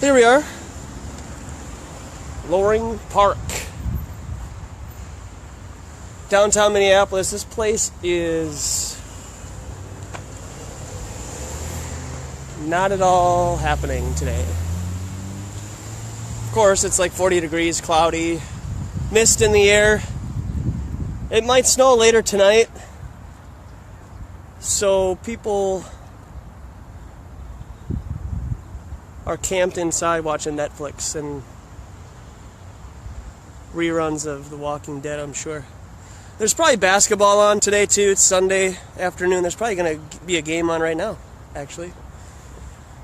Here we are, Loring Park, downtown Minneapolis. This place is not at all happening today. Of course, it's like 40 degrees, cloudy, mist in the air. It might snow later tonight, so people are camped inside watching Netflix and reruns of The Walking Dead, I'm sure. There's probably basketball on today too. It's Sunday afternoon. There's probably going to be a game on right now, actually.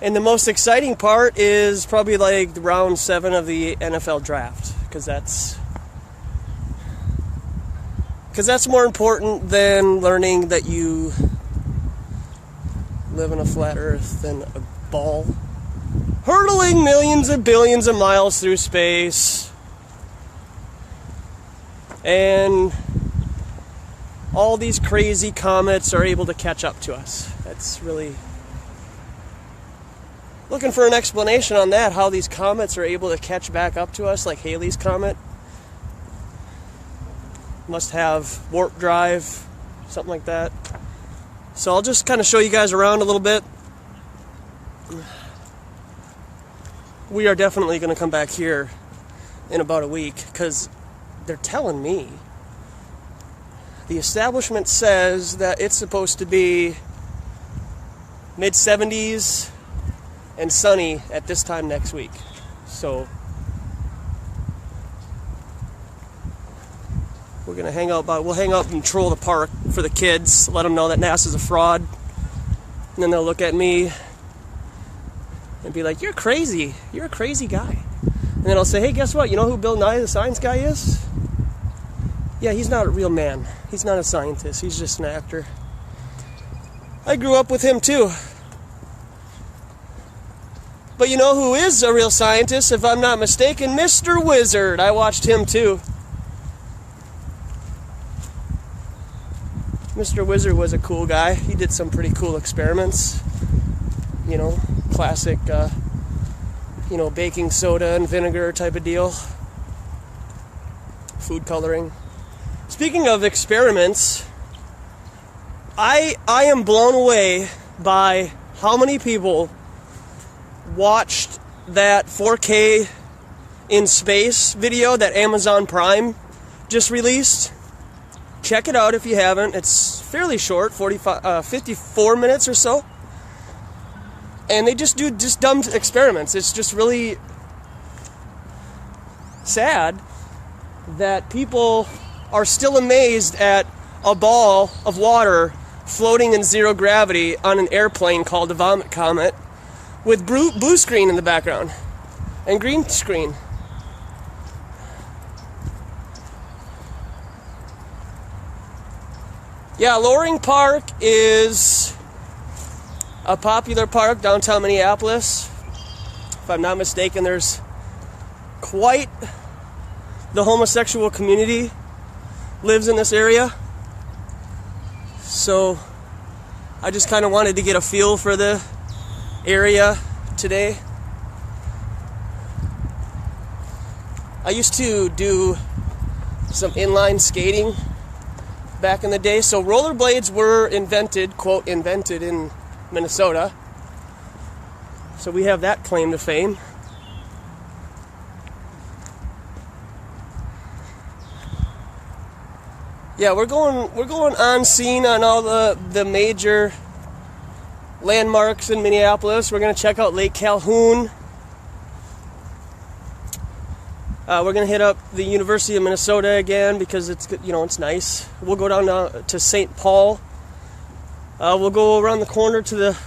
And the most exciting part is probably like round 7 of the NFL draft, because that's more important than learning that you live on a flat earth than a ball hurtling millions and billions of miles through space. And all these crazy comets are able to catch up to us. That's really looking for an explanation on that, how these comets are able to catch back up to us, like Halley's Comet. Must have warp drive, something like that. So I'll just kind of show you guys around a little bit. We are definitely going to come back here in about a week, because they're telling me the establishment says that it's supposed to be mid-70s and sunny at this time next week. So we're gonna hang out we'll hang out and troll the park for the kids, let them know that NASA's a fraud, and then they'll look at me and be like, you're crazy guy. And then I'll say, hey, guess what, you know who Bill Nye the Science Guy is? Yeah, he's not a real man. He's not a scientist, he's just an actor. I grew up with him too. But you know who is a real scientist, if I'm not mistaken? Mr. Wizard. I watched him too. Mr. Wizard was a cool guy. He did some pretty cool experiments. You know, classic, baking soda and vinegar type of deal. Food coloring. Speaking of experiments, I am blown away by how many people watched that 4K in space video that Amazon Prime just released. Check it out if you haven't. It's fairly short, 54 minutes or so. And they just do dumb experiments. It's just really sad that people are still amazed at a ball of water floating in zero gravity on an airplane called the Vomit Comet, with blue screen in the background and green screen. Yeah, Loring Park is a popular park downtown Minneapolis. If I'm not mistaken, there's quite the homosexual community lives in this area. So I just kind of wanted to get a feel for the area today. I used to do some inline skating back in the day. So rollerblades were invented, quote, invented in Minnesota. So we have that claim to fame. Yeah, we're going on scene on all the major landmarks in Minneapolis. We're going to check out Lake Calhoun. We're going to hit up the University of Minnesota again because it's nice. We'll go down to St. Paul. We'll go around the corner to the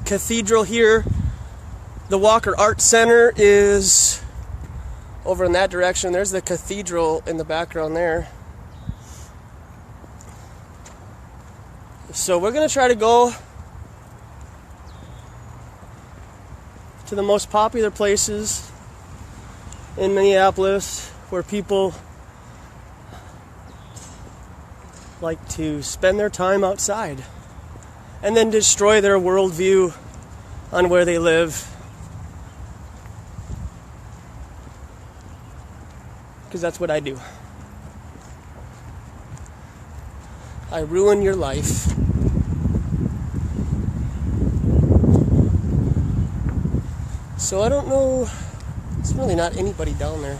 cathedral here. The Walker Art Center is over in that direction. There's the cathedral in the background there. So we're going to try to go to the most popular places in Minneapolis where people like to spend their time outside and then destroy their worldview on where they live. because that's what I do. I ruin your life. So I don't know, there's really not anybody down there.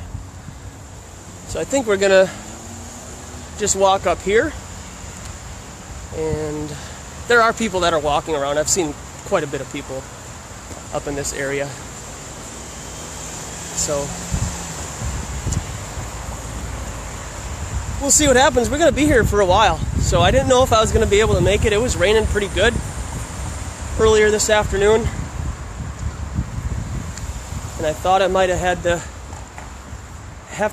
So I think we're gonna just walk up here, and there are people that are walking around. I've seen quite a bit of people up in this area. So we'll see what happens. We're gonna be here for a while. So I didn't know if I was gonna be able to make it. It was raining pretty good earlier this afternoon. And I thought I might have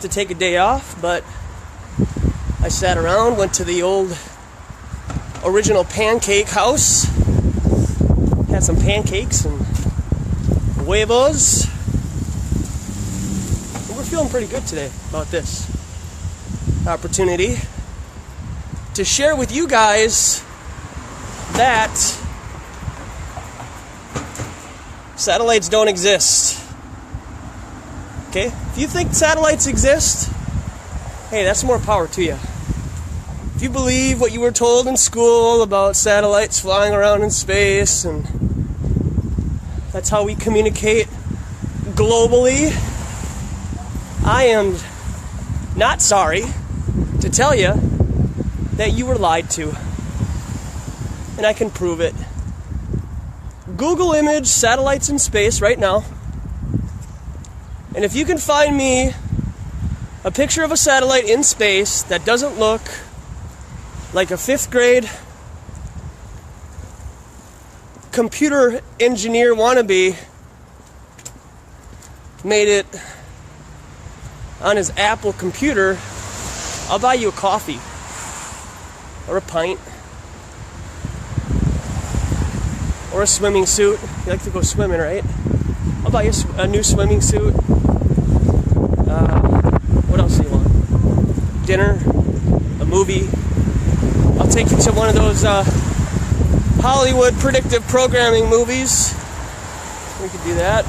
to take a day off, but I sat around, went to the old original pancake house, had some pancakes and huevos, and we're feeling pretty good today about this opportunity to share with you guys that satellites don't exist. Okay? If you think satellites exist, hey, that's more power to you. If you believe what you were told in school about satellites flying around in space and that's how we communicate globally, I am not sorry to tell you that you were lied to. And I can prove it. Google image satellites in space right now. And if you can find me a picture of a satellite in space that doesn't look like a 5th grade computer engineer wannabe made it on his Apple computer, I'll buy you a coffee or a pint or a swimming suit. You like to go swimming, right? I'll buy you a new swimming suit. What else do you want? Dinner, a movie. I'll take you to one of those Hollywood predictive programming movies. We could do that.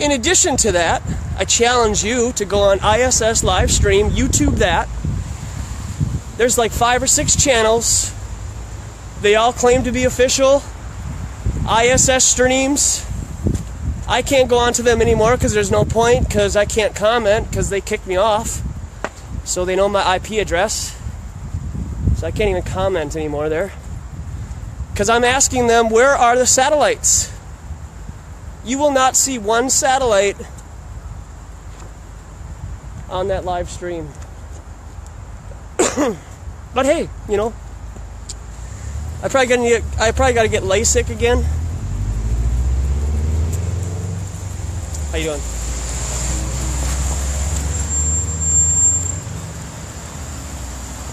In addition to that, I challenge you to go on ISS live stream, YouTube that. There's like 5 or 6 channels. They all claim to be official ISS streams. I can't go onto them anymore because there's no point, because I can't comment because they kicked me off. So they know my IP address. So I can't even comment anymore there. Because I'm asking them, where are the satellites? You will not see one satellite on that live stream. But hey, you know, I probably got to get LASIK again. How you doing?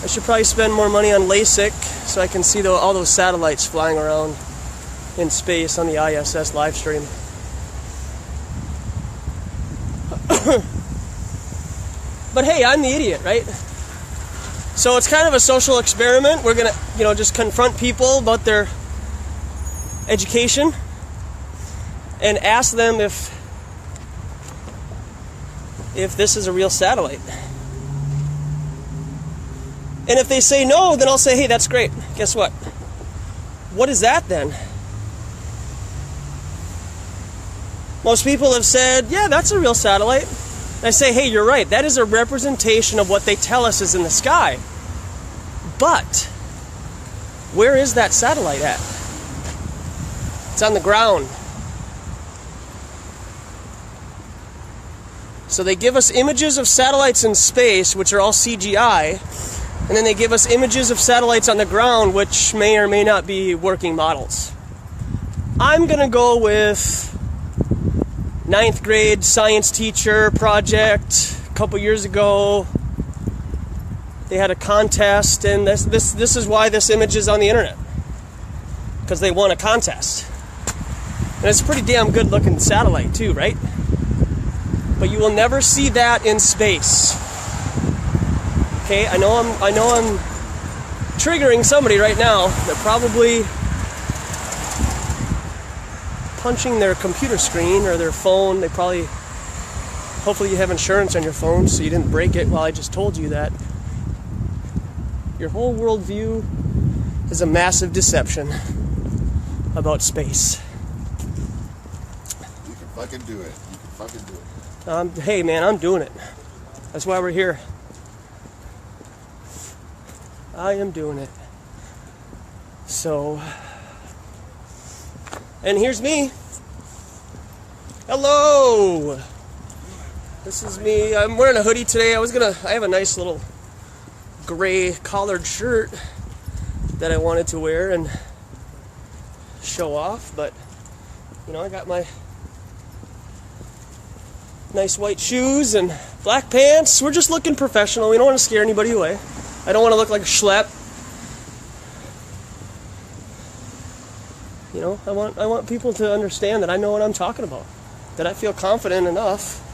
I should probably spend more money on LASIK so I can see all those satellites flying around in space on the ISS live stream. But hey, I'm the idiot, right? So it's kind of a social experiment. We're gonna, just confront people about their education and ask them if this is a real satellite. And if they say no, then I'll say, hey, that's great. Guess what? What is that then? Most people have said, yeah, that's a real satellite. And I say, hey, you're right. That is a representation of what they tell us is in the sky. But where is that satellite at? It's on the ground. So they give us images of satellites in space, which are all CGI, and then they give us images of satellites on the ground, which may or may not be working models. I'm going to go with 9th grade science teacher project a couple years ago. They had a contest, and this is why this image is on the internet. Because they won a contest. And it's a pretty damn good looking satellite too, right? But you will never see that in space. Okay, I know I'm triggering somebody right now that punching their computer screen or their phone. They probably, hopefully you have insurance on your phone so you didn't break it. Well, I just told you that your whole worldview is a massive deception about space. You can fucking do it. You can fucking do it. Hey man, I'm doing it. That's why we're here. I am doing it. So, and here's me. Hello. This is me. I'm wearing a hoodie today. I have a nice little gray collared shirt that I wanted to wear and show off, but you know, I got my nice white shoes and black pants. We're just looking professional. We don't want to scare anybody away. I don't want to look like a schlep. You know, I want people to understand that I know what I'm talking about. That I feel confident enough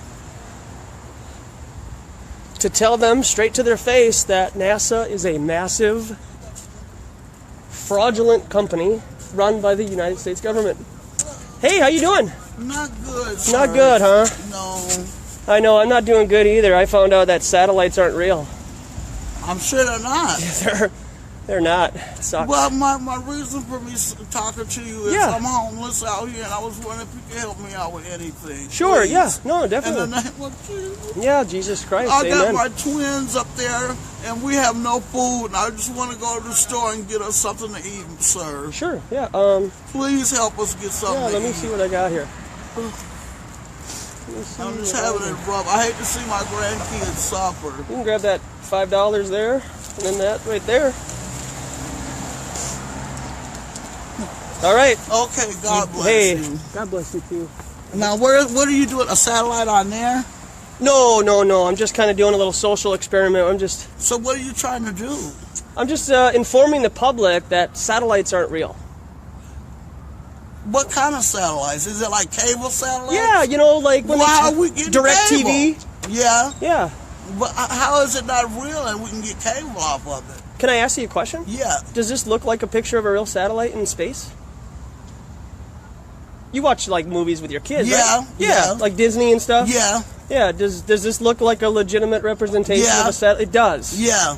to tell them straight to their face that NASA is a massive, fraudulent company run by the United States government. Hey, how you doing? Not good, sir. Not good, huh? No. I know, I'm not doing good either. I found out that satellites aren't real. I'm sure they're not. They're not. It sucks. Well, my reason for me talking to you is Yeah. I'm homeless out here, and I was wondering if you could help me out with anything. Sure, please. yeah. No, In definitely. the name of Jesus. Yeah, Jesus Christ, I got amen. my twins up there, and we have no food, and I just want to go to the store and get us something to eat, sir. Sure, yeah. Please help us get something Yeah, to let me eat. see what I got here. I'm just having it rough. I hate to see my grandkids suffer. You can grab that $5 there, and then that right there. All right. Okay, God bless Hey, you. God bless you too. Now, what are you doing? A satellite on there? No. I'm just kind of doing a little social experiment. So what are you trying to do? I'm just informing the public that satellites aren't real. What kind of satellites? Is it like cable satellites? Yeah, you know, like when Why they are we getting direct cable? TV. Yeah, Yeah. but how is it not real and we can get cable off of it? Can I ask you a question? Yeah. Does this look like a picture of a real satellite in space? You watch like movies with your kids, Yeah, right? yeah. Like Disney and stuff. Yeah, Yeah. Does this look like a legitimate representation Yeah. of a satellite? It does. yeah.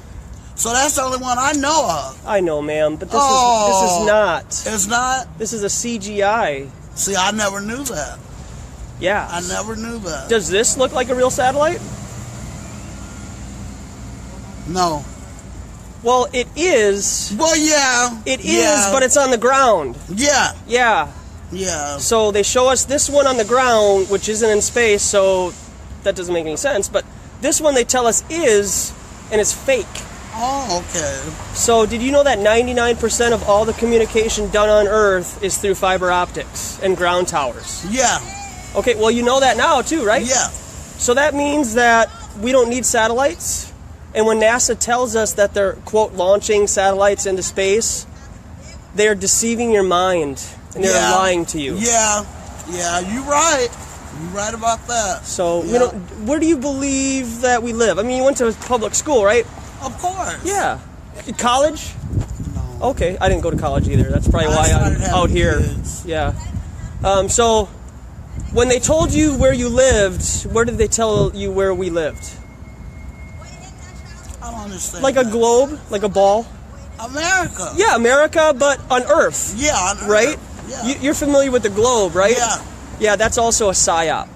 So that's the only one I know of. I know, ma'am, but this Oh. is not. It's not? This is a CGI. See, I never knew that. Yeah. I never knew that. Does this look like a real satellite? No. Well, it is. Well, yeah. It is, Yeah. but it's on the ground. Yeah, Yeah. yeah. So they show us this one on the ground, which isn't in space, so that doesn't make any sense. But this one they tell us is, and it's fake. Oh, okay. So did you know that 99% of all the communication done on Earth is through fiber optics and ground towers? Yeah, Okay, well you know that now too, right? yeah. So that means that we don't need satellites. And when NASA tells us that they're, quote, launching satellites into space, they're deceiving your mind and they're Yeah. lying to you. Yeah, yeah, you're right. You're right about that. So, Yeah. you know, where do you believe that we live? I mean, you went to public school, right? Of course. Yeah. College? No. Okay, I didn't go to college either. That's probably why started I'm having out here. kids. Yeah. So, when they told you where you lived, where did they tell you where we lived? I don't understand. Like a that. globe? Like a ball? America. Yeah, America, but on Earth, Yeah. on Earth. right? Yeah. You're familiar with the globe, right? Yeah. Yeah, that's also a psyop.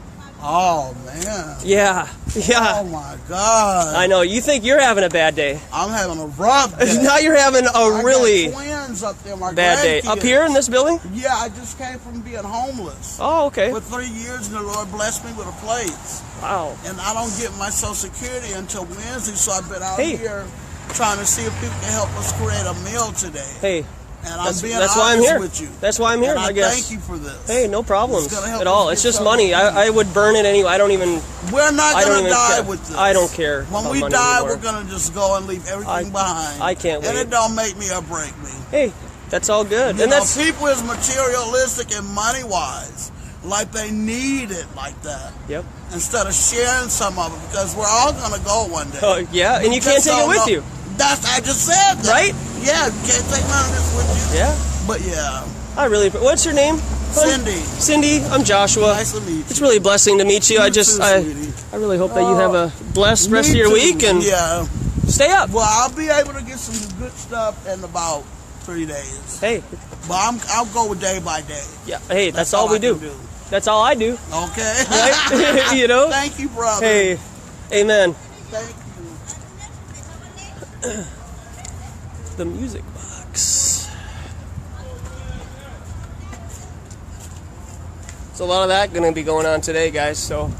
Oh man. Yeah, Oh yeah. my God. I know. You think you're having a bad day. I'm having a rough day. Now you're having a I really got twins up there, my bad day. Up grandkids. here in this building? Yeah, I just came from being homeless Oh, okay. for 3 years, and the Lord blessed me with a place. Wow. And I don't get my Social Security until Wednesday, so I've been out Hey. here trying to see if people can help us create a meal today. Hey, And I'm that's, being that's why I'm honest here. with you. That's why I'm here, And I guess. thank you for this. Hey, no problems It's gonna help at all. us It's get just something money. to I would burn it anyway. I don't even. We're not I don't going to even die care. with this. I don't care When about we money die, anymore. we're going to just go and leave everything behind. I can't And wait. it don't make me or break me. Hey, that's all good. You And know, that's people is materialistic and money-wise. Like they need it like that. yep. Instead of sharing some of it, because we're all going to go one day. Oh, yeah, and you can't Just take it don't with know- you, I just said that. right? Yeah, you can't take none of this with you. Yeah. But yeah, I really. What's your name? Cindy, I'm Joshua. nice to meet you. It's really a blessing to meet you. You I too, sweetie. really hope that you have a blessed rest of Me your too. week and Yeah. stay up. Well, I'll be able to get some good stuff in about 3 days. Hey, But I'll go day by day. yeah. Hey, that's all we I can do. That's all I do. Okay. Right? You know. Thank you, brother. Hey, amen. Thank you. The music box. So a lot of that going to be going on today, guys. So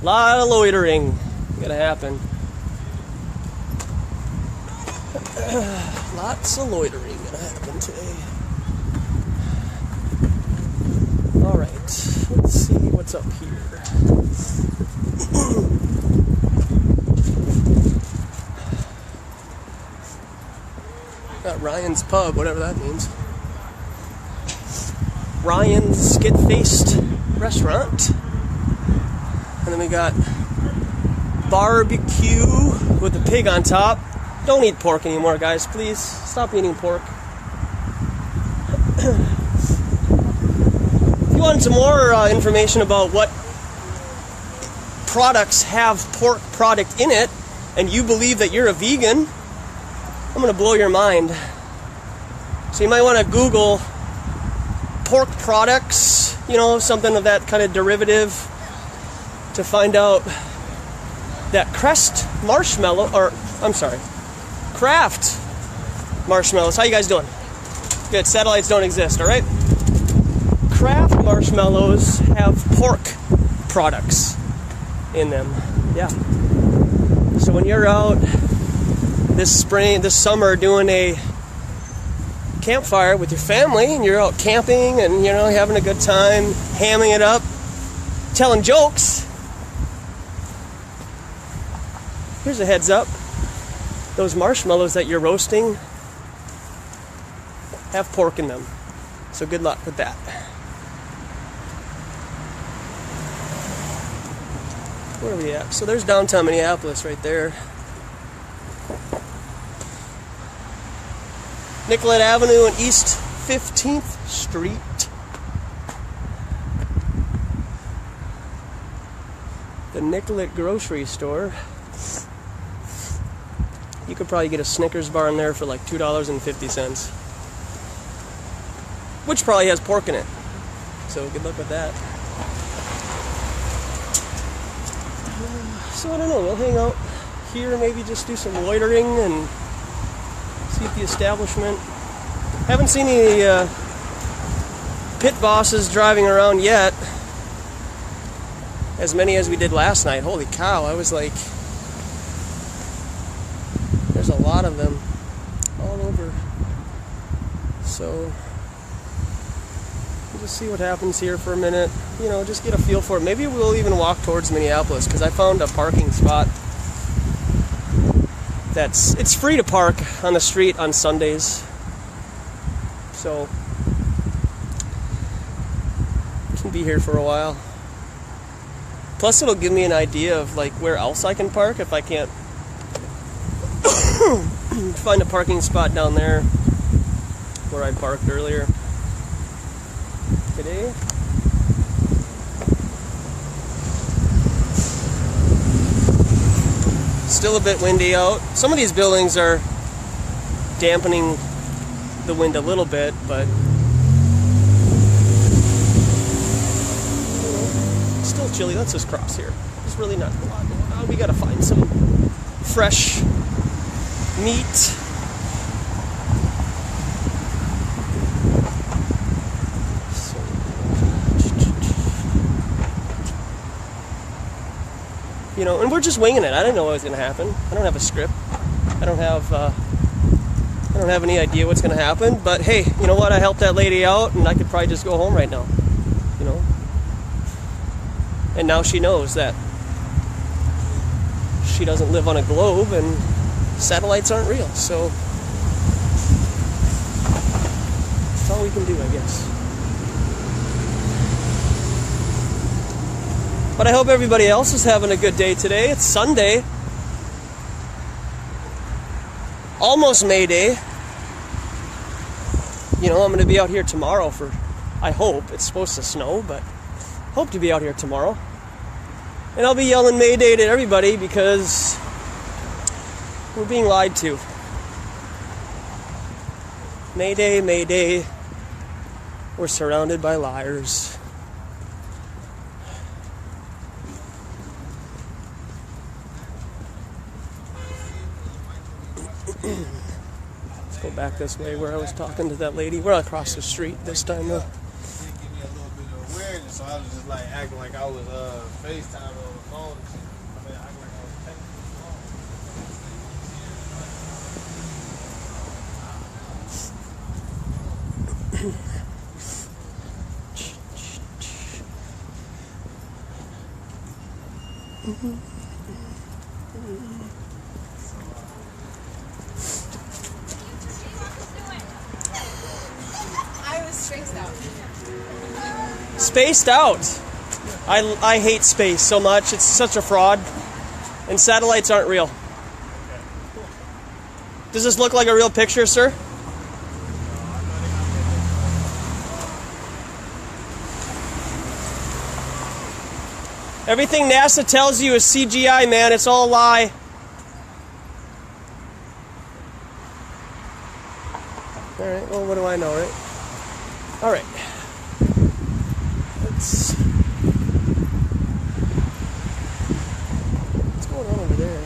a lot of loitering going to happen. Lots of loitering going to happen today. All right, let's see what's up here. Got Ryan's Pub, whatever that means. Ryan's Skid-Faced Restaurant. And then we got barbecue with a pig on top. Don't eat pork anymore, guys. Please stop eating pork. If you want some more information about what products have pork product in it, and you believe that you're a vegan, I'm going to blow your mind. So you might want to Google pork products, you know, something of that kind of derivative, to find out that Kraft marshmallows. How you guys doing? Good. Satellites don't exist, all right? Kraft marshmallows have pork products in them. Yeah. So when you're out this summer doing a campfire with your family and you're out camping and, you know, having a good time, hamming it up, telling jokes, here's a heads up. Those marshmallows that you're roasting have pork in them. So good luck with that. Where are we at? So there's downtown Minneapolis right there. Nicollet Avenue and East 15th Street. The Nicollet grocery store. You could probably get a Snickers bar in there for like $2.50. Which probably has pork in it. So good luck with that. So I don't know, we'll hang out here, maybe just do some loitering and see if the establishment. Haven't seen any pit bosses driving around yet. As many as we did last night. Holy cow, I was like, there's a lot of them all over. So we'll just see what happens here for a minute. You know, just get a feel for it. Maybe we'll even walk towards Minneapolis, because I found a parking spot it's free to park on the street on Sundays. So can be here for a while. Plus it'll give me an idea of like where else I can park if I can't find a parking spot down there where I parked earlier today. Still a bit windy out. Some of these buildings are dampening the wind a little bit, but still chilly. Let's just cross here. There's really not a lot going on. We gotta find some fresh meat. You know, and we're just winging it. I didn't know what was going to happen. I don't have a script. I don't have any idea what's going to happen. But hey, you know what? I helped that lady out, and I could probably just go home right now. You know. And now she knows that she doesn't live on a globe, and satellites aren't real. So that's all we can do, I guess. But I hope everybody else is having a good day today. It's Sunday. Almost May Day. You know, I'm going to be out here tomorrow for I hope. It's supposed to snow, but hope to be out here tomorrow. And I'll be yelling Mayday to everybody because we're being lied to. Mayday, Mayday. We're surrounded by liars. Let's go back this way where I was talking to that lady. We're across the street this time though. It did give me a little bit of awareness, so I was just like acting like I was FaceTime on the phone and shit. I mean, acting like I was texting I was spaced out. Spaced out. I hate space so much. It's such a fraud. And satellites aren't real. Does this look like a real picture, sir? Everything NASA tells you is CGI, man. It's all a lie. Alright, well, what do I know, right? Alright. What's going on over there?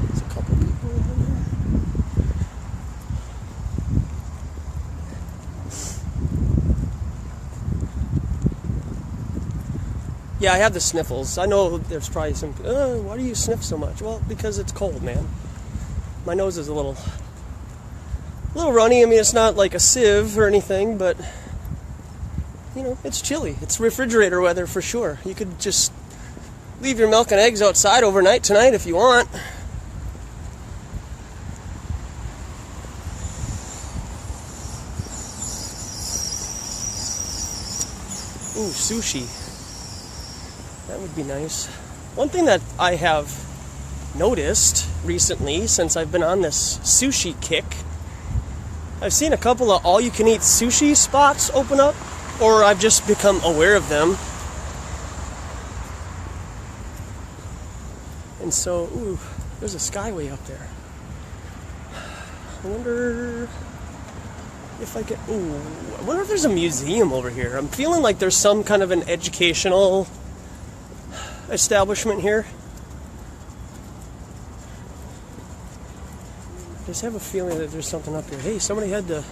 There's a couple people over there. Yeah, I have the sniffles. I know there's probably some, why do you sniff so much? Well, because it's cold, man. My nose is a little runny. I mean, it's not like a sieve or anything, but, you know, it's chilly. It's refrigerator weather for sure. You could just leave your milk and eggs outside overnight tonight if you want. Ooh, sushi. That would be nice. One thing that I have noticed recently, since I've been on this sushi kick, I've seen a couple of all-you-can-eat sushi spots open up, or I've just become aware of them. And so, ooh, there's a skyway up there. I wonder if I I wonder if there's a museum over here. I'm feeling like there's some kind of an educational establishment here. I just have a feeling that there's something up here. Hey, somebody had to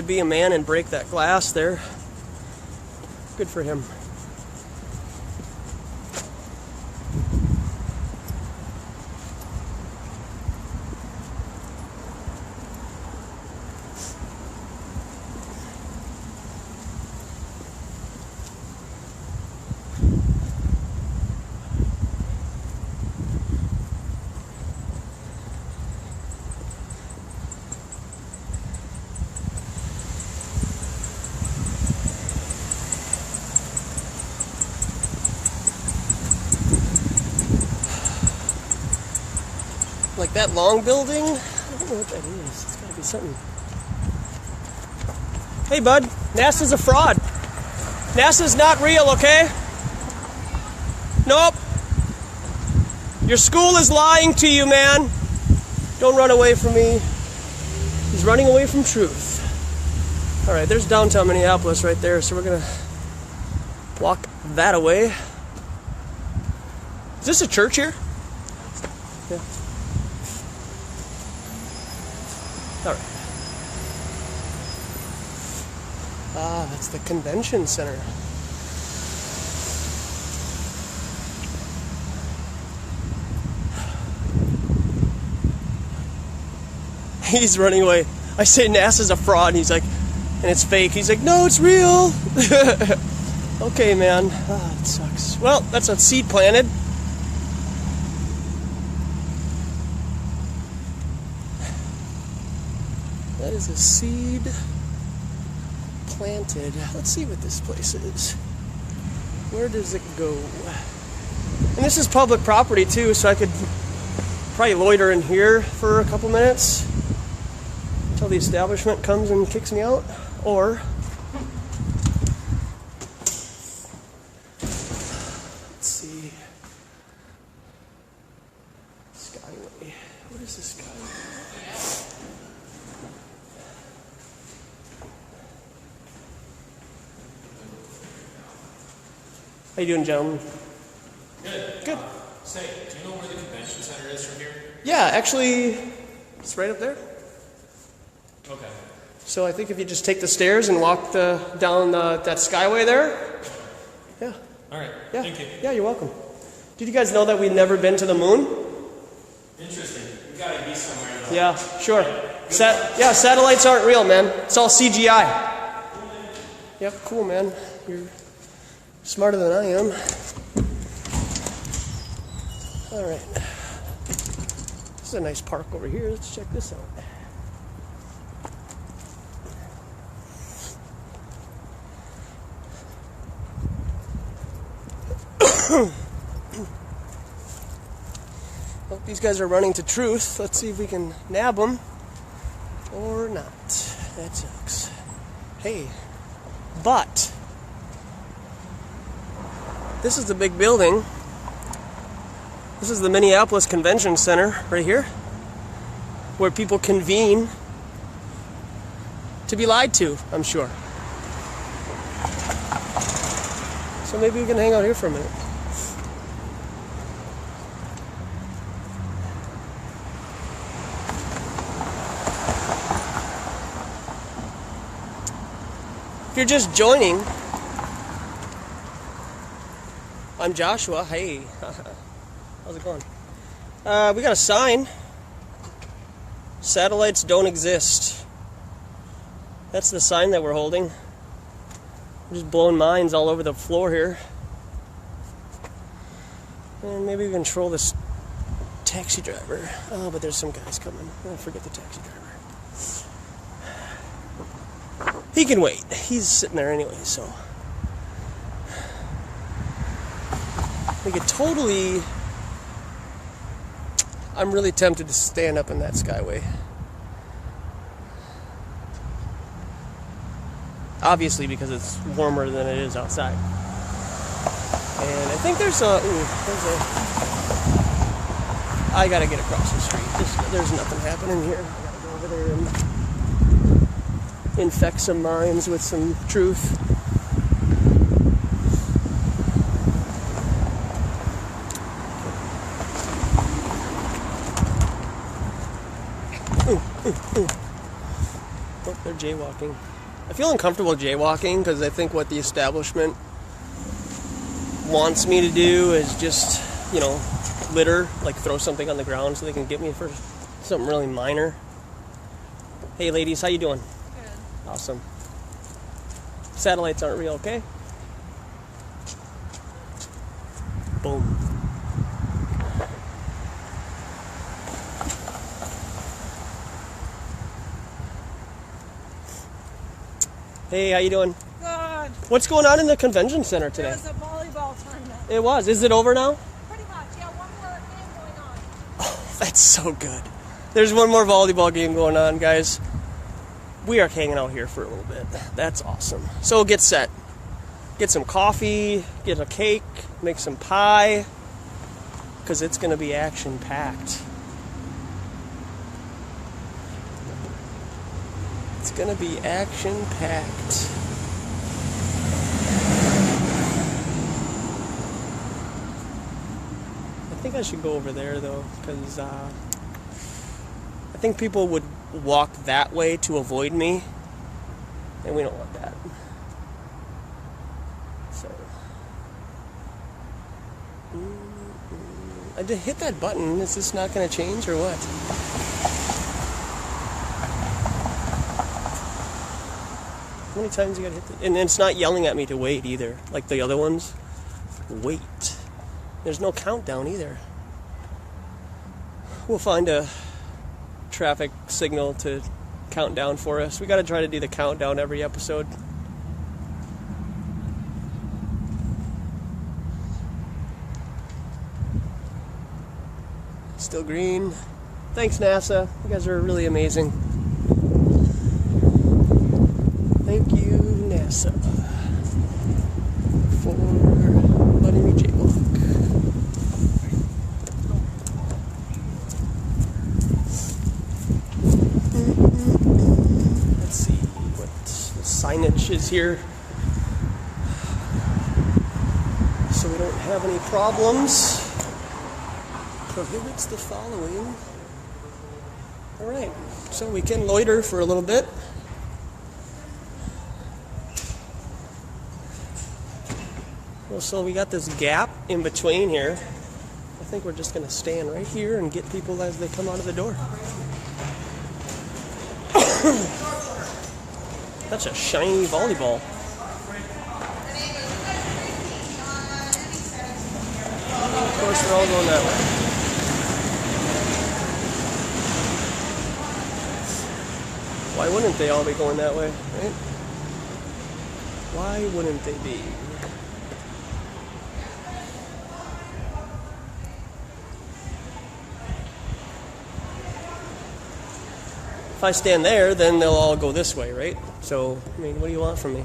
be a man and break that glass there. Good for him. Like that long building? I don't know what that is. It's gotta be something. Hey bud, NASA's a fraud. NASA's not real, okay? Nope. Your school is lying to you, man. Don't run away from me. He's running away from truth. Alright, there's downtown Minneapolis right there, so we're gonna walk that away. Is this a church here? Yeah. Alright. Ah, that's the convention center. He's running away. I say NASA's a fraud, and he's like, and it's fake. He's like, no, it's real. Okay, man. Ah, it sucks. Well, that's a seed planted. That is a seed planted. Let's see what this place is. Where does it go? And this is public property too, so I could probably loiter in here for a couple minutes until the establishment comes and kicks me out. Or What's this guy? How you doing, gentlemen? Good. Good. Say, do you know where the convention center is from here? Yeah, actually, it's right up there. Okay. So I think if you just take the stairs and walk down that skyway there. Yeah. All right. Yeah. Thank you. Yeah, you're welcome. Did you guys know that we've never been to the moon? Interesting. We gotta be somewhere though. Yeah, sure. Yeah, satellites aren't real, man. It's all CGI. Yep, cool, man. You're smarter than I am. All right. This is a nice park over here. Let's check this out. Well, these guys are running to truth. Let's see if we can nab them or not. That sucks. Hey, but this is the big building. This is the Minneapolis Convention Center right here, where people convene to be lied to, I'm sure. So maybe we can hang out here for a minute. If you're just joining, I'm Joshua. Hey, how's it going? We got a sign. Satellites don't exist. That's the sign that we're holding. We're just blowing minds all over the floor here. And maybe we can control this taxi driver. Oh, but there's some guys coming. Oh, forget the taxi driver. He can wait. He's sitting there anyway, so. We could totally... I'm really tempted to stand up in that skyway. Obviously, because it's warmer than it is outside. And I think there's a... I gotta get across the street. There's nothing happening here. I gotta go over there and infect some minds with some truth. Oh, they're jaywalking. I feel uncomfortable jaywalking because I think what the establishment wants me to do is just, you know, litter, like throw something on the ground so they can get me for something really minor. Hey ladies, how you doing? Good. Awesome. Satellites aren't real, okay? Boom. Hey, how you doing? Good. What's going on in the convention center today? There's a volleyball tournament. It was. Is it over now? Pretty much, yeah. One more game going on. Oh, that's so good. There's one more volleyball game going on, guys. We are hanging out here for a little bit. That's awesome. So get set. Get some coffee, get a cake, make some pie, because it's going to be action-packed. It's going to be action-packed. I think I should go over there, though, because I think people would walk that way to avoid me, and we don't want that. So, I did hit that button. Is this not going to change, or what? How many times you gotta hit it? And it's not yelling at me to wait either, like the other ones. Wait. There's no countdown either. We'll find a traffic signal to count down for us. We gotta try to do the countdown every episode. Still green. Thanks, NASA. You guys are really amazing. Thank you, NASA, for letting me jaywalk. is here. So we don't have any problems. Prohibits the following. Alright, so we can loiter for a little bit. Well, so we got this gap in between here. I think we're just going to stand right here and get people as they come out of the door. That's a shiny volleyball. Of course, they're all going that way. Why wouldn't they all be going that way, right? Why wouldn't they be? If I stand there, then they'll all go this way, right? So, I mean, what do you want from me?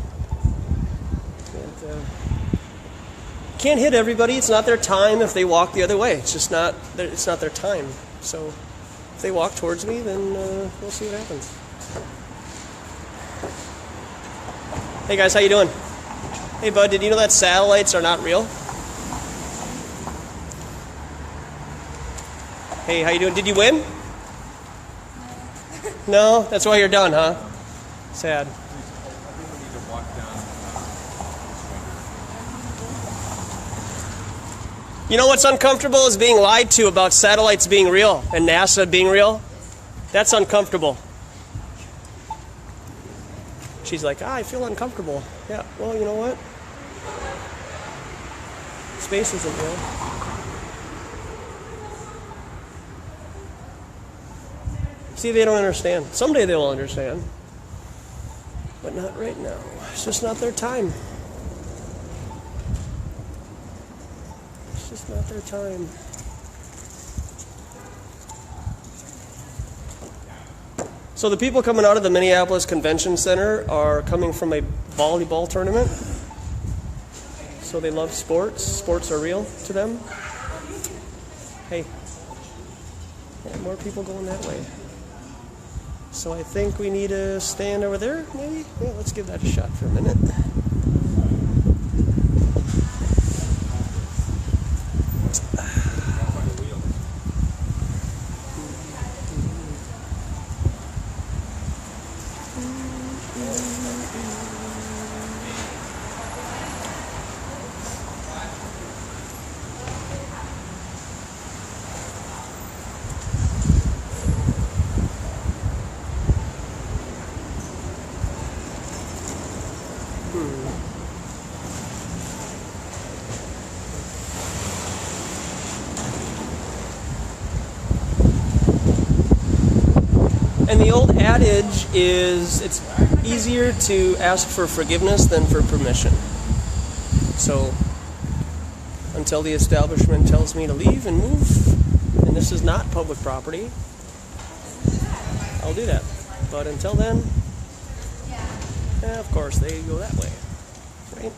Can't hit everybody. It's not their time if they walk the other way. It's just not. It's not their time. So, if they walk towards me, then we'll see what happens. Hey guys, how you doing? Hey bud, did you know that satellites are not real? Hey, how you doing? Did you win? No? That's why you're done, huh? Sad. You know what's uncomfortable is being lied to about satellites being real and NASA being real. That's uncomfortable. She's like, I feel uncomfortable. Yeah, well, you know what? Space isn't real. See, they don't understand. Someday they will understand. But not right now. It's just not their time. It's just not their time. So the people coming out of the Minneapolis Convention Center are coming from a volleyball tournament. So they love sports. Sports are real to them. Hey. Yeah, more people going that way. So I think we need to stand over there, maybe? Yeah, let's give that a shot for a minute. And the old adage is it's easier to ask for forgiveness than for permission. So until the establishment tells me to leave and move, and this is not public property, I'll do that. But until then, yeah, of course, they go that way, right?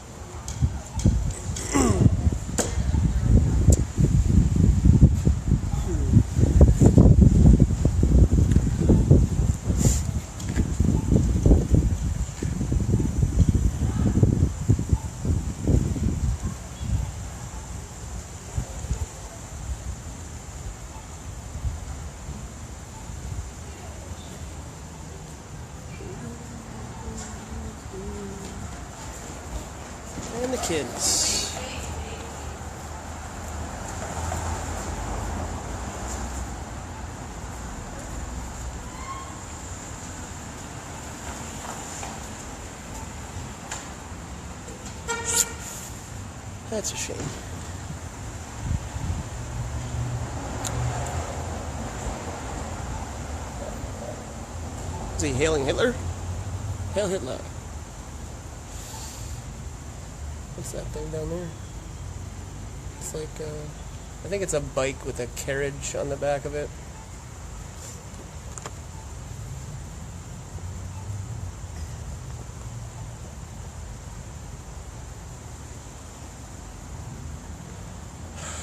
And the kids. That's a shame. Is he hailing Hitler? Hail Hitler. What's that thing down there? It's like, I think it's a bike with a carriage on the back of it.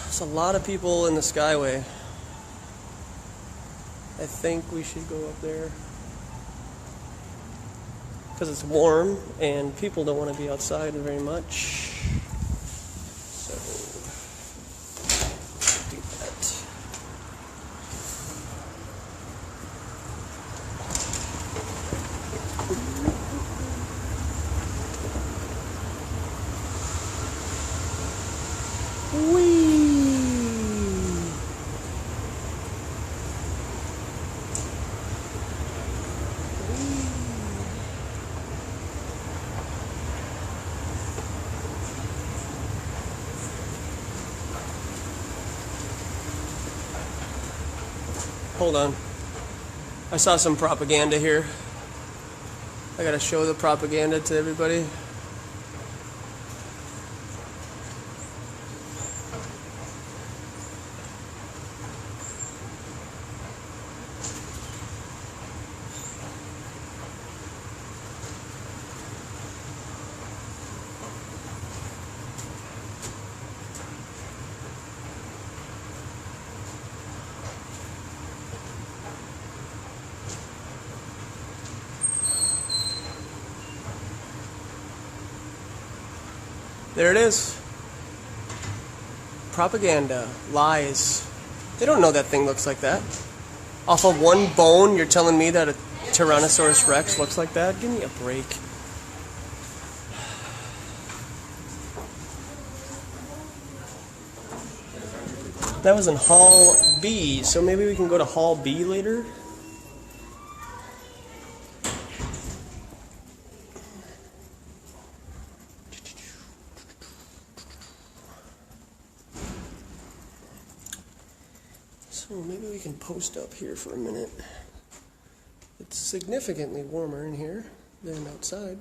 There's a lot of people in the Skyway. I think we should go up there. because it's warm and people don't want to be outside very much. So, do that. Hold on. I saw some propaganda here. I gotta show the propaganda to everybody. There it is. Propaganda. Lies. They don't know that thing looks like that. Off of one bone, you're telling me that a Tyrannosaurus Rex looks like that? Give me a break. That was in Hall B, so maybe we can go to Hall B later? So maybe we can post up here for a minute. It's significantly warmer in here than outside.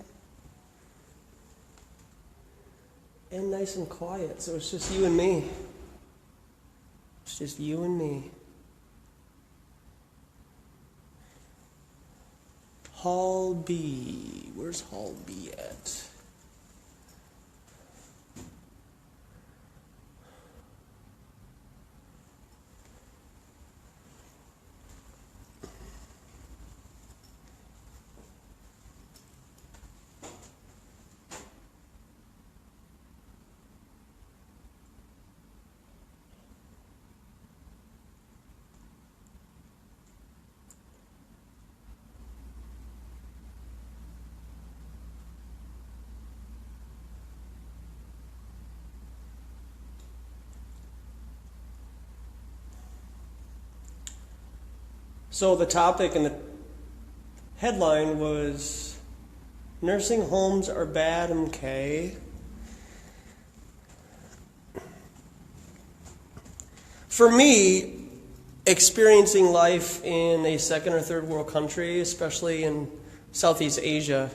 And nice and quiet, so it's just you and me. It's just you and me. Hall B. Where's Hall B at? So the topic and the headline was nursing homes are bad, Mmmk. For me, experiencing life in a second or third world country, especially in Southeast Asia,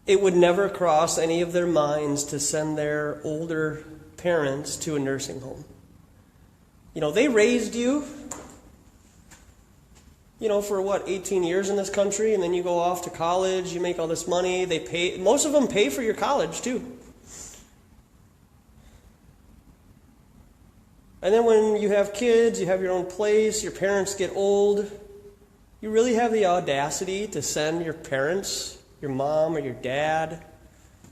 it would never cross any of their minds to send their older parents to a nursing home. You know, they raised you, for what, 18 years in this country, and then you go off to college, you make all this money, they pay, most of them pay for your college too. And then when you have kids, you have your own place, your parents get old, you really have the audacity to send your parents, your mom or your dad,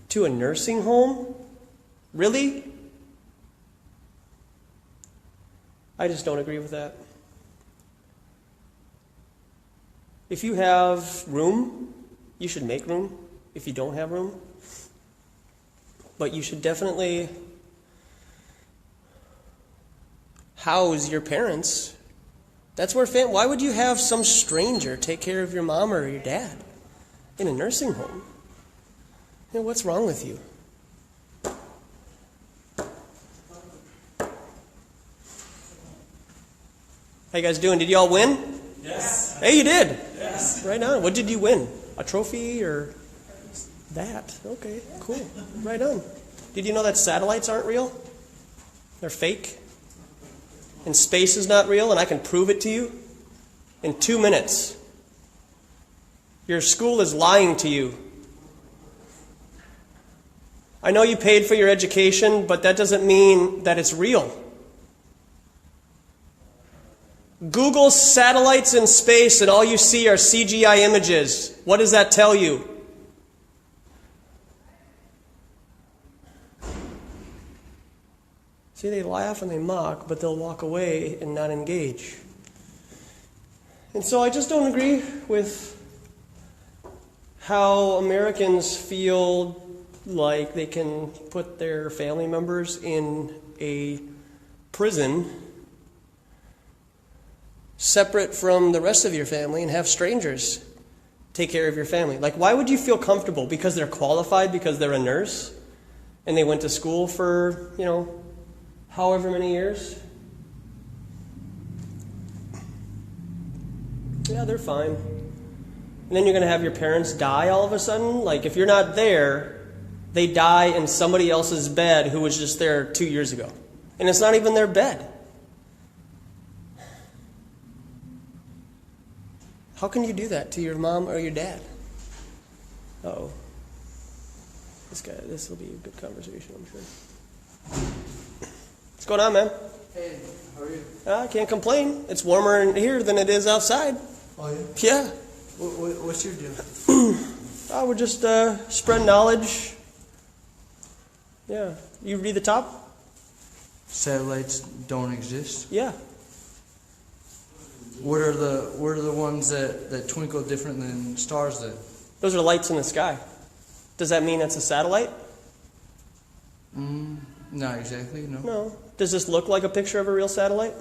to a nursing home? Really? I just don't agree with that. If you have room, you should make room. If you don't have room, but you should definitely house your parents. That's where why would you have some stranger take care of your mom or your dad in a nursing home? What's wrong with you? How you guys doing? Did y'all win? Yes. Hey, you did? Yes. Right on. What did you win? A trophy or that? Okay, cool. Right on. Did you know that satellites aren't real? They're fake? And space is not real, and I can prove it to you in 2 minutes. Your school is lying to you. I know you paid for your education, but that doesn't mean that it's real. Google satellites in space and all you see are CGI images. What does that tell you? See, they laugh and they mock, but they'll walk away and not engage. And so I just don't agree with how Americans feel like they can put their family members in a prison separate from the rest of your family and have strangers take care of your family. Like, why would you feel comfortable? Because they're qualified, because they're a nurse, and they went to school for, however many years? Yeah, they're fine. And then you're going to have your parents die all of a sudden? Like, if you're not there, they die in somebody else's bed who was just there 2 years ago. And it's not even their bed. How can you do that to your mom or your dad? Uh-oh. This will be a good conversation, I'm sure. What's going on, man? Hey, how are you? I can't complain. It's warmer in here than it is outside. Oh, yeah? Yeah. What's your deal? We're just spreading knowledge. Yeah. You read the top? Satellites don't exist. Yeah. What are the ones that twinkle different than stars then? Those are lights in the sky. Does that mean it's a satellite? Not exactly, no. No. Does this look like a picture of a real satellite?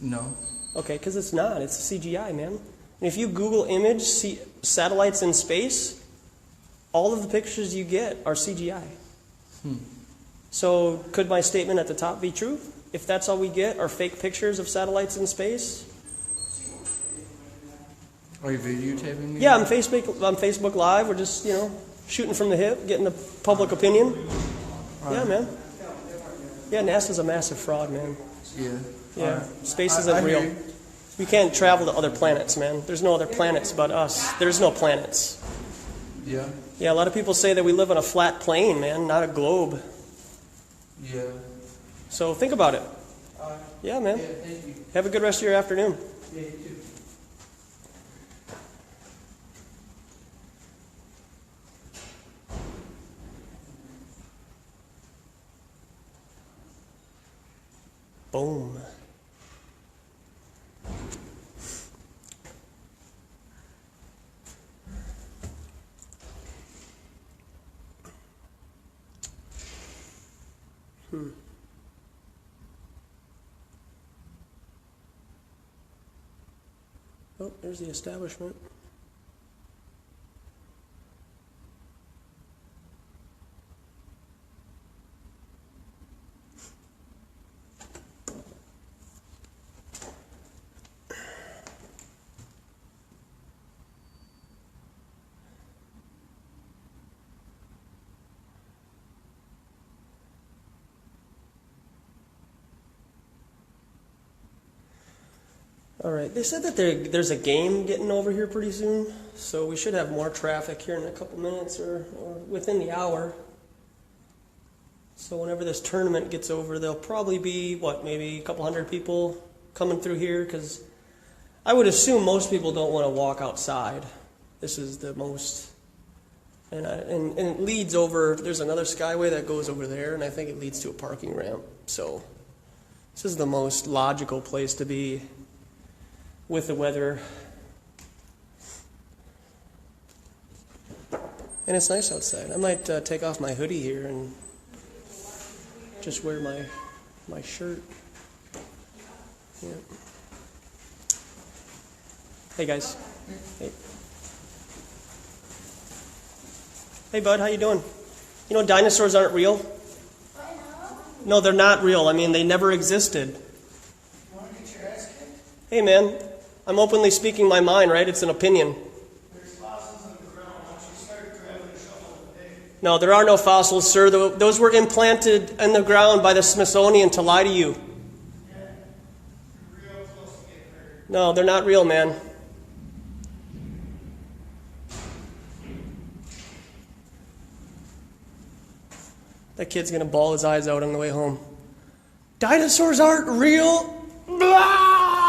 No. Okay, because it's not. It's a CGI, man. And if you Google image satellites in space, all of the pictures you get are CGI. So could my statement at the top be true? If that's all we get are fake pictures of satellites in space? Are you videotaping me? Yeah, I'm Facebook Live. We're just, shooting from the hip, getting the public opinion. Yeah, man. Yeah, NASA's a massive fraud, man. Yeah. Yeah, space isn't real. We can't travel to other planets, man. There's no other planets but us. There's no planets. Yeah. Yeah, a lot of people say that we live on a flat plane, man, not a globe. Yeah. So think about it. Yeah, man. Yeah, thank you. Have a good rest of your afternoon. Yeah, you too. Boom. Oh, there's the establishment. All right, they said that there's a game getting over here pretty soon, so we should have more traffic here in a couple minutes or within the hour. So whenever this tournament gets over, there'll probably be, maybe a couple hundred people coming through here, because I would assume most people don't want to walk outside. This is the most, and it leads over, there's another skyway that goes over there, and I think it leads to a parking ramp. So this is the most logical place to be with the weather. And it's nice outside. I might take off my hoodie here and just wear my shirt. Yeah. Hey guys. Hey. Hey bud, how you doing? You know dinosaurs aren't real? No, they're not real. I mean, they never existed. Hey man, I'm openly speaking my mind, right? It's an opinion. There's fossils in the ground. Once you start grabbing a shovel and dig. No, there are no fossils, sir. Those were implanted in the ground by the Smithsonian to lie to you. Yeah. You're real close to getting hurt. No, they're not real, man. That kid's going to bawl his eyes out on the way home. Dinosaurs aren't real? Blah!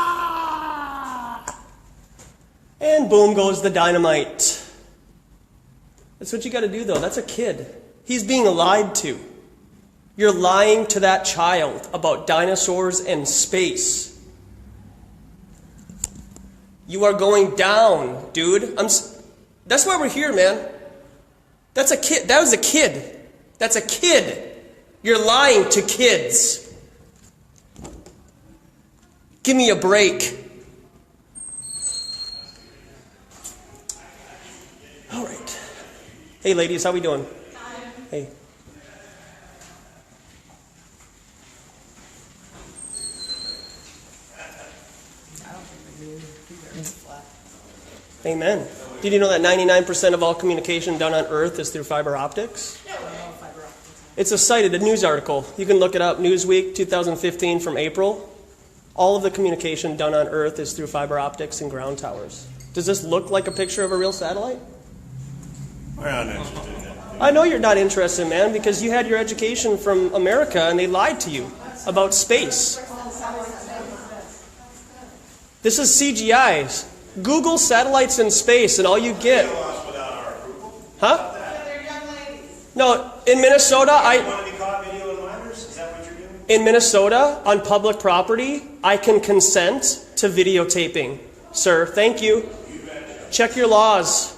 And boom goes the dynamite. That's what you got to do, though. That's a kid. He's being lied to. You're lying to that child about dinosaurs and space. You are going down, dude. That's why we're here, man. That's a kid. That was a kid. That's a kid. You're lying to kids. Give me a break. All right. Hey, ladies, how we doing? Hey. Amen. Did you know that 99% of all communication done on Earth is through fiber optics? It's a cited, a news article. You can look it up, Newsweek 2015 from April. All of the communication done on Earth is through fiber optics and ground towers. Does this look like a picture of a real satellite? We're not interested in that. I know you're not interested, man, because you had your education from America and they lied to you about space. This is CGI. Google satellites in space and all you get. Huh? No, in Minnesota, in Minnesota, on public property, I can consent to videotaping. Sir, thank you. Check your laws.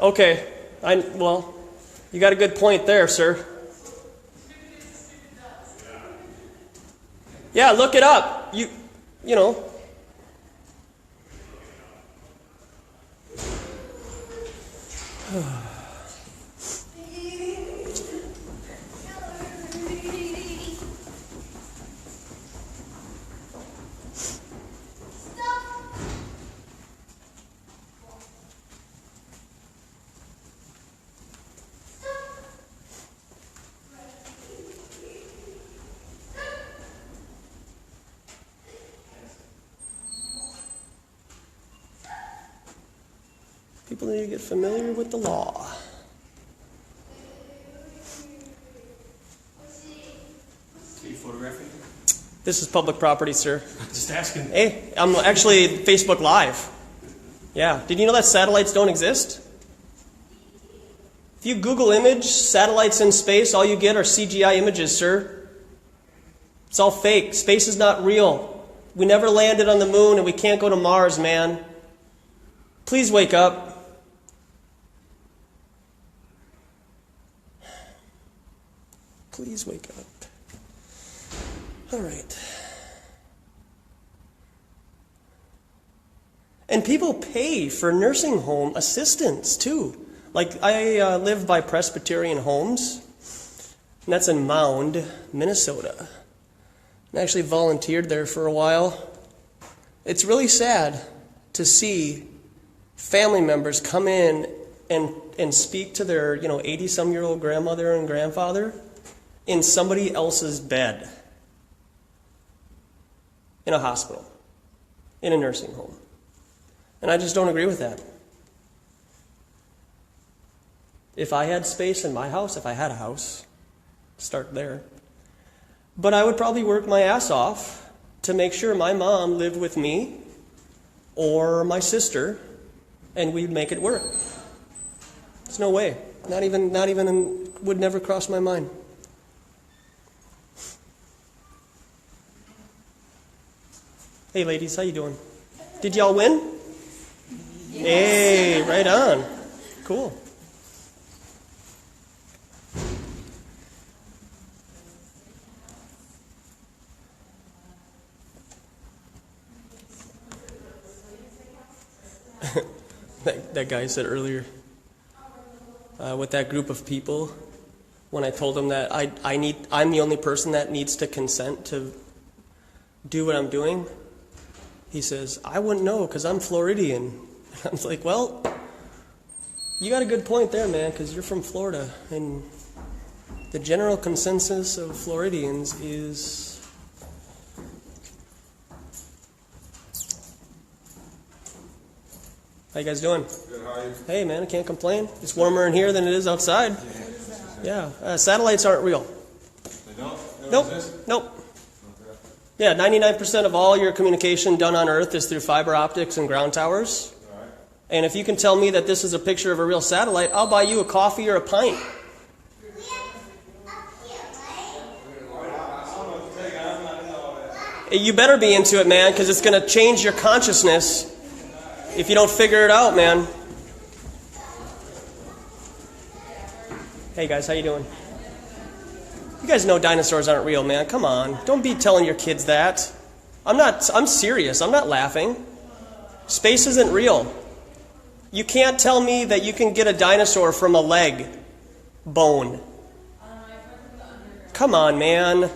Okay. Well, you got a good point there, sir. Yeah, look it up. You know. People need to get familiar with the law. Are you photographing? This is public property, sir. Just asking. Hey, I'm actually Facebook Live. Yeah. Did you know that satellites don't exist? If you Google image satellites in space, all you get are CGI images, sir. It's all fake. Space is not real. We never landed on the moon and we can't go to Mars, man. Please wake up. Please wake up. All right. And people pay for nursing home assistants, too. Like, I live by Presbyterian Homes, and that's in Mound, Minnesota. I actually volunteered there for a while. It's really sad to see family members come in and speak to their, 80-some-year-old grandmother and grandfather in somebody else's bed. In a hospital. In a nursing home. And I just don't agree with that. If I had space in my house, if I had a house, start there. But I would probably work my ass off to make sure my mom lived with me or my sister, and we'd make it work. There's no way. Not even would never cross my mind. Hey ladies, how you doing? Did y'all win? Yes. Hey, right on. Cool. that guy said earlier, with that group of people, when I told him that I'm the only person that needs to consent to do what I'm doing, he says, I wouldn't know because I'm Floridian. I was like, well, you got a good point there, man, because you're from Florida, and the general consensus of Floridians is how you guys doing? Good, how are you? Hey, man, I can't complain. It's warmer in here than it is outside. Yeah, satellites aren't real. They don't? Nope. Nope. Yeah, 99% of all your communication done on Earth is through fiber optics and ground towers. All right. And if you can tell me that this is a picture of a real satellite, I'll buy you a coffee or a pint. You better be into it, man, because it's going to change your consciousness if you don't figure it out, man. Hey guys, how you doing? You guys know dinosaurs aren't real, man. Come on. Don't be telling your kids that. I'm serious. I'm not laughing. Space isn't real. You can't tell me that you can get a dinosaur from a leg bone. Come on, man.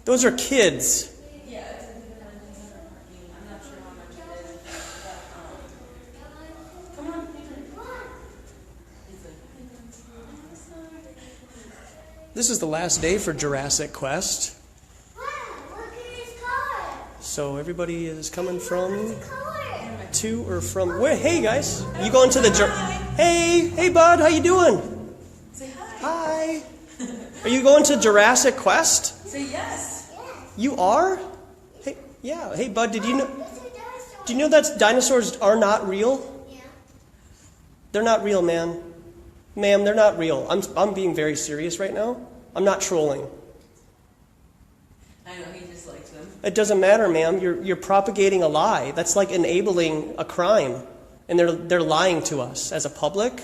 Those are kids. This is the last day for Jurassic Quest. So everybody is coming from, to, or from, where? Hey guys, you going to the, hey bud, how you doing? Say hi. Hi. Are you going to Jurassic Quest? Say yes. You are? Hey, yeah. Hey bud, did you know that dinosaurs are not real? Yeah. They're not real, man. Ma'am, they're not real. I'm being very serious right now. I'm not trolling. I know, he just likes them. It doesn't matter, ma'am. You're propagating a lie. That's like enabling a crime. And they're lying to us as a public.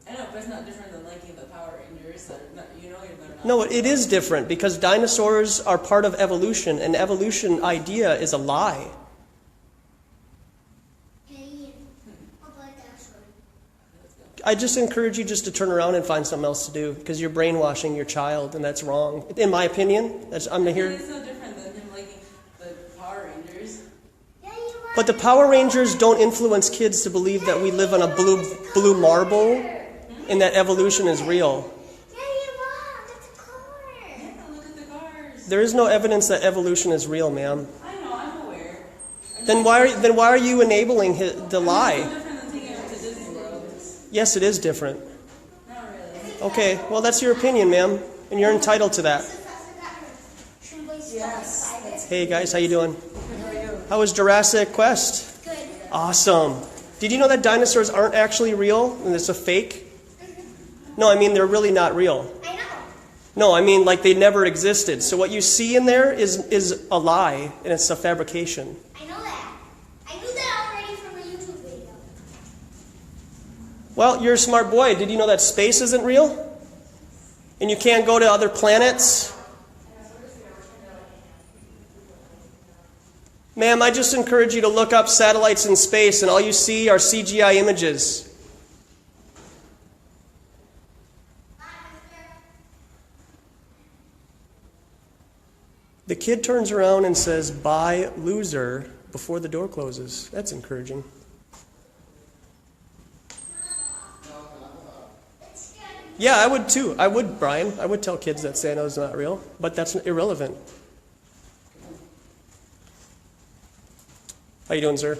I know, but it's not different than liking the Power Rangers. They're not. No, it is different because dinosaurs are part of evolution, and evolution idea is a lie. I just encourage you just to turn around and find something else to do because you're brainwashing your child, and that's wrong. In my opinion, I'm here. It's no different than him liking the Power Rangers. But the Power Rangers don't influence kids to believe that we live on a blue marble and that evolution is real. Yeah, look at the cars. There is no evidence that evolution is real, ma'am. I know, I'm aware. Then why are you enabling the lie? It's no different than taking him to Disney World. Yes, it is different. Not really. Okay, well that's your opinion, ma'am, and you're entitled to that. Yes. Hey guys, how you doing? How was Jurassic Quest? Good. Awesome. Did you know that dinosaurs aren't actually real and it's a fake? No, I mean they're really not real. I know. No, I mean like they never existed. So what you see in there is a lie and it's a fabrication. I know that. I knew that already from a YouTube video. Well, you're a smart boy. Did you know that space isn't real? And you can't go to other planets? Ma'am, I just encourage you to look up satellites in space and all you see are CGI images. The kid turns around and says, "Bye, loser," before the door closes. That's encouraging. Yeah, I would too. I would, Brian. I would tell kids that Santa's not real, but that's irrelevant. How you doing, sir?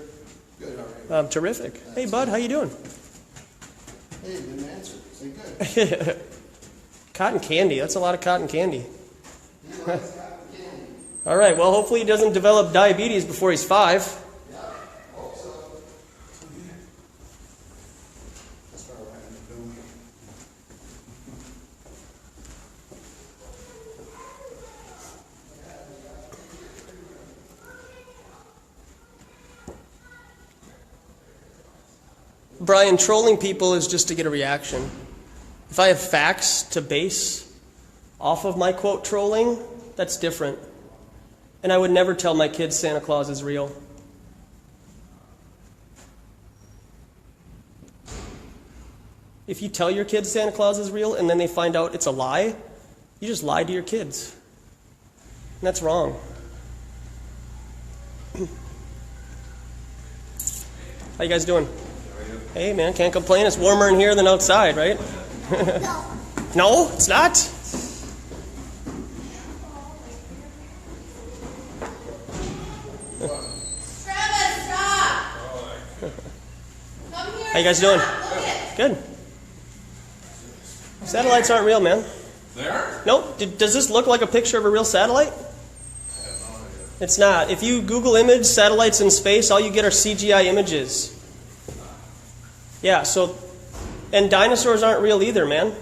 Good, all right. Terrific. Hey, bud, how you doing? Hey, didn't answer. Say good. Cotton candy. That's a lot of cotton candy. He likes cotton candy. All right, well, hopefully he doesn't develop diabetes before he's 5. Yeah, hope so. That's all right. Brian, trolling people is just to get a reaction. If I have facts to base off of my quote trolling, that's different. And I would never tell my kids Santa Claus is real. If you tell your kids Santa Claus is real and then they find out it's a lie, you just lied to your kids. And that's wrong. How you guys doing? Hey man, can't complain. It's warmer in here than outside, right? No, it's not? Travis, stop! Come here. How you guys doing? Look. Good. Satellites aren't real, man. They are? Nope. Does this look like a picture of a real satellite? It's not. If you Google image satellites in space, all you get are CGI images. Yeah, so, and dinosaurs aren't real either, man.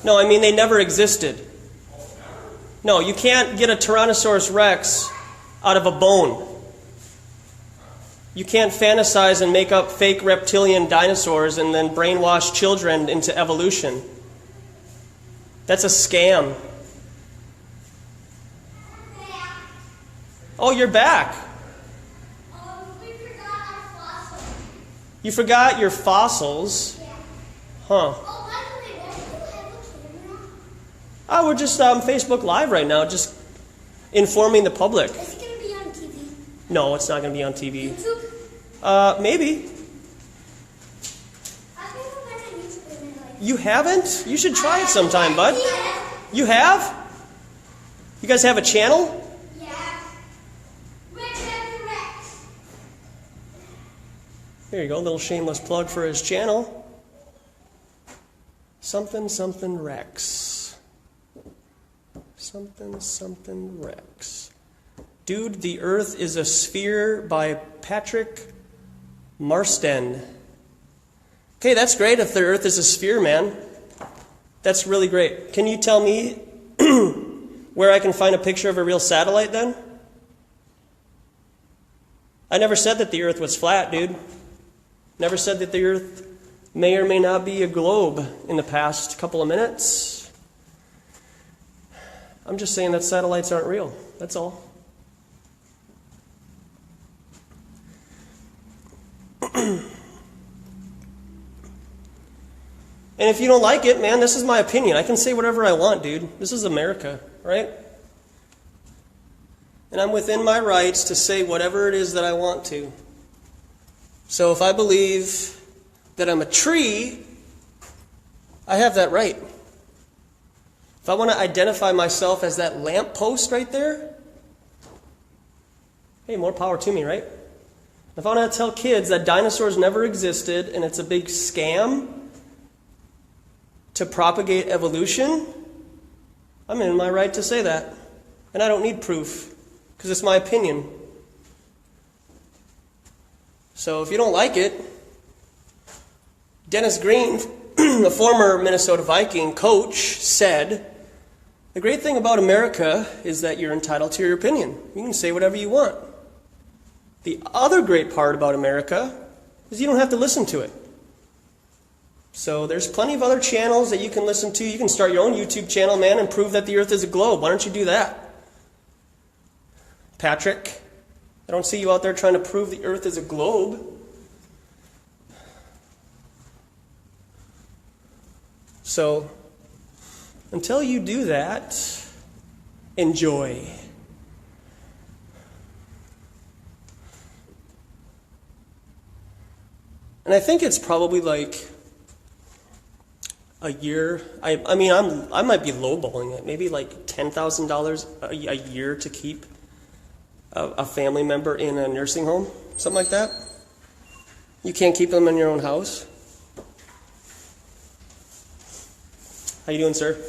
No, I mean they never existed. No, you can't get a Tyrannosaurus Rex out of a bone. You can't fantasize and make up fake reptilian dinosaurs and then brainwash children into evolution. That's a scam. Oh, you're back. We forgot our fossil. You forgot your fossils? Yeah. Huh. Oh, by the way, why do you have a camera? Oh, we're just on Facebook Live right now, just informing the public. Is it going to be on TV? No, it's not going to be on TV. YouTube? Maybe. I've never been on YouTube in my life. You haven't? You should try it sometime, bud. Yeah. You have? You guys have a channel? Yeah. Rex. There you go, a little shameless plug for his channel. Something, something Rex. Something, something Rex. Dude, the Earth is a Sphere by Patrick Marsden. Okay, that's great if the Earth is a sphere, man. That's really great. Can you tell me where I can find a picture of a real satellite then? I never said that the Earth was flat, dude. Never said that the Earth may or may not be a globe in the past couple of minutes. I'm just saying that satellites aren't real. That's all. And if you don't like it, man, this is my opinion. I can say whatever I want, dude. This is America, right? And I'm within my rights to say whatever it is that I want to. So if I believe that I'm a tree, I have that right. If I want to identify myself as that lamppost right there, hey, more power to me, right? If I want to tell kids that dinosaurs never existed and it's a big scam to propagate evolution, I'm in my right to say that. And I don't need proof, because it's my opinion. So if you don't like it, Dennis Green, a former Minnesota Viking coach, said, the great thing about America is that you're entitled to your opinion. You can say whatever you want. The other great part about America is you don't have to listen to it. So there's plenty of other channels that you can listen to. You can start your own YouTube channel, man, and prove that the Earth is a globe. Why don't you do that? Patrick, I don't see you out there trying to prove the Earth is a globe. So, until you do that, enjoy. And I think it's probably like a year. I might be lowballing it. Maybe like $10,000 a year to keep a family member in a nursing home, something like that. You can't keep them in your own house. How you doing, sir?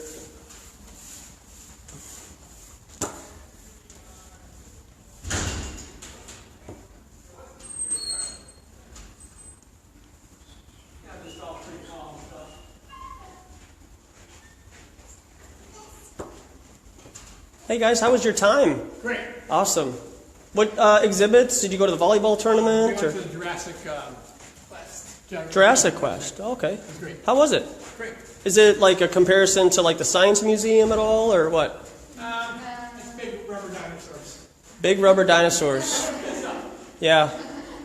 Hey guys, how was your time? Great. Awesome. What exhibits? Did you go to the volleyball tournament? We went to the Jurassic Quest. Jurassic Quest. Okay. It was great. How was it? Great. Is it like a comparison to like the Science Museum at all, or what? It's big rubber dinosaurs. Big rubber dinosaurs. Yeah.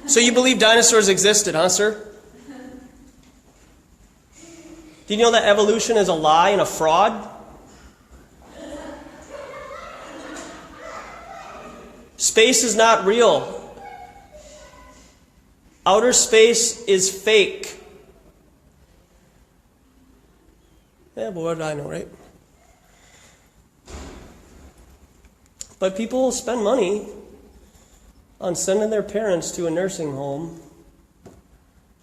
So you believe dinosaurs existed, huh, sir? Do you know that evolution is a lie and a fraud? Space is not real. Outer space is fake. Yeah, but what do I know, right? But people spend money on sending their parents to a nursing home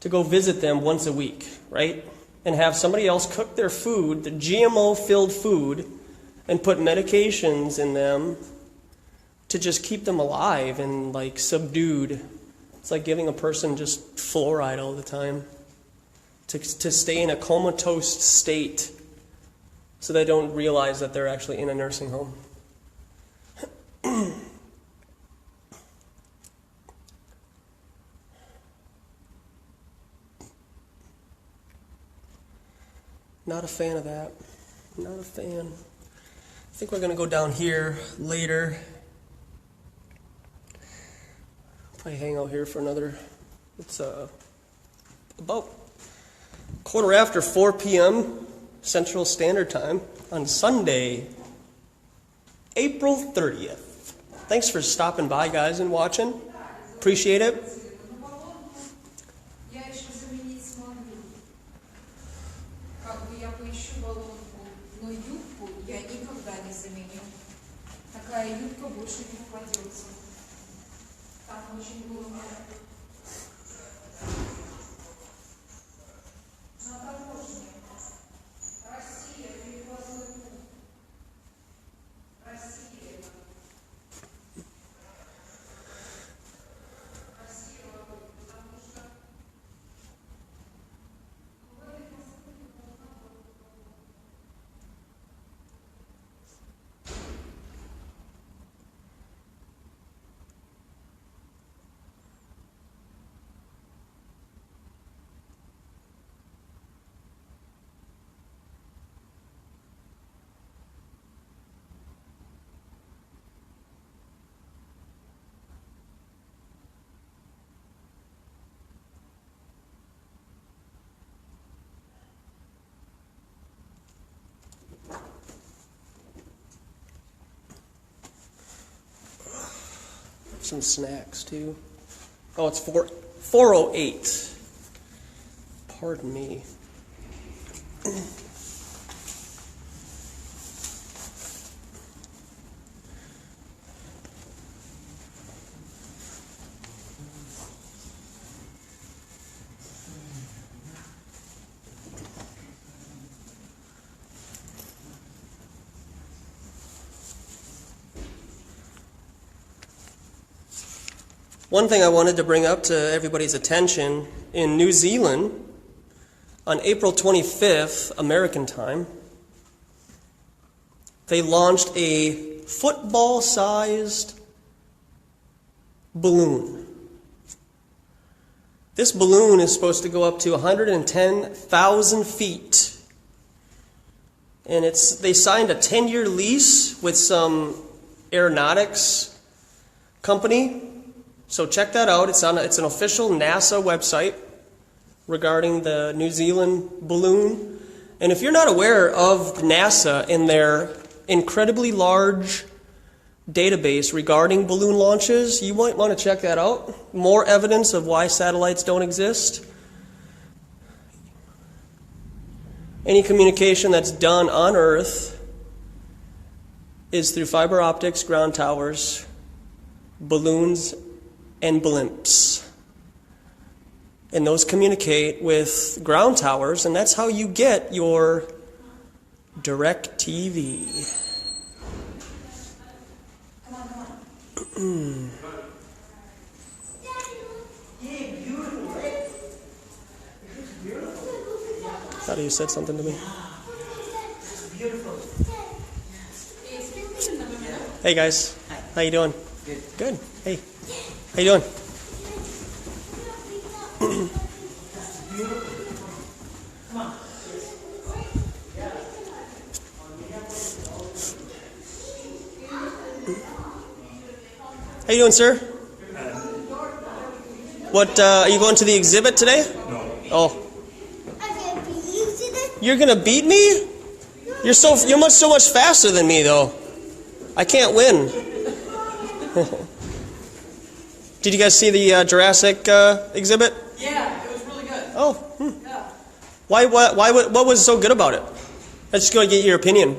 to go visit them once a week, right? And have somebody else cook their food, the GMO-filled food, and put medications in them to just keep them alive and like subdued. It's like giving a person just fluoride all the time to stay in a comatose state so they don't realize that they're actually in a nursing home. Not a fan of that. Not a fan. I think we're going to go down here later. Probably hang out here for another, it's about 4 p.m. Central Standard Time on Sunday, April 30th. Thanks for stopping by, guys, and watching. Appreciate it. Юбка больше не попадется. Там очень было. Россия, перевозной пункт. Россия. Россия, потому что some snacks too. Oh, it's 4:08. Pardon me. One thing I wanted to bring up to everybody's attention, in New Zealand, on April 25th, American time, they launched a football-sized balloon. This balloon is supposed to go up to 110,000 feet. And they signed a 10-year lease with some aeronautics company. So check that out. It's an official NASA website regarding the New Zealand balloon. And if you're not aware of NASA and their incredibly large database regarding balloon launches, you might want to check that out. More evidence of why satellites don't exist. Any communication that's done on Earth is through fiber optics, ground towers, balloons, and blimps. And those communicate with ground towers, and that's how you get your direct TV. Thought you said something to me. Hey guys, how you doing? Good. Good. Hey. How you doing? How you doing, sir? What, are you going to the exhibit today? No. Oh. You're gonna beat me? You're so much faster than me, though. I can't win. Did you guys see the Jurassic exhibit? Yeah, it was really good. Oh. Yeah. What was so good about it? I'm just going to get your opinion.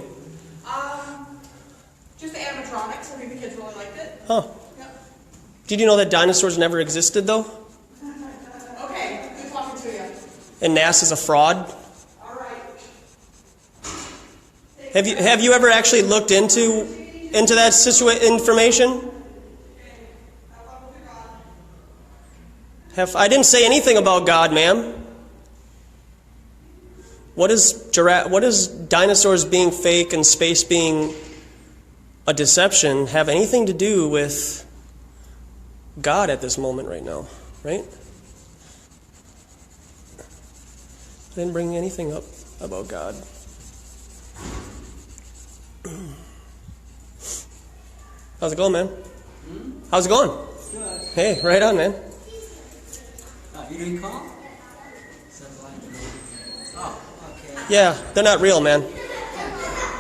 Just the animatronics. I think the kids really liked it. Huh. Yep. Did you know that dinosaurs never existed, though? Okay, good talking to you. And NASA's a fraud? All right. Have you ever actually looked into that information? I didn't say anything about God, ma'am. What is dinosaurs being fake and space being a deception have anything to do with God at this moment right now, right? I didn't bring anything up about God. How's it going, man? How's it going? Good. Hey, right on, man. You didn't call? Oh, okay. Yeah, they're not real, man.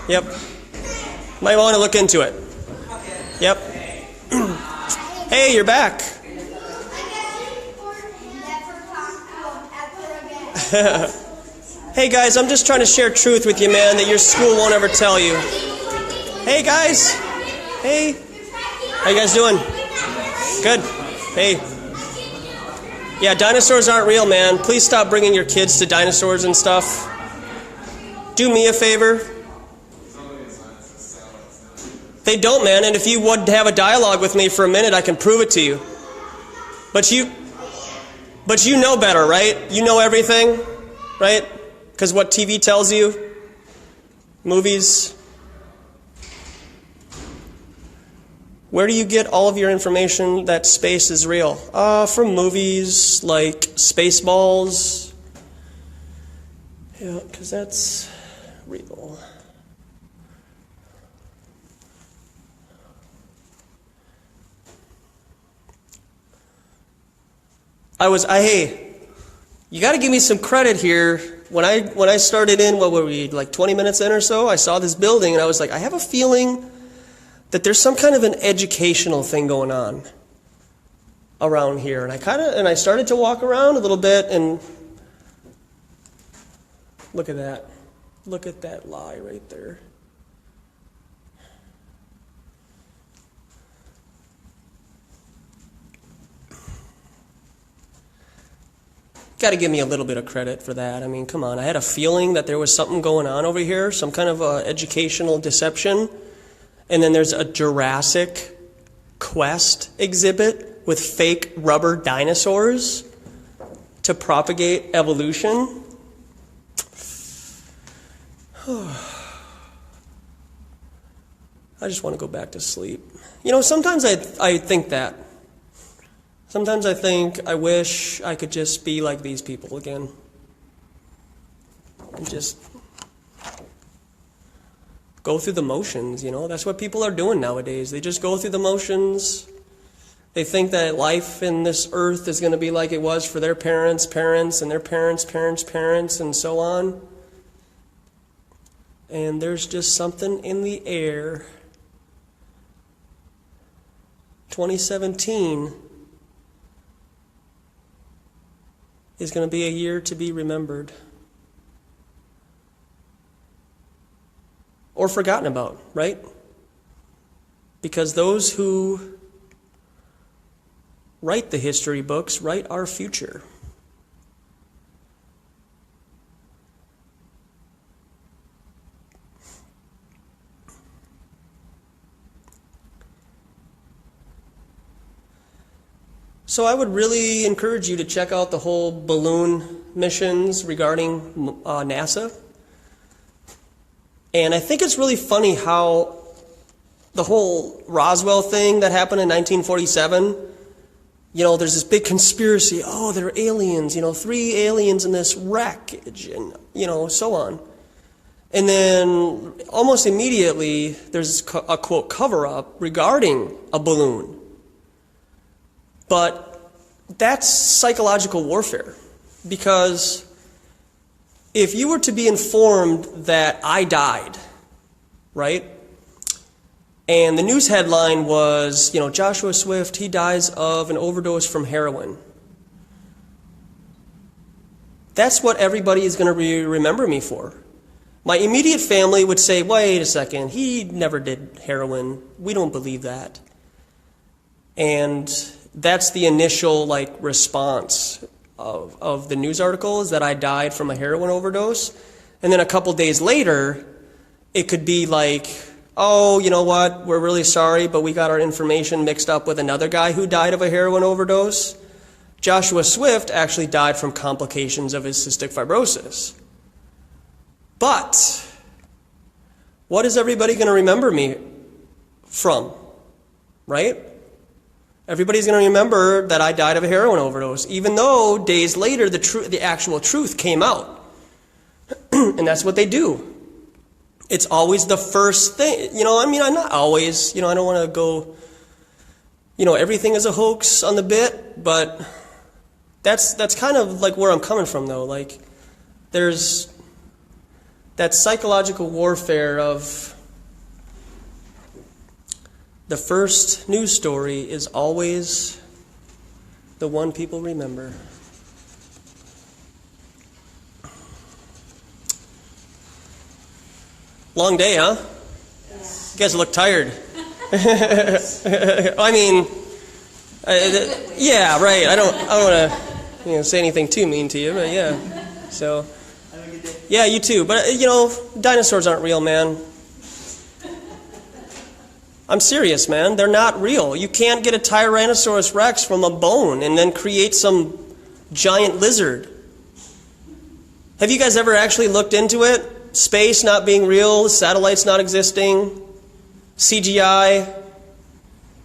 Yep. Might want to look into it. Yep. Hey, you're back. Hey, guys, I'm just trying to share truth with you, man, that your school won't ever tell you. Hey, guys. Hey. How you guys doing? Good. Hey. Yeah, dinosaurs aren't real, man. Please stop bringing your kids to dinosaurs and stuff. Do me a favor. They don't, man, and if you would have a dialogue with me for a minute, I can prove it to you. But you know better, right? You know everything, right? Because what TV tells you, movies. Where do you get all of your information that space is real? From movies like Spaceballs. Yeah, because that's real. Hey, you got to give me some credit here. When I started in, what were we, like 20 minutes in or so? I saw this building and I was like, I have a feeling that there's some kind of an educational thing going on around here. And I started to walk around a little bit and look at that. Look at that lie right there. Got to give me a little bit of credit for that. I mean, come on. I had a feeling that there was something going on over here, some kind of educational deception. And then there's a Jurassic Quest exhibit with fake rubber dinosaurs to propagate evolution. I just want to go back to sleep. You know, sometimes I think that. Sometimes I think, I wish I could just be like these people again. And just go through the motions, you know. That's what people are doing nowadays. They just go through the motions. They think that life in this earth is going to be like it was for their parents, and their parents, and so on. And there's just something in the air. 2017 is going to be a year to be remembered. Or forgotten about, right? Because those who write the history books write our future. So I would really encourage you to check out the whole balloon missions regarding NASA. And I think it's really funny how the whole Roswell thing that happened in 1947, you know, there's this big conspiracy. Oh, there are aliens, 3 aliens in this wreckage, and, so on. And then almost immediately, there's a, quote, cover-up regarding a balloon. But that's psychological warfare, because if you were to be informed that I died, right? And the news headline was, Joshua Swift, he dies of an overdose from heroin. That's what everybody is going to remember me for. My immediate family would say, wait a second, he never did heroin. We don't believe that. And that's the initial response of the news article, is that I died from a heroin overdose. And then a couple days later, it could be like, oh, you know what, we're really sorry, but we got our information mixed up with another guy who died of a heroin overdose. Joshua Swift actually died from complications of his cystic fibrosis. But what is everybody going to remember me from? Right? Everybody's going to remember that I died of a heroin overdose, even though days later the actual truth came out. And that's what they do. It's always the first thing. I'm not always, I don't want to go, everything is a hoax on the bit, but that's kind of like where I'm coming from, though. Like, there's that psychological warfare of the first news story is always the one people remember. Long day, huh? You guys look tired. I mean, yeah, right. I don't want to, say anything too mean to you, but yeah. So, yeah, you too. But dinosaurs aren't real, man. I'm serious, man. They're not real. You can't get a Tyrannosaurus Rex from a bone and then create some giant lizard. Have you guys ever actually looked into it? Space not being real, satellites not existing, CGI.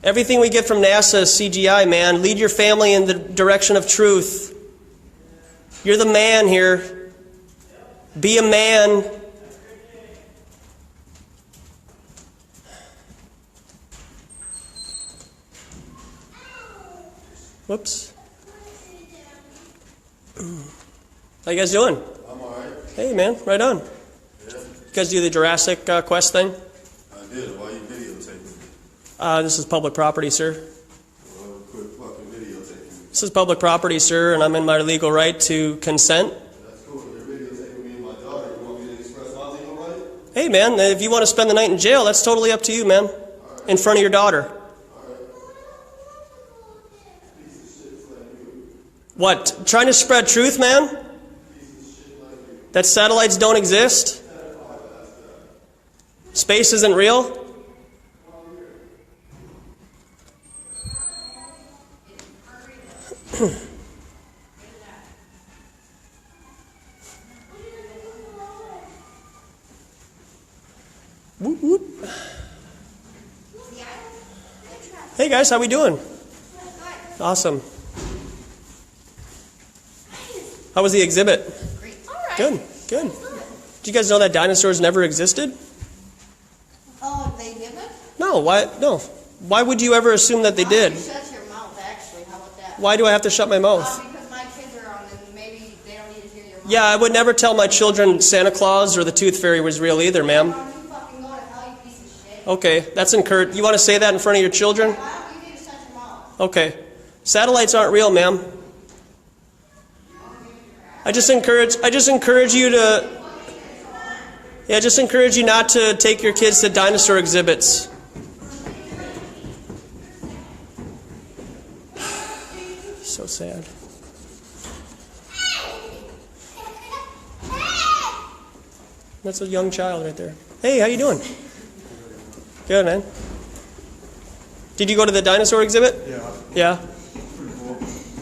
Everything we get from NASA is CGI, man. Lead your family in the direction of truth. You're the man here. Be a man. Whoops. How you guys doing? I'm alright. Hey, man, right on. Yeah. You guys do the Jurassic Quest thing? I did. Why you videotaping me? This is public property, sir. Well, quit fucking videotaping me. This is public property, sir, and I'm in my legal right to consent. That's cool. You're videotaping me and my daughter. You want me to express my legal right? Hey, man, if you want to spend the night in jail, that's totally up to you, man. Right. In front of your daughter. What? Trying to spread truth, man? That satellites don't exist? Space isn't real? Whoop, whoop. Hey guys, how we doing? Awesome. How was the exhibit? Good, good. Did you guys know that dinosaurs never existed? Oh, they didn't? No, why? No. Why would you ever assume that they did? Shut your mouth, actually. How about that? Why do I have to shut my mouth? Because my kids are on and maybe they don't need to hear your mouth. Yeah, I would never tell my children Santa Claus or the Tooth Fairy was real either, ma'am. You fucking go to hell, you piece of shit. Okay, that's encouraged. You want to say that in front of your children? You need to shut your mouth. Okay. Satellites aren't real, ma'am. I just encourage you to, just encourage you not to take your kids to dinosaur exhibits. So sad. That's a young child right there. Hey, how you doing? Good, man. Did you go to the dinosaur exhibit? Yeah. Yeah? Pretty cool.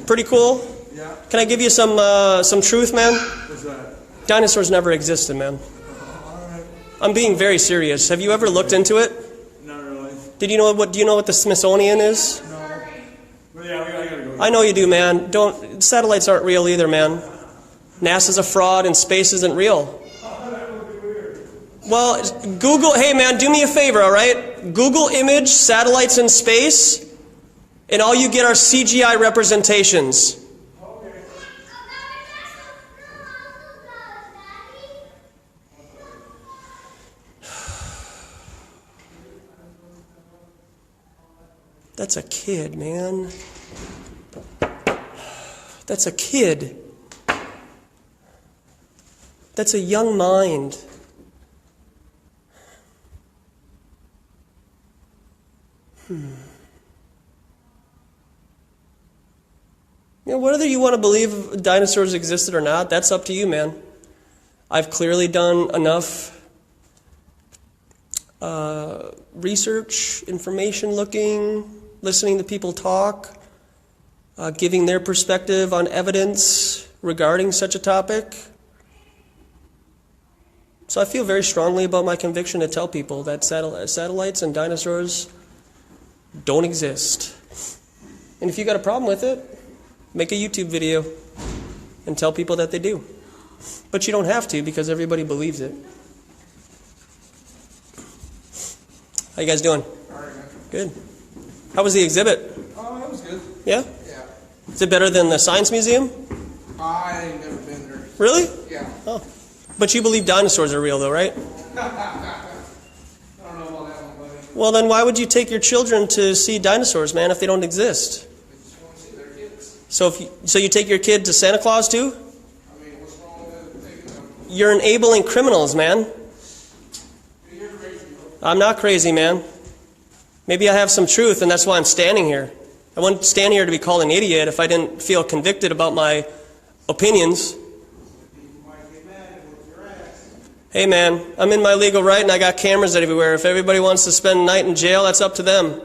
Pretty cool? Yeah. Can I give you some truth, man? What's that? Dinosaurs never existed, man. Alright. I'm being very serious. Have you ever looked into it? Not really. Do you know what the Smithsonian is? No. But yeah, I gotta go. I know you do, man. Satellites aren't real either, man. NASA's a fraud and space isn't real. Well, Google, hey man, do me a favor, alright? Google image satellites in space, and all you get are CGI representations. That's a kid, man. That's a kid. That's a young mind. Whether you want to believe dinosaurs existed or not, that's up to you, man. I've clearly done enough research, information looking, listening to people talk. giving their perspective on evidence regarding such a topic. So I feel very strongly about my conviction to tell people that satellites and dinosaurs don't exist. And if you got a problem with it, make a YouTube video and tell people that they do. But you don't have to, because everybody believes it. How you guys doing? All right. Good. How was the exhibit? Oh, it was good. Yeah? Yeah. Is it better than the Science Museum? I ain't never been there. Really? Yeah. Oh. But you believe dinosaurs are real, though, right? I don't know about that one, buddy. Well, then why would you take your children to see dinosaurs, man, if they don't exist? They just want to see their kids. So you take your kid to Santa Claus, too? I mean, what's wrong with taking them? You're enabling criminals, man. You're crazy, bro. I'm not crazy, man. Maybe I have some truth, and that's why I'm standing here. I wouldn't stand here to be called an idiot if I didn't feel convicted about my opinions. Hey, man, I'm in my legal right, and I got cameras everywhere. If everybody wants to spend a night in jail, that's up to them.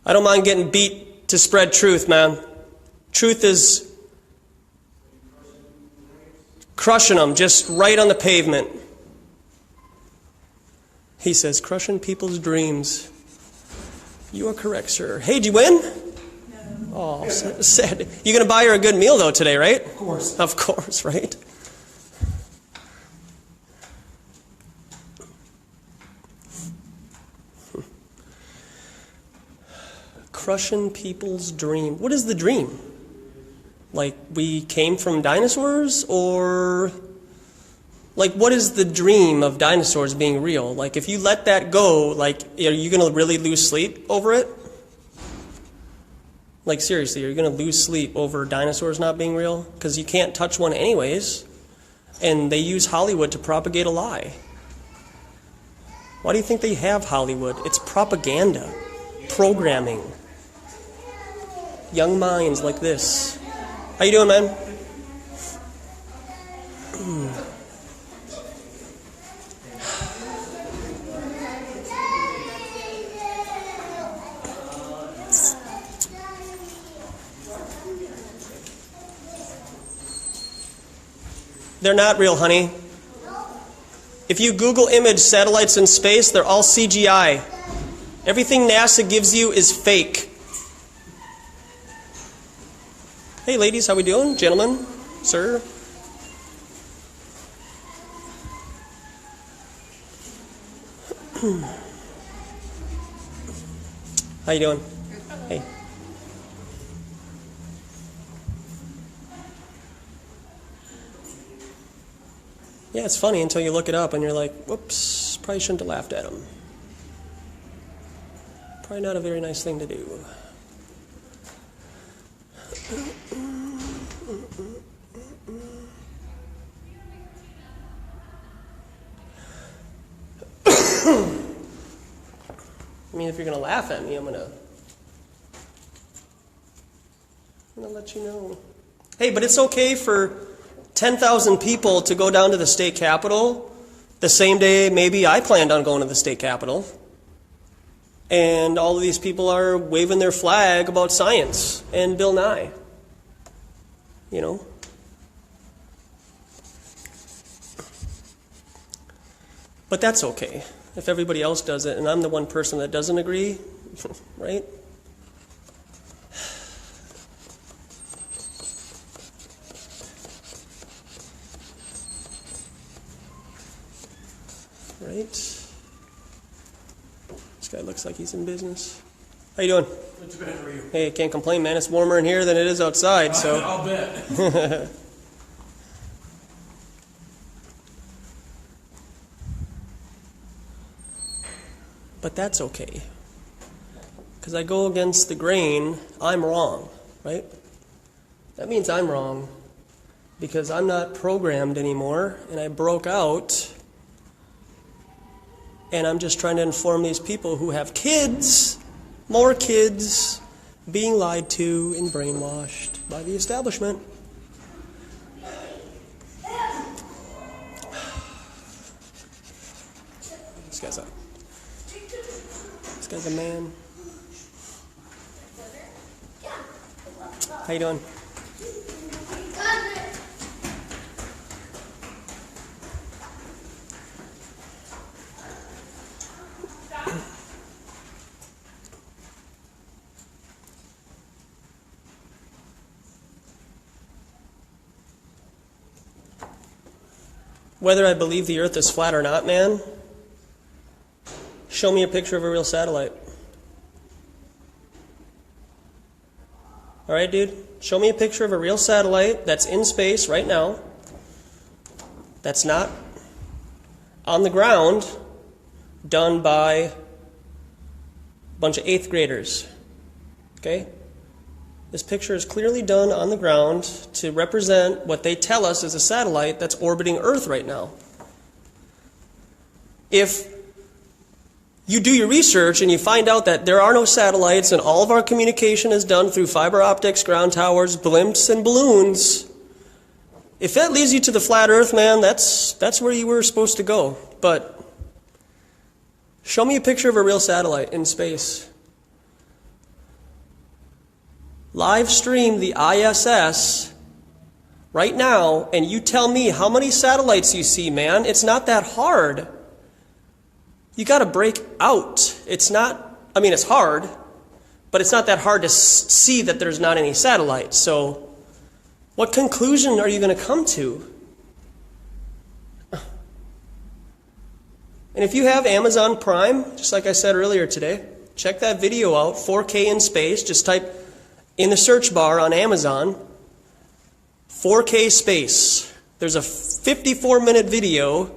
I don't mind getting beat to spread truth, man. Truth is crushing them just right on the pavement. He says, crushing people's dreams. You are correct, sir. Hey, did you win? No. Oh, sad. You're going to buy her a good meal, though, today, right? Of course. Of course, right? Crushing people's dream. What is the dream? Like, we came from dinosaurs? Or, like, what is the dream of dinosaurs being real? Like, if you let that go, like, are you going to really lose sleep over it? Like, seriously, are you going to lose sleep over dinosaurs not being real? Because you can't touch one anyways. And they use Hollywood to propagate a lie. Why do you think they have Hollywood? It's propaganda. Programming. Young minds like this. How you doing, man? They're not real, honey. If you Google image satellites in space, they're all CGI. Everything NASA gives you is fake. Hey, ladies, how we doing? Gentlemen, sir. How you doing? Hey. Yeah, it's funny until you look it up and you're like, whoops, probably shouldn't have laughed at him. Probably not a very nice thing to do. I mean, if you're going to laugh at me, I'm going to let you know. Hey, but it's okay for 10,000 people to go down to the state capitol the same day maybe I planned on going to the state capitol. And all of these people are waving their flag about science and Bill Nye. You know? But that's okay. If everybody else does it and I'm the one person that doesn't agree, right? Right? This guy looks like he's in business. How you doing? What's bad for you? Hey, can't complain, man. It's warmer in here than it is outside, so. I'll bet. But that's okay. Because I go against the grain, I'm wrong, right? That means I'm wrong because I'm not programmed anymore and I broke out and I'm just trying to inform these people who have kids, more kids, being lied to and brainwashed by the establishment. This guy's a man. How you doing? Whether I believe the earth is flat or not, man, show me a picture of a real satellite. All right, dude? Show me a picture of a real satellite that's in space right now, that's not on the ground, done by a bunch of 8th graders. Okay? This picture is clearly done on the ground to represent what they tell us is a satellite that's orbiting Earth right now. If you do your research and you find out that there are no satellites and all of our communication is done through fiber optics, ground towers, blimps, and balloons, if that leads you to the flat Earth, man, that's where you were supposed to go. But show me a picture of a real satellite in space. Live stream the ISS right now, and you tell me how many satellites you see, man. It's not that hard. You got to break out. It's not, I mean, it's hard, but it's not that hard to see that there's not any satellites. So what conclusion are you going to come to? And if you have Amazon Prime, just like I said earlier today, check that video out, 4K in space. Just type in the search bar on Amazon, 4K space. There's a 54-minute video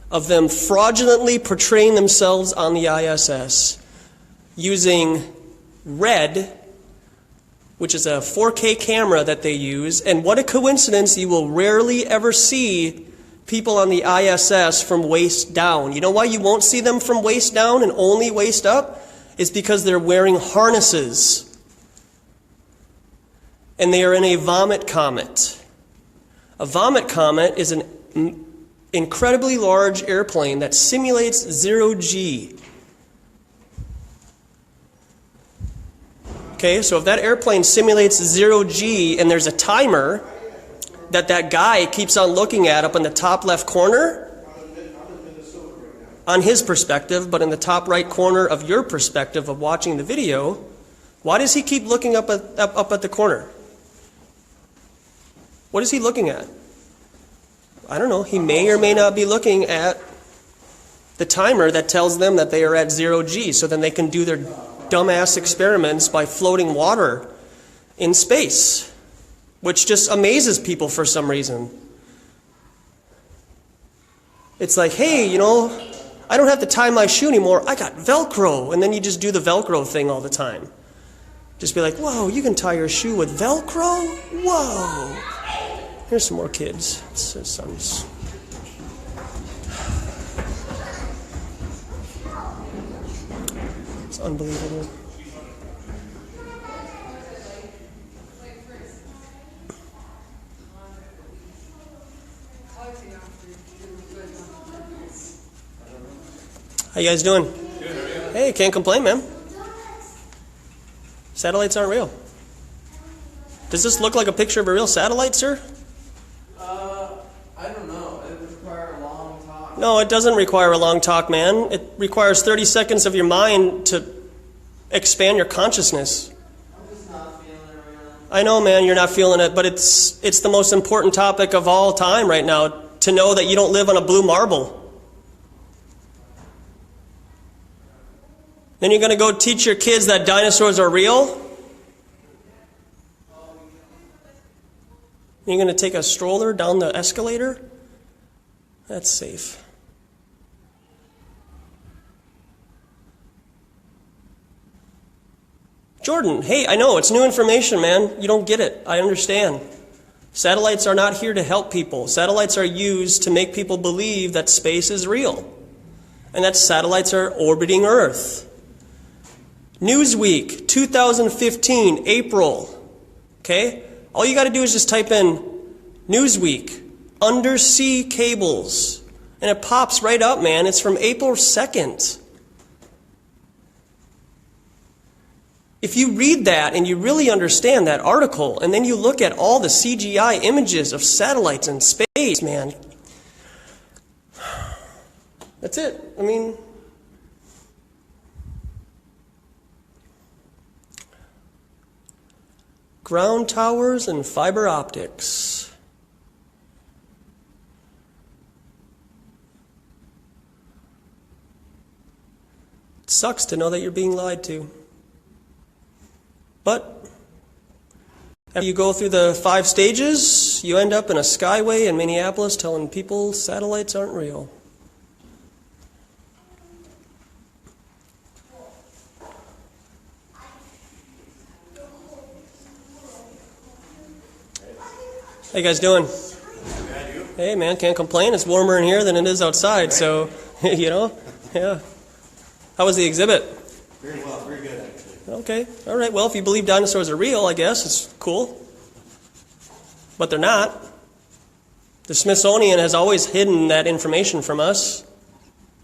of them fraudulently portraying themselves on the ISS using RED, which is a 4K camera that they use. And what a coincidence, you will rarely ever see people on the ISS from waist down. You know why you won't see them from waist down and only waist up? It's because they're wearing harnesses. And they are in a vomit comet. A vomit comet is an incredibly large airplane that simulates 0 G. Okay, so if that airplane simulates 0 G and there's a timer that guy keeps on looking at up in the top left corner, on his perspective, but in the top right corner of your perspective of watching the video, why does he keep looking up at the corner? What is he looking at? I don't know. He may or may not be looking at the timer that tells them that they are at 0 G, so then they can do their dumbass experiments by floating water in space, which just amazes people for some reason. It's like, hey, you know, I don't have to tie my shoe anymore. I got Velcro. And then you just do the Velcro thing all the time. Just be like, whoa, you can tie your shoe with Velcro? Whoa. Here's some more kids. It's unbelievable. How you guys doing? Good, how are you? Hey, can't complain, man. Satellites aren't real. Does this look like a picture of a real satellite, sir? I don't know. It would require a long talk. No, it doesn't require a long talk, man. It requires 30 seconds of your mind to expand your consciousness. I'm just not feeling it right now. I know, man, you're not feeling it, but it's the most important topic of all time right now, to know that you don't live on a blue marble. Then you're going to go teach your kids that dinosaurs are real? You're going to take a stroller down the escalator? That's safe. Jordan, hey, I know, it's new information, man. You don't get it. I understand. Satellites are not here to help people. Satellites are used to make people believe that space is real. And that satellites are orbiting Earth. Newsweek, 2015, April. Okay? All you got to do is just type in Newsweek, undersea cables, and it pops right up, man. It's from April 2nd. if you read that and you really understand that article, and then you look at all the CGI images of satellites in space, man, that's it. I mean, ground towers and fiber optics. It sucks to know that you're being lied to. But after you go through the 5 stages, you end up in a skyway in Minneapolis telling people satellites aren't real. How you guys doing? Hey man, can't complain. It's warmer in here than it is outside, so, you know, yeah. How was the exhibit? Very well, very good actually. Okay, all right. Well, if you believe dinosaurs are real, I guess it's cool. But they're not. The Smithsonian has always hidden that information from us.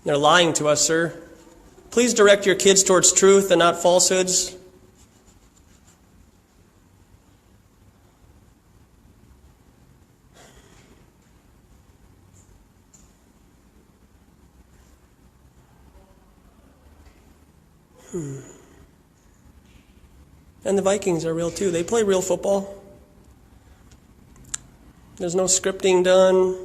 They're lying to us, sir. Please direct your kids towards truth and not falsehoods. And the Vikings are real too. They play real football. There's no scripting done.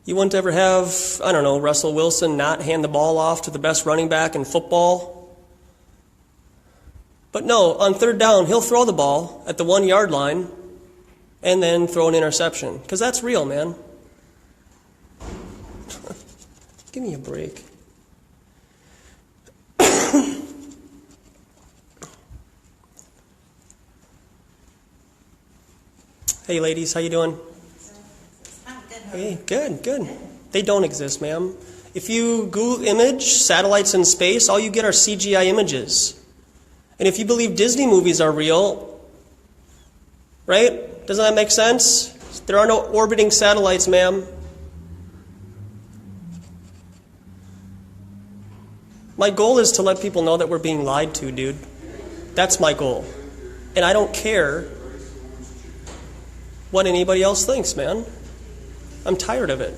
You wouldn't ever have, I don't know, Russell Wilson not hand the ball off to the best running back in football. But no, on 3rd down, he'll throw the ball at the 1-yard line and then throw an interception. Because that's real, man. Give me a break. Hey ladies, how you doing? Hey, good, good. They don't exist, ma'am. If you Google image satellites in space, all you get are CGI images. And if you believe Disney movies are real, right? Doesn't that make sense? There are no orbiting satellites, ma'am. My goal is to let people know that we're being lied to, dude. That's my goal. And I don't care what anybody else thinks, man. I'm tired of it.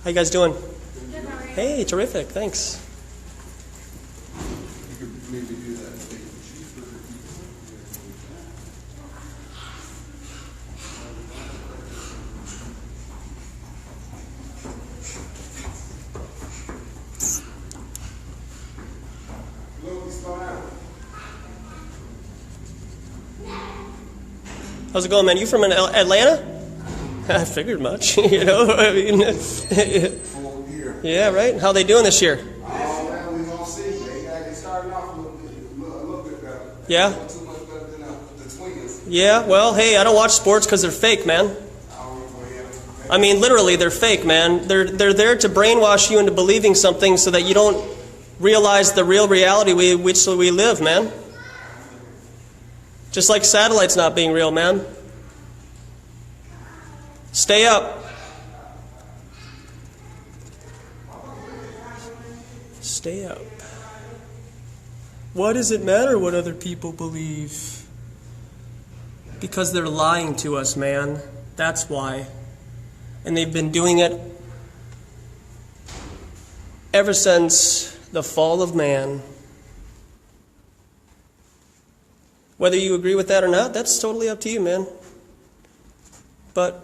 How you guys doing? Hey, terrific, thanks. You could maybe do that. How's it going, man? You from Atlanta? I figured much, you know. I mean, yeah, right. How they doing this year? Oh man, we gonna see. They started off a little bit better. Yeah. Not too much better than the Twins. Yeah. Well, hey, I don't watch sports because they're fake, man. I mean, literally, they're fake, man. They're there to brainwash you into believing something so that you don't realize the real reality which we live, man. Just like satellites not being real, man. Stay up. Stay up. Why does it matter what other people believe? Because they're lying to us, man. That's why. And they've been doing it ever since the fall of man. Whether you agree with that or not, that's totally up to you, man. But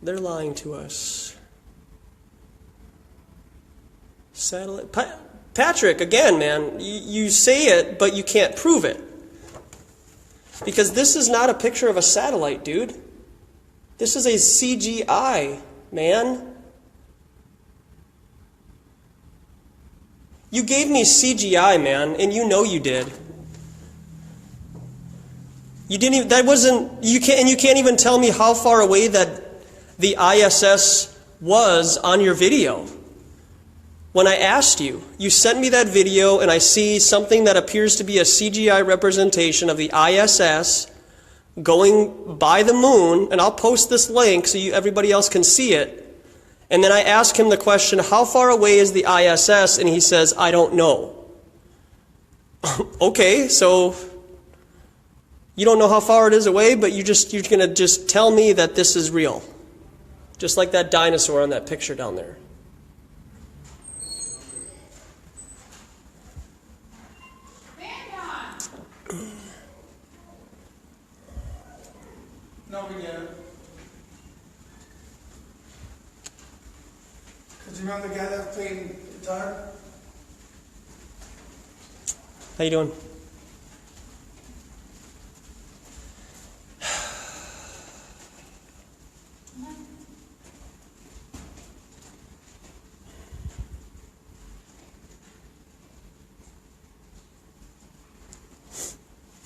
they're lying to us. Satellite. Patrick, again, man, you say it, but you can't prove it. Because this is not a picture of a satellite, dude. This is a CGI, man. You gave me CGI, man, and you know you did. You didn't even, that wasn't, you can't even tell me how far away that the ISS was on your video. When I asked you, you sent me that video and I see something that appears to be a CGI representation of the ISS going by the moon, and I'll post this link so everybody else can see it. And then I ask him the question, how far away is the ISS? And he says, I don't know. Okay, so you don't know how far it is away, but you're going to just tell me that this is real. Just like that dinosaur on that picture down there. No, we get it. Cause you remember the guy that was playing guitar? How you doing?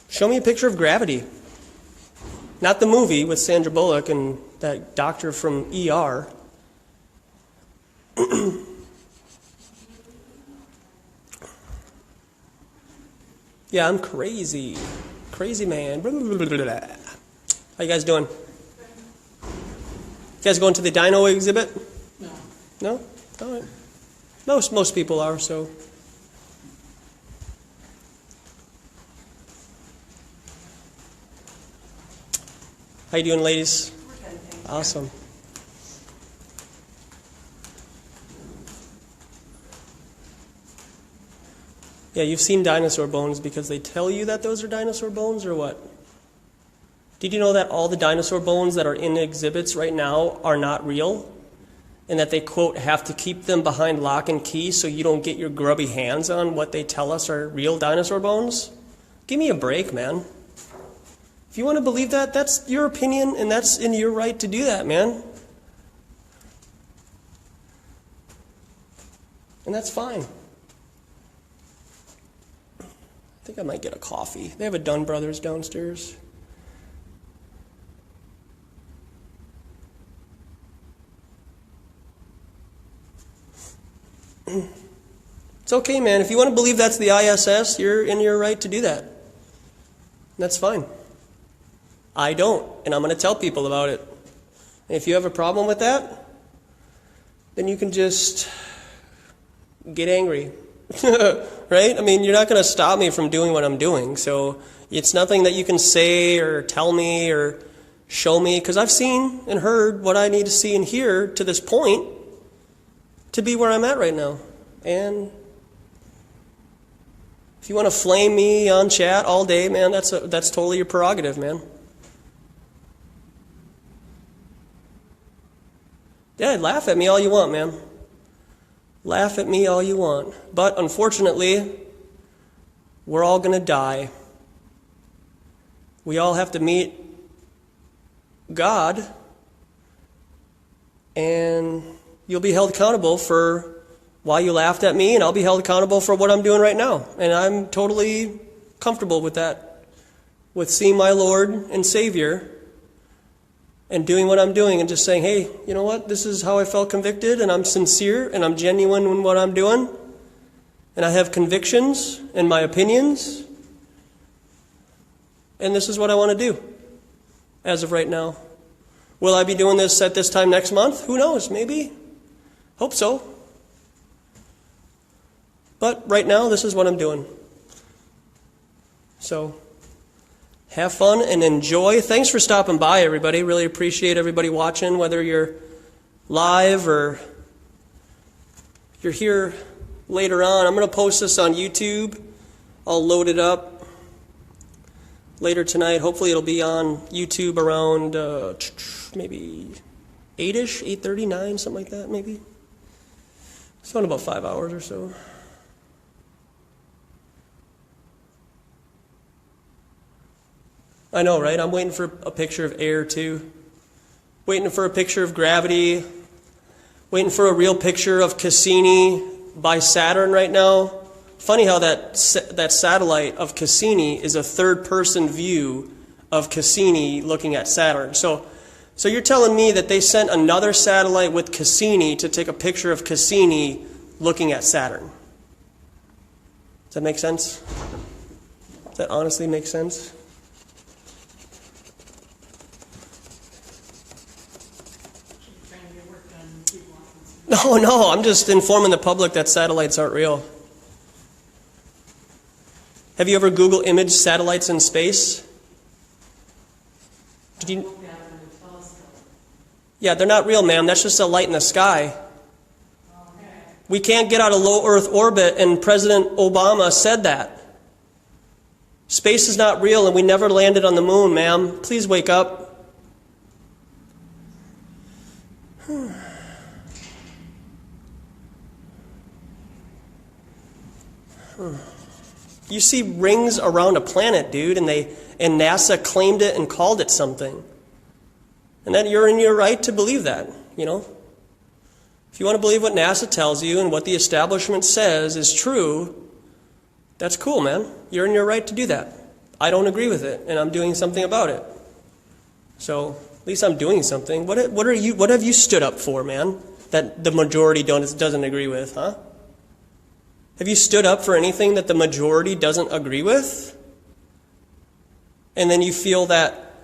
Show me a picture of Gravity. Not the movie with Sandra Bullock and that doctor from ER. Yeah, I'm crazy. Crazy man. How you guys doing? You guys going to the dino exhibit? No. No? All right. Most people are, so. How you doing, ladies? Awesome. Yeah, you've seen dinosaur bones because they tell you that those are dinosaur bones, or what? Did you know that all the dinosaur bones that are in exhibits right now are not real? And that they, quote, have to keep them behind lock and key so you don't get your grubby hands on what they tell us are real dinosaur bones? Give me a break, man. If you want to believe that, that's your opinion, and that's in your right to do that, man. And that's fine. I think I might get a coffee. They have a Dunn Brothers downstairs. It's okay, man. If you want to believe that's the ISS, you're in your right to do that. That's fine. I don't, and I'm going to tell people about it. And if you have a problem with that, then you can just get angry. Right? I mean, you're not going to stop me from doing what I'm doing. So it's nothing that you can say or tell me or show me, because I've seen and heard what I need to see and hear to this point to be where I'm at right now. And if you want to flame me on chat all day, man, that's totally your prerogative, man. Yeah, laugh at me all you want, man. Laugh at me all you want. But unfortunately, we're all going to die. We all have to meet God, and you'll be held accountable for why you laughed at me, and I'll be held accountable for what I'm doing right now. And I'm totally comfortable with that, with seeing my Lord and Savior and doing what I'm doing and just saying, hey, you know what? This is how I felt convicted, and I'm sincere, and I'm genuine in what I'm doing, and I have convictions and my opinions, and this is what I want to do as of right now. Will I be doing this at this time next month? Who knows? Maybe. Hope so. But right now, this is what I'm doing. So have fun and enjoy. Thanks for stopping by, everybody. Really appreciate everybody watching, whether you're live or you're here later on. I'm going to post this on YouTube. I'll load it up later tonight. Hopefully it'll be on YouTube around maybe 8-ish, 8:30, 9, something like that, maybe. So in about 5 hours or so. I know, right? I'm waiting for a picture of air, too. Waiting for a picture of gravity. Waiting for a real picture of Cassini by Saturn right now. Funny how that satellite of Cassini is a third-person view of Cassini looking at Saturn. So you're telling me that they sent another satellite with Cassini to take a picture of Cassini looking at Saturn. Does that make sense? Does that honestly make sense? No, I'm just informing the public that satellites aren't real. Have you ever Googled image satellites in space? Did you? Yeah, they're not real, ma'am. That's just a light in the sky. We can't get out of low Earth orbit, and President Obama said that. Space is not real, and we never landed on the moon, ma'am. Please wake up. You see rings around a planet, dude, and NASA claimed it and called it something. And that you're in your right to believe that, you know. If you want to believe what NASA tells you and what the establishment says is true, that's cool, man. You're in your right to do that. I don't agree with it, and I'm doing something about it. So at least I'm doing something. What have you stood up for, man, that the majority doesn't agree with, huh? Have you stood up for anything that the majority doesn't agree with? And then you feel that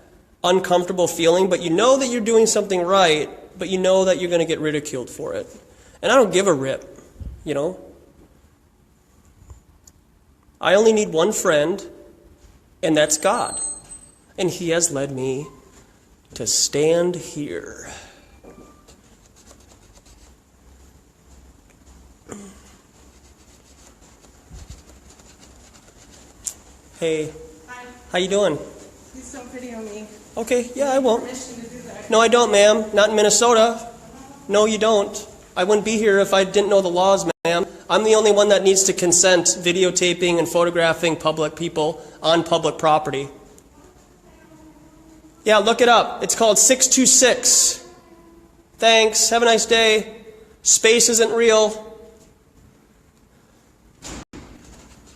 uncomfortable feeling, but you know that you're doing something right, but you know that you're going to get ridiculed for it. And I don't give a rip, you know. I only need one friend, and that's God. And He has led me to stand here. Hey. Hi. How you doing? Please don't video me. Okay, yeah, I won't. Permission to do that. No, I don't, ma'am. Not in Minnesota. No, you don't. I wouldn't be here if I didn't know the laws, ma'am. I'm the only one that needs to consent videotaping and photographing public people on public property. Yeah, look it up. It's called 626. Thanks. Have a nice day. Space isn't real.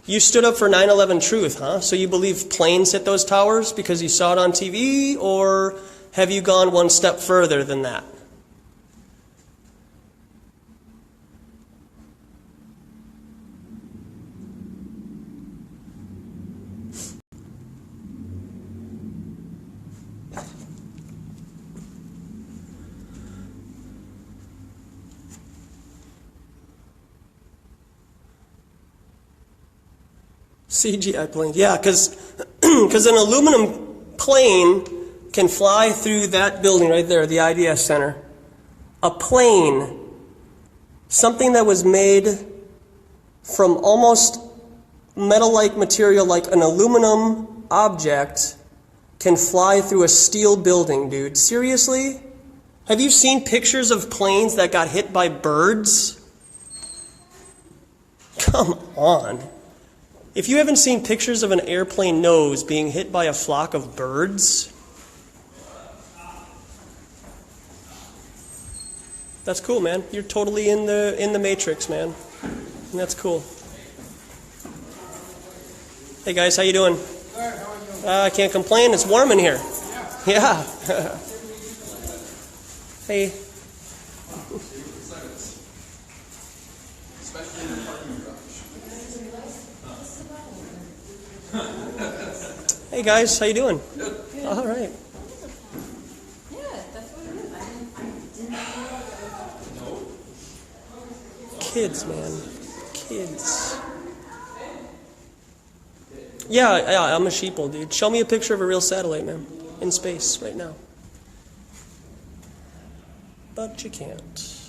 You stood up for 9/11 truth, huh? So you believe planes hit those towers because you saw it on TV, or have you gone one step further than that? CGI planes, yeah, because an aluminum plane can fly through that building right there, the IDS Center. A plane, something that was made from almost metal-like material, like an aluminum object, can fly through a steel building, dude. Seriously? Have you seen pictures of planes that got hit by birds? Come on. If you haven't seen pictures of an airplane nose being hit by a flock of birds, that's cool, man. You're totally in the matrix, man. And that's cool. Hey guys, how you doing? I can't complain. It's warm in here. Yeah. Hey. Hey guys, how you doing? Good. All right. Yeah, that's what it is. Kids, man. Kids. Yeah, I'm a sheeple, dude. Show me a picture of a real satellite, man. In space, right now. But you can't.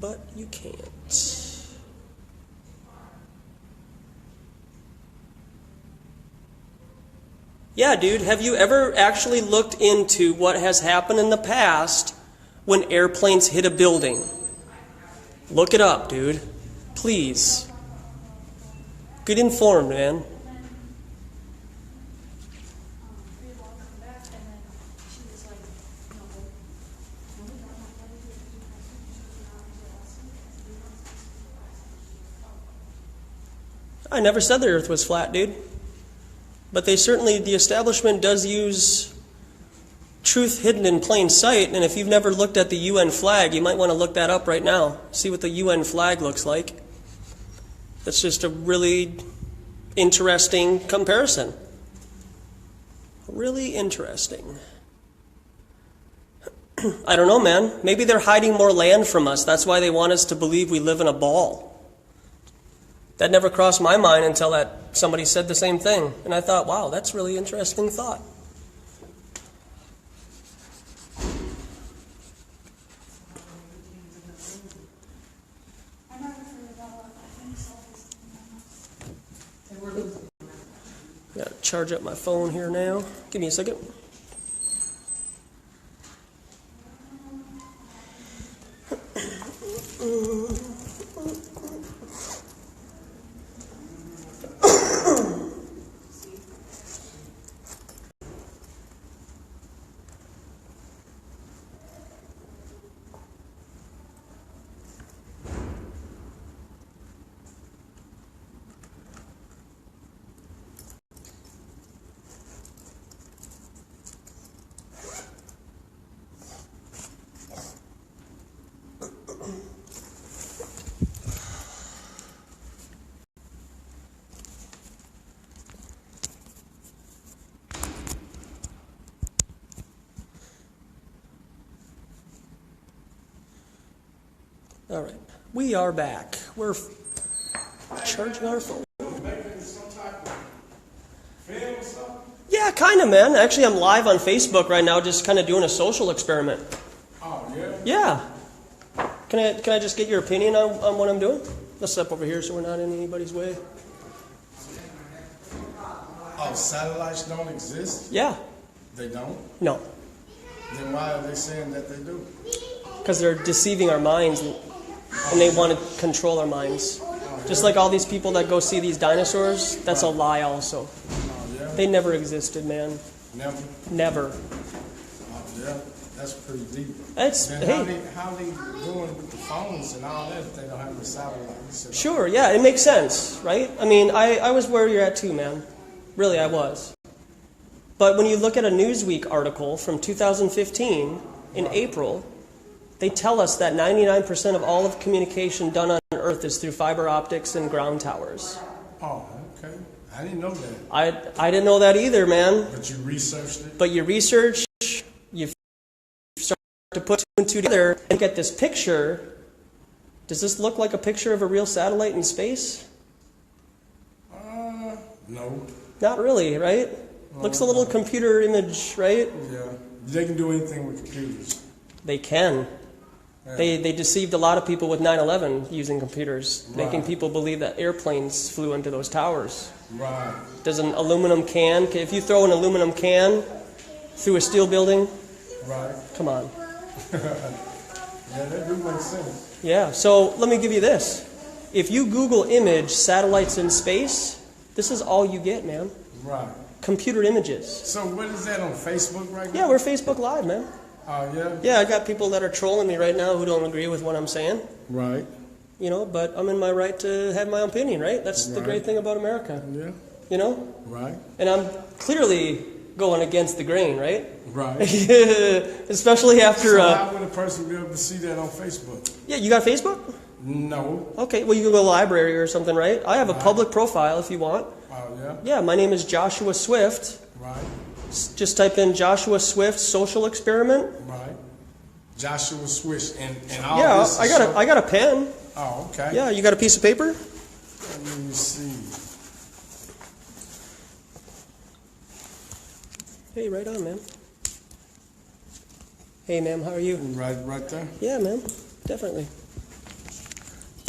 But you can't. Yeah, dude, have you ever actually looked into what has happened in the past when airplanes hit a building? Look it up, dude. Please. Get informed, man. I never said the earth was flat, dude. But the establishment does use truth hidden in plain sight, and if you've never looked at the UN flag, you might want to look that up right now. See what the UN flag looks like. That's just a really interesting comparison. Really interesting. I don't know, man. Maybe they're hiding more land from us. That's why they want us to believe we live in a ball. That never crossed my mind until somebody said the same thing. And I thought, wow, that's a really interesting thought. Gotta charge up my phone here now. Give me a second. All right, we are back. We're charging our phone. Making some type of film or something? Yeah, kind of, man. Actually, I'm live on Facebook right now, just kind of doing a social experiment. Oh, yeah? Yeah. Can I just get your opinion on what I'm doing? Let's step over here so we're not in anybody's way. Oh, satellites don't exist? Yeah. They don't? No. Then why are they saying that they do? Because they're deceiving our minds, and they want to control our minds. Just like all these people that go see these dinosaurs, that's a lie also. Oh, yeah? They never existed, man. Never? Never. Oh, yeah? That's pretty deep. That's, then hey. how they doing with the phones and all that if they don't have the satellites? Sure, yeah, it makes sense, right? I mean, I was where you're at too, man. Really, I was. But when you look at a Newsweek article from 2015, in April, they tell us that 99% of all of communication done on Earth is through fiber optics and ground towers. Oh, okay. I didn't know that. I didn't know that either, man. But you researched it? But you research, you start to put two and two together and get this picture. Does this look like a picture of a real satellite in space? No. Not really, right? Looks a little computer image, right? Yeah. They can do anything with computers. They can. Yeah. They deceived a lot of people with 9/11 using computers, Right. making people believe that airplanes flew into those towers. Right. Does an aluminum can, if you throw an aluminum can through a steel building, Right. come on. Yeah, that do make sense. Yeah, so let me give you this. If you Google image satellites in space, this is all you get, man. Right. Computer images. So what is that on Facebook right now? Yeah, we're Facebook Live, man. Oh, yeah? Yeah, I got people that are trolling me right now who don't agree with what I'm saying. Right. You know, but I'm in my right to have my opinion, right? That's the great thing about America. Yeah. You know? Right. And I'm clearly going against the grain, right? Right. Especially after... So how would a person be able to see that on Facebook? Yeah, you got Facebook? No. Okay, well, you can go to the library or something, right? I have a public profile if you want. Oh, yeah? Yeah, my name is Joshua Swift. Right. Just type in Joshua Swift social experiment. Right. Joshua Swift and all Yeah, this. I got a pen. Oh, okay. Yeah, you got a piece of paper? Let me see. Hey, right on, man. Hey, ma'am, how are you? Right there? Yeah, man, definitely.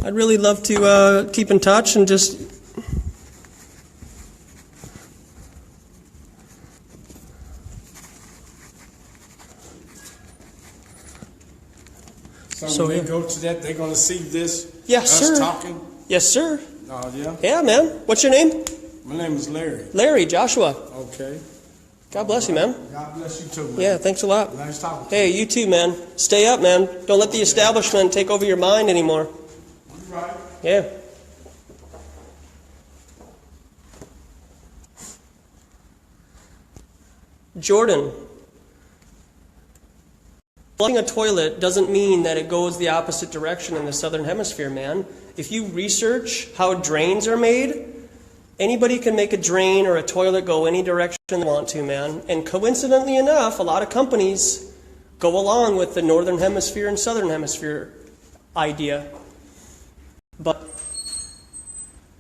I'd really love to keep in touch and just... So when they go to that, they're going to see this? Yes, us sir. talking? Yes, sir. Oh, yeah? Yeah, man. What's your name? My name is Larry. Larry, Joshua. Okay. God bless you, man. God bless you too, man. Yeah, thanks a lot. Nice talking to Hey, you too, man. Stay up, man. Don't let the establishment take over your mind anymore. you. Right. Yeah. Jordan. Flushing a toilet doesn't mean that it goes the opposite direction in the southern hemisphere, man. If you research how drains are made, anybody can make a drain or a toilet go any direction they want to, man. And coincidentally enough, a lot of companies go along with the Northern Hemisphere and Southern Hemisphere idea. But,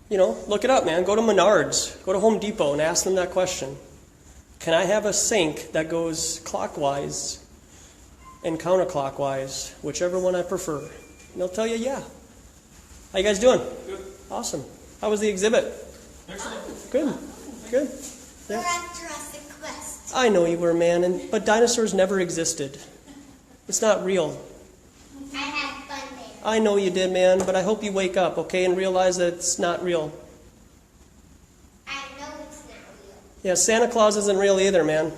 look it up, man. Go to Menards, go to Home Depot and ask them that question. Can I have a sink that goes clockwise and counterclockwise, whichever one I prefer? And they'll tell you, yeah. How you guys doing? Good. Awesome. How was the exhibit? Excellent. Good. Good. We're Yeah. at Jurassic Quest. I know you were, man, but dinosaurs never existed. It's not real. I had fun there. I know you did, man, but I hope you wake up, okay, and realize that it's not real. I know it's not real. Yeah, Santa Claus isn't real either, man.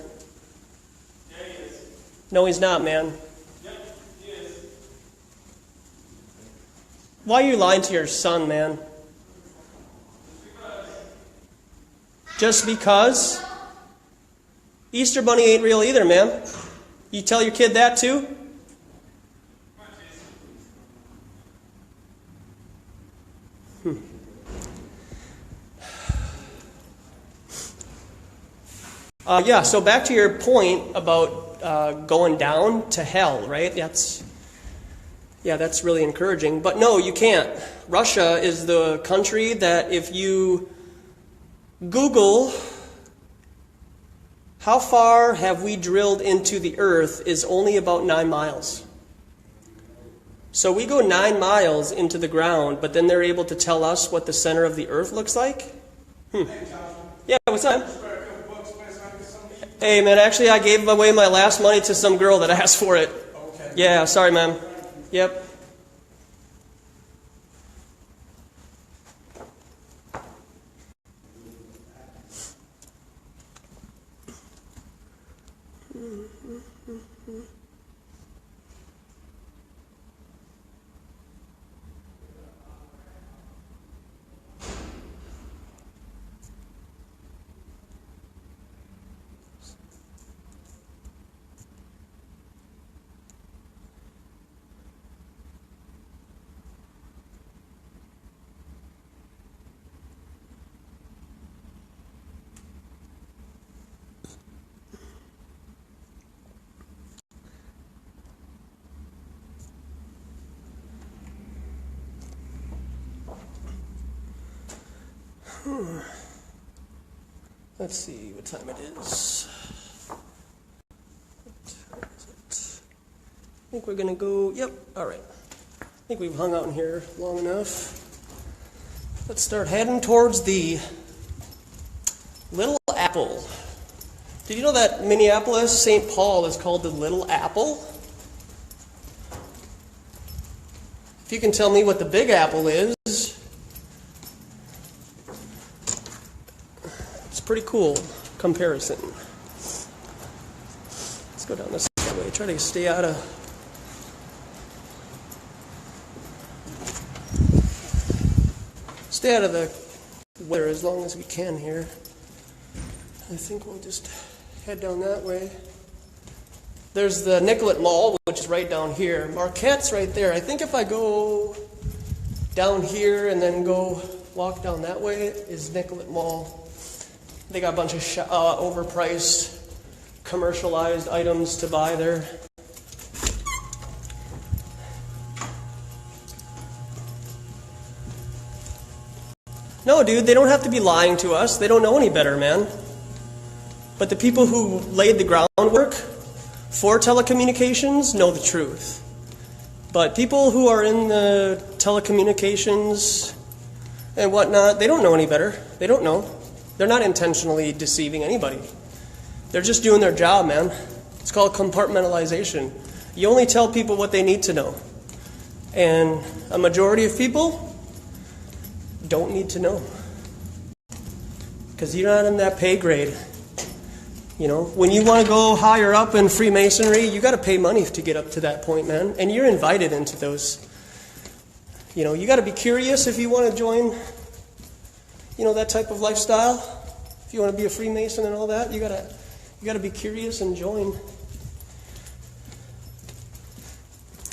Yeah, he is. No, he's not, man. Yep, he is. Why are you lying to your son, man? Just because? Easter Bunny ain't real either, man. You tell your kid that too? Yeah, so back to your point about going down to hell, right? That's really encouraging. But no, you can't. Russia is the country that if you Google how far have we drilled into the earth is only about 9 miles. So we go 9 miles into the ground, but then they're able to tell us what the center of the earth looks like? Yeah, what's up? Hey, man, actually I gave away my last money to some girl that asked for it. Okay. Yeah, sorry, man. Yep. Let's see what time it is. What time is it? I think we're going to go, yep, all right. I think we've hung out in here long enough. Let's start heading towards the Little Apple. Did you know that Minneapolis, St. Paul is called the Little Apple? If you can tell me what the Big Apple is, it's pretty cool comparison. Let's go down this way. Try to stay out of the weather as long as we can here. I think we'll just head down that way. There's the Nicollet Mall, which is right down here. Marquette's right there. I think if I go down here and then go walk down that way is Nicollet Mall. They got a bunch of overpriced, commercialized items to buy there. No, dude, they don't have to be lying to us. They don't know any better, man. But the people who laid the groundwork for telecommunications know the truth. But people who are in the telecommunications and whatnot, they don't know any better. They don't know. They're not intentionally deceiving anybody. They're just doing their job, man. It's called compartmentalization. You only tell people what they need to know. And a majority of people don't need to know. Because you're not in that pay grade. You know, when you want to go higher up in Freemasonry, you got to pay money to get up to that point, man. And you're invited into those. You know, you got to be curious if you want to join, you know, that type of lifestyle. If you want to be a Freemason and all that, you got to be curious and join.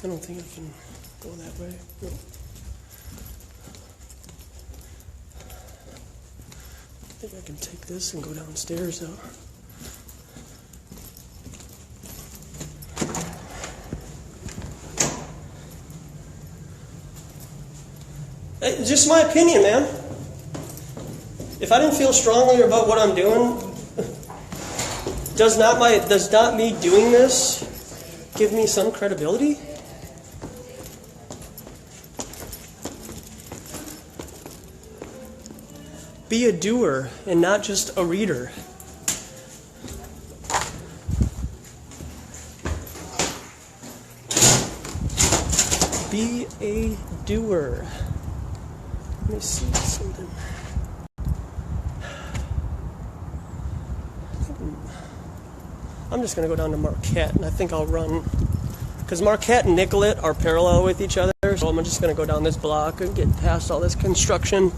I don't think I can go that way. No. I think I can take this and go downstairs though. Just my opinion, man. If I didn't feel strongly about what I'm doing, does not me doing this give me some credibility? Be a doer and not just a reader. Be a doer. Let me see something. I'm just going to go down to Marquette, and I think I'll run. Because Marquette and Nicollet are parallel with each other, so I'm just going to go down this block and get past all this construction.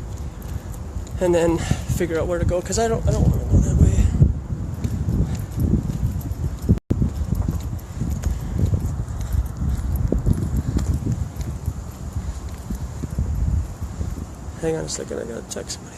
And then figure out where to go, because I don't want to go that way. Hang on a second, I gotta text somebody.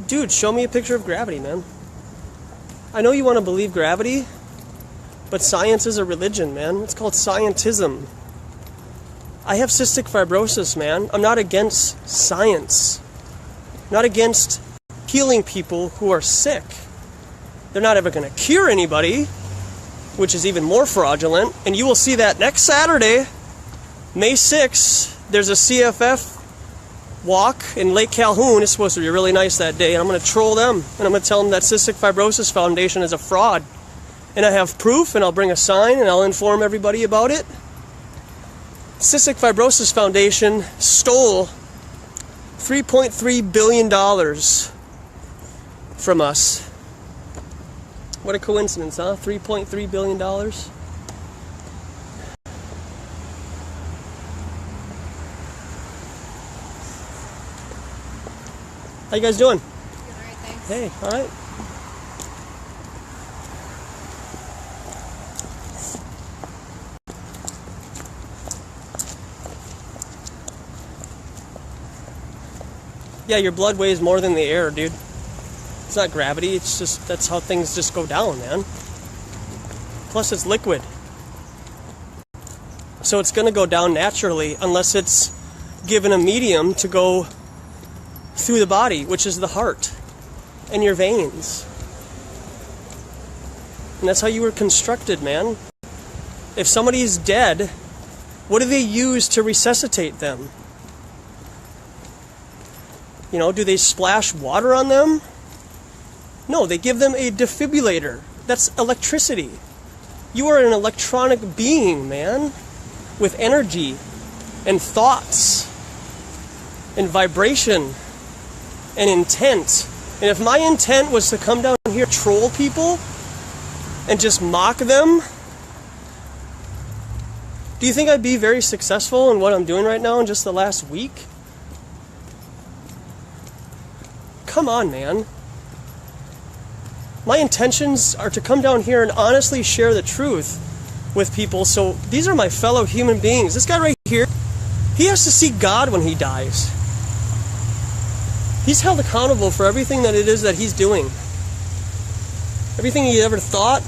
Dude, show me a picture of gravity, man. I know you want to believe gravity, but science is a religion, man. It's called scientism. I have cystic fibrosis, man. I'm not against science. I'm not against healing people who are sick. They're not ever going to cure anybody, which is even more fraudulent. And you will see that next Saturday, May 6th, there's a CFF walk in Lake Calhoun. It's supposed to be really nice that day, and I'm going to troll them, and I'm going to tell them that Cystic Fibrosis Foundation is a fraud. And I have proof, and I'll bring a sign, and I'll inform everybody about it. Cystic Fibrosis Foundation stole $3.3 billion from us. What a coincidence, huh? $3.3 billion. How you guys doing? Good, all right, thanks. Hey, all right. Yeah, your blood weighs more than the air, dude. It's not gravity, it's just, that's how things just go down, man. Plus it's liquid. So it's gonna go down naturally unless it's given a medium to go through the body, which is the heart and your veins. And that's how you were constructed, man. If somebody's dead, what do they use to resuscitate them? You know, do they splash water on them? No, they give them a defibrillator. That's electricity. You are an electronic being, man, with energy and thoughts and vibration and intent. And if my intent was to come down here, troll people, and just mock them, do you think I'd be very successful in what I'm doing right now in just the last week? Come on, man. My intentions are to come down here and honestly share the truth with people. So these are my fellow human beings. This guy right here, he has to see God when he dies. He's held accountable for everything that it is that he's doing. Everything he ever thought,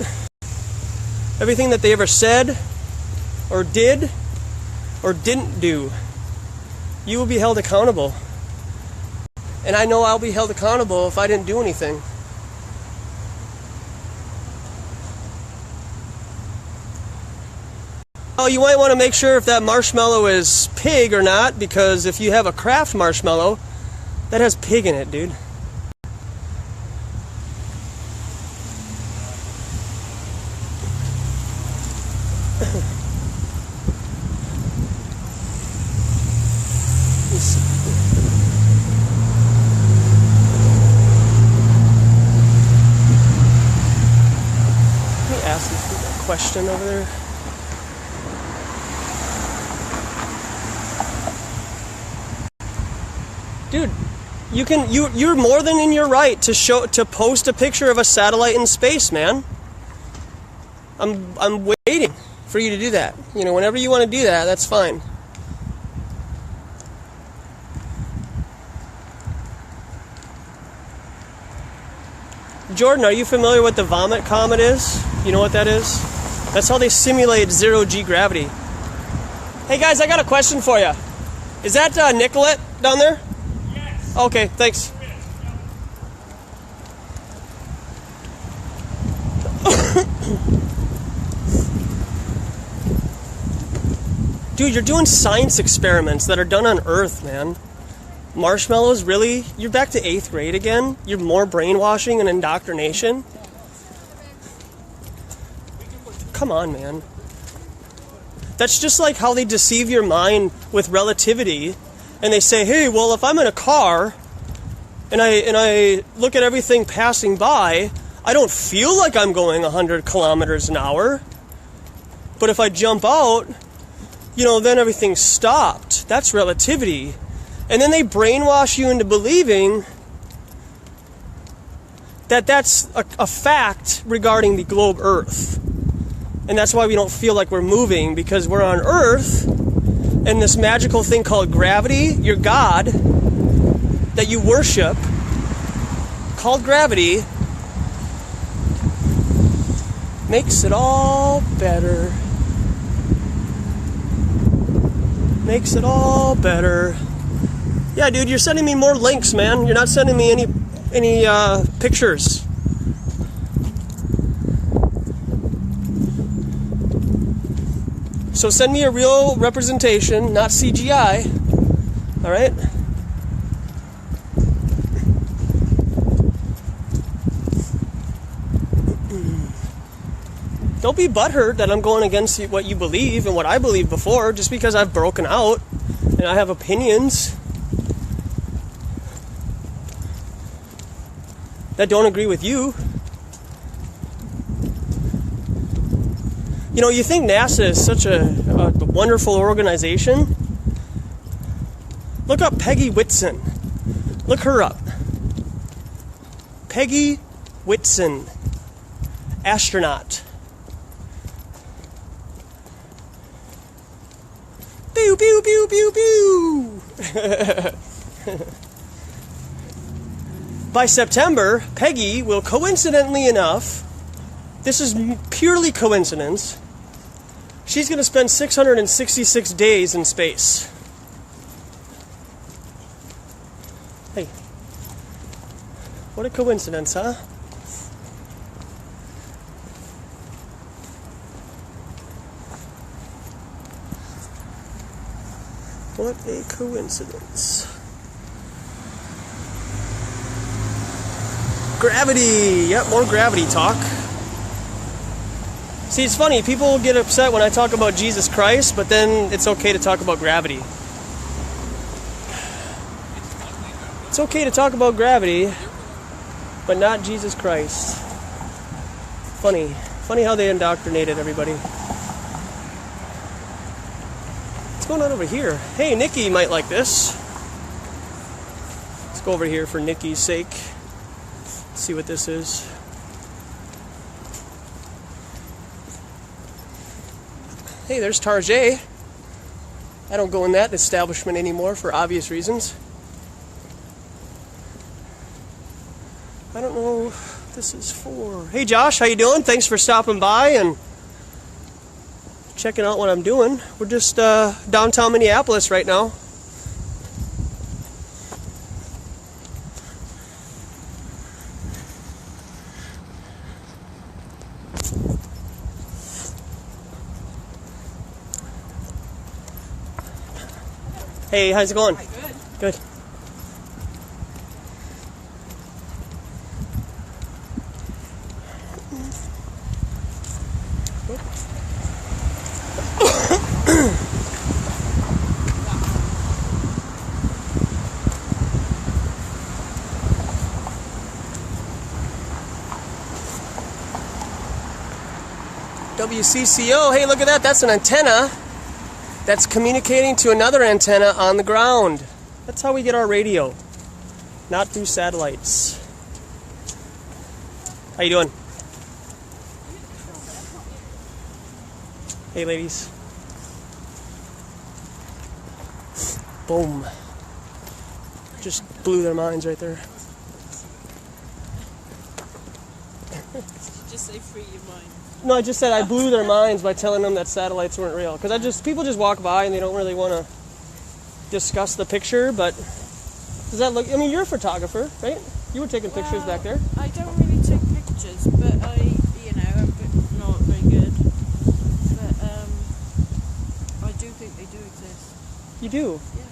everything that they ever said, or did, or didn't do. You will be held accountable. And I know I'll be held accountable if I didn't do anything. Oh, you might want to make sure if that marshmallow is pig or not, because if you have a Kraft marshmallow, that has pig in it, dude. question over there. Dude, you're more than in your right to post a picture of a satellite in space, man. I'm waiting for you to do that. You know, whenever you want to do that, that's fine. Jordan, are you familiar with the vomit comet is? You know what that is? That's how they simulate zero-G gravity. Hey guys, I got a question for you. Is that Nicolette down there? Yes. Okay, thanks. Dude, you're doing science experiments that are done on Earth, man. Marshmallows, really? You're back to 8th grade again? You're more brainwashing and indoctrination? Come on, man. That's just like how they deceive your mind with relativity. And they say, hey, well, if I'm in a car and I look at everything passing by, I don't feel like I'm going 100 kilometers an hour. But if I jump out, you know, then everything's stopped. That's relativity. And then they brainwash you into believing that that's a fact regarding the globe Earth. And that's why we don't feel like we're moving, because we're on Earth, and this magical thing called gravity, your God, that you worship, called gravity, makes it all better. Makes it all better. Yeah, dude, you're sending me more links, man. You're not sending me any pictures. So send me a real representation, not CGI. All right? Don't be butthurt that I'm going against what you believe and what I believed before, just because I've broken out and I have opinions that don't agree with you. You know, you think NASA is such a wonderful organization? Look up Peggy Whitson. Look her up. Peggy Whitson, astronaut. Pew, pew, pew, pew, pew. By September, Peggy will, coincidentally enough, this is purely coincidence, she's going to spend 666 days in space. Hey, what a coincidence, huh? What a coincidence. Gravity! Yep, more gravity talk. See, it's funny, people get upset when I talk about Jesus Christ, but then it's okay to talk about gravity. It's okay to talk about gravity, but not Jesus Christ. Funny. Funny how they indoctrinated everybody. What's going on over here? Hey, Nikki might like this. Let's go over here for Nikki's sake. See what this is. Hey, there's Tarjay. I don't go in that establishment anymore for obvious reasons. I don't know what this is for. Hey Josh, how you doing? Thanks for stopping by and checking out what I'm doing. We're just downtown Minneapolis right now. Hey, how's it going? Hi, good. Good. WCCO, hey, look at that. That's an antenna that's communicating to another antenna on the ground. That's how we get our radio, not through satellites. How you doing? Hey, ladies. Boom. Just blew their minds right there. Just say free your mind. No, I just said I blew their minds by telling them that satellites weren't real. Because people just walk by and they don't really want to discuss the picture, but does that look, I mean, you're a photographer, right? You were taking pictures back there. I don't really take pictures, but I'm not very good. But I do think they do exist. You do? Yeah.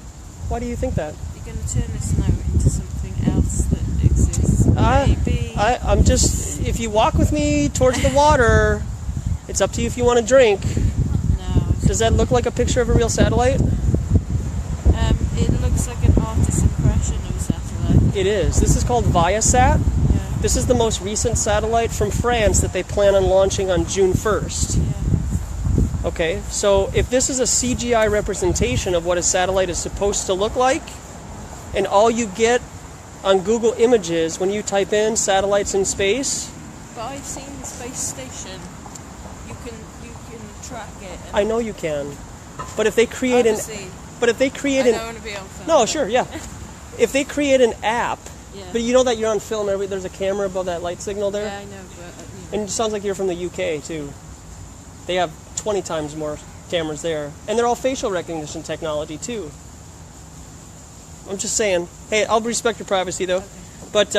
Why do you think that? You're going to turn this now into something else that exists. Maybe. I'm just, if you walk with me towards the water, it's up to you if you want to drink. No. Does that look like a picture of a real satellite? It looks like an artist's impression of a satellite. It is. This is called Viasat. Yeah. This is the most recent satellite from France that they plan on launching on June 1st. Yeah. Okay, so if this is a CGI representation of what a satellite is supposed to look like, and all you get on Google Images when you type in satellites in space. But I've seen the space station. You can track it. I know you can, but if they create I don't want to be on film. No, sure, yeah. If they create an app, yeah. But you know that you're on film. There's a camera above that light signal there. Yeah, I know, but and it sounds like you're from the UK too. They have 20 times more cameras there, and they're all facial recognition technology too. I'm just saying. Hey, I'll respect your privacy though. Okay. But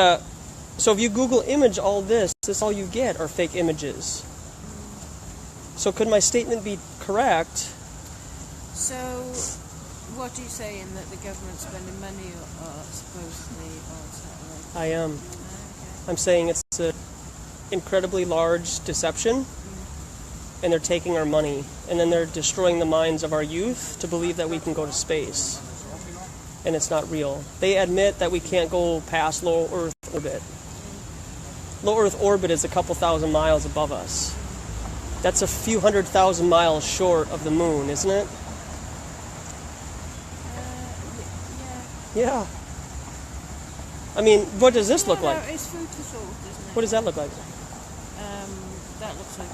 so if you Google image all this all you get are fake images. So could my statement be correct? So, what are you saying, that the government's spending money supposedly on satellites? I am. Okay. I'm saying it's an incredibly large deception, and they're taking our money, and then they're destroying the minds of our youth to believe that we can go to space. And it's not real. They admit that we can't go past low Earth orbit. Low Earth orbit is a couple thousand miles above us. That's a few 100,000 miles short of the moon, isn't it? Yeah. I mean, what does this look like? No, it's food for thought, isn't it? What does that look like? That looks like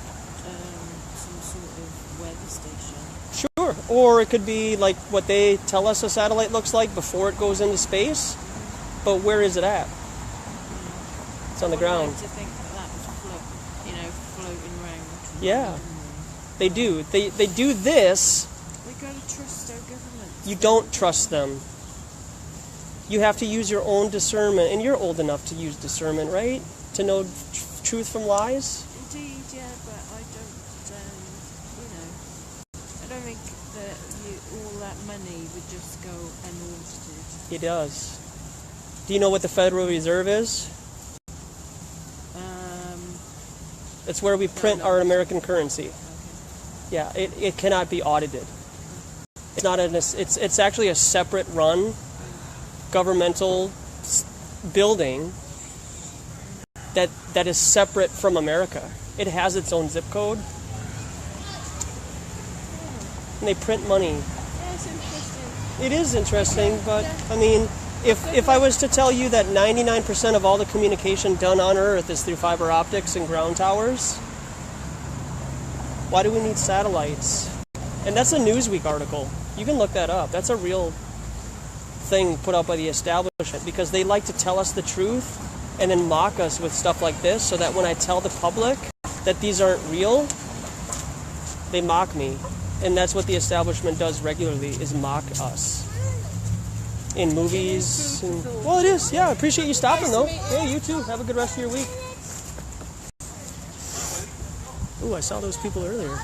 some sort of weather station. Sure. Or it could be like what they tell us a satellite looks like before it goes into space. But where is it at? It's on the ground. I'd like to think that was floating around. Yeah. They do. They do this. We gotta trust our government. You don't trust them. You have to use your own discernment, and you're old enough to use discernment, right? To know truth from lies. Indeed, yeah, but I don't think that all that money would just go unaudited. It does. Do you know what the Federal Reserve is? It's where we print our American currency. Okay. Yeah, it cannot be audited. It's not it's actually a separate run governmental building that is separate from America. It has its own zip code. And they print money. Yeah, it's interesting. It is interesting, but I mean, if I was to tell you that 99% of all the communication done on Earth is through fiber optics and ground towers, why do we need satellites? And that's a Newsweek article. You can look that up. That's a real thing put out by the establishment, because they like to tell us the truth and then mock us with stuff like this, so that when I tell the public that these aren't real, they mock me. And that's what the establishment does regularly, is mock us. In movies. Well, it is. Yeah, I appreciate you stopping, though. Yeah, you too. Have a good rest of your week. Ooh, I saw those people earlier.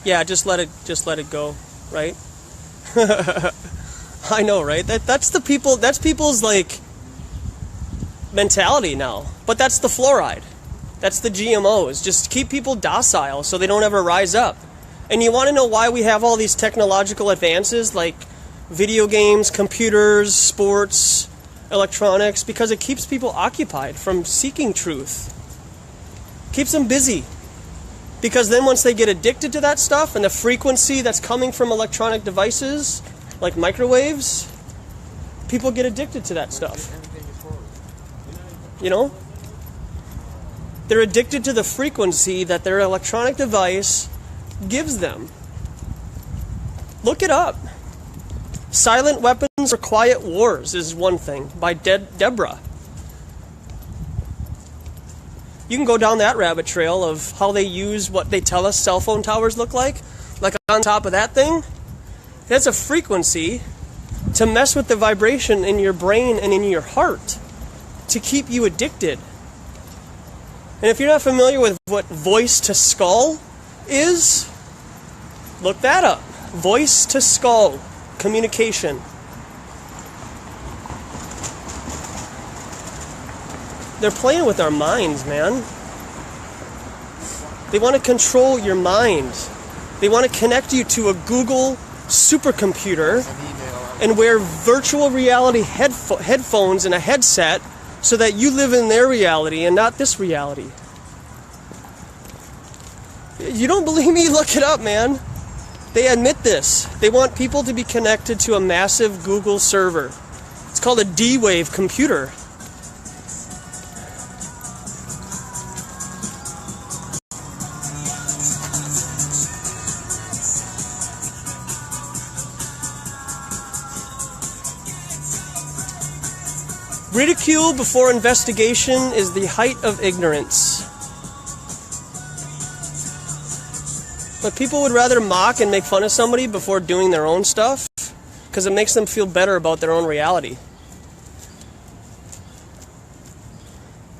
Yeah, just let it go, right? I know, right? That's people's like mentality now. But that's the fluoride. That's the GMOs. Just keep people docile so they don't ever rise up. And you want to know why we have all these technological advances, like video games, computers, sports, electronics, because it keeps people occupied from seeking truth. Keeps them busy. Because then once they get addicted to that stuff and the frequency that's coming from electronic devices, like microwaves, people get addicted to that stuff. You know? They're addicted to the frequency that their electronic device gives them. Look it up. Silent Weapons for Quiet Wars is one thing, by Deborah. You can go down that rabbit trail of how they use what they tell us cell phone towers look like. Like on top of that thing, that's a frequency to mess with the vibration in your brain and in your heart to keep you addicted. And if you're not familiar with what voice to skull is, look that up. Voice to skull communication. They're playing with our minds, man. They want to control your mind. They want to connect you to a Google supercomputer and wear virtual reality headphones and a headset so that you live in their reality and not this reality. You don't believe me? Look it up, man. They admit this. They want people to be connected to a massive Google server. It's called a D-Wave computer. Ridicule before investigation is the height of ignorance. But people would rather mock and make fun of somebody before doing their own stuff because it makes them feel better about their own reality.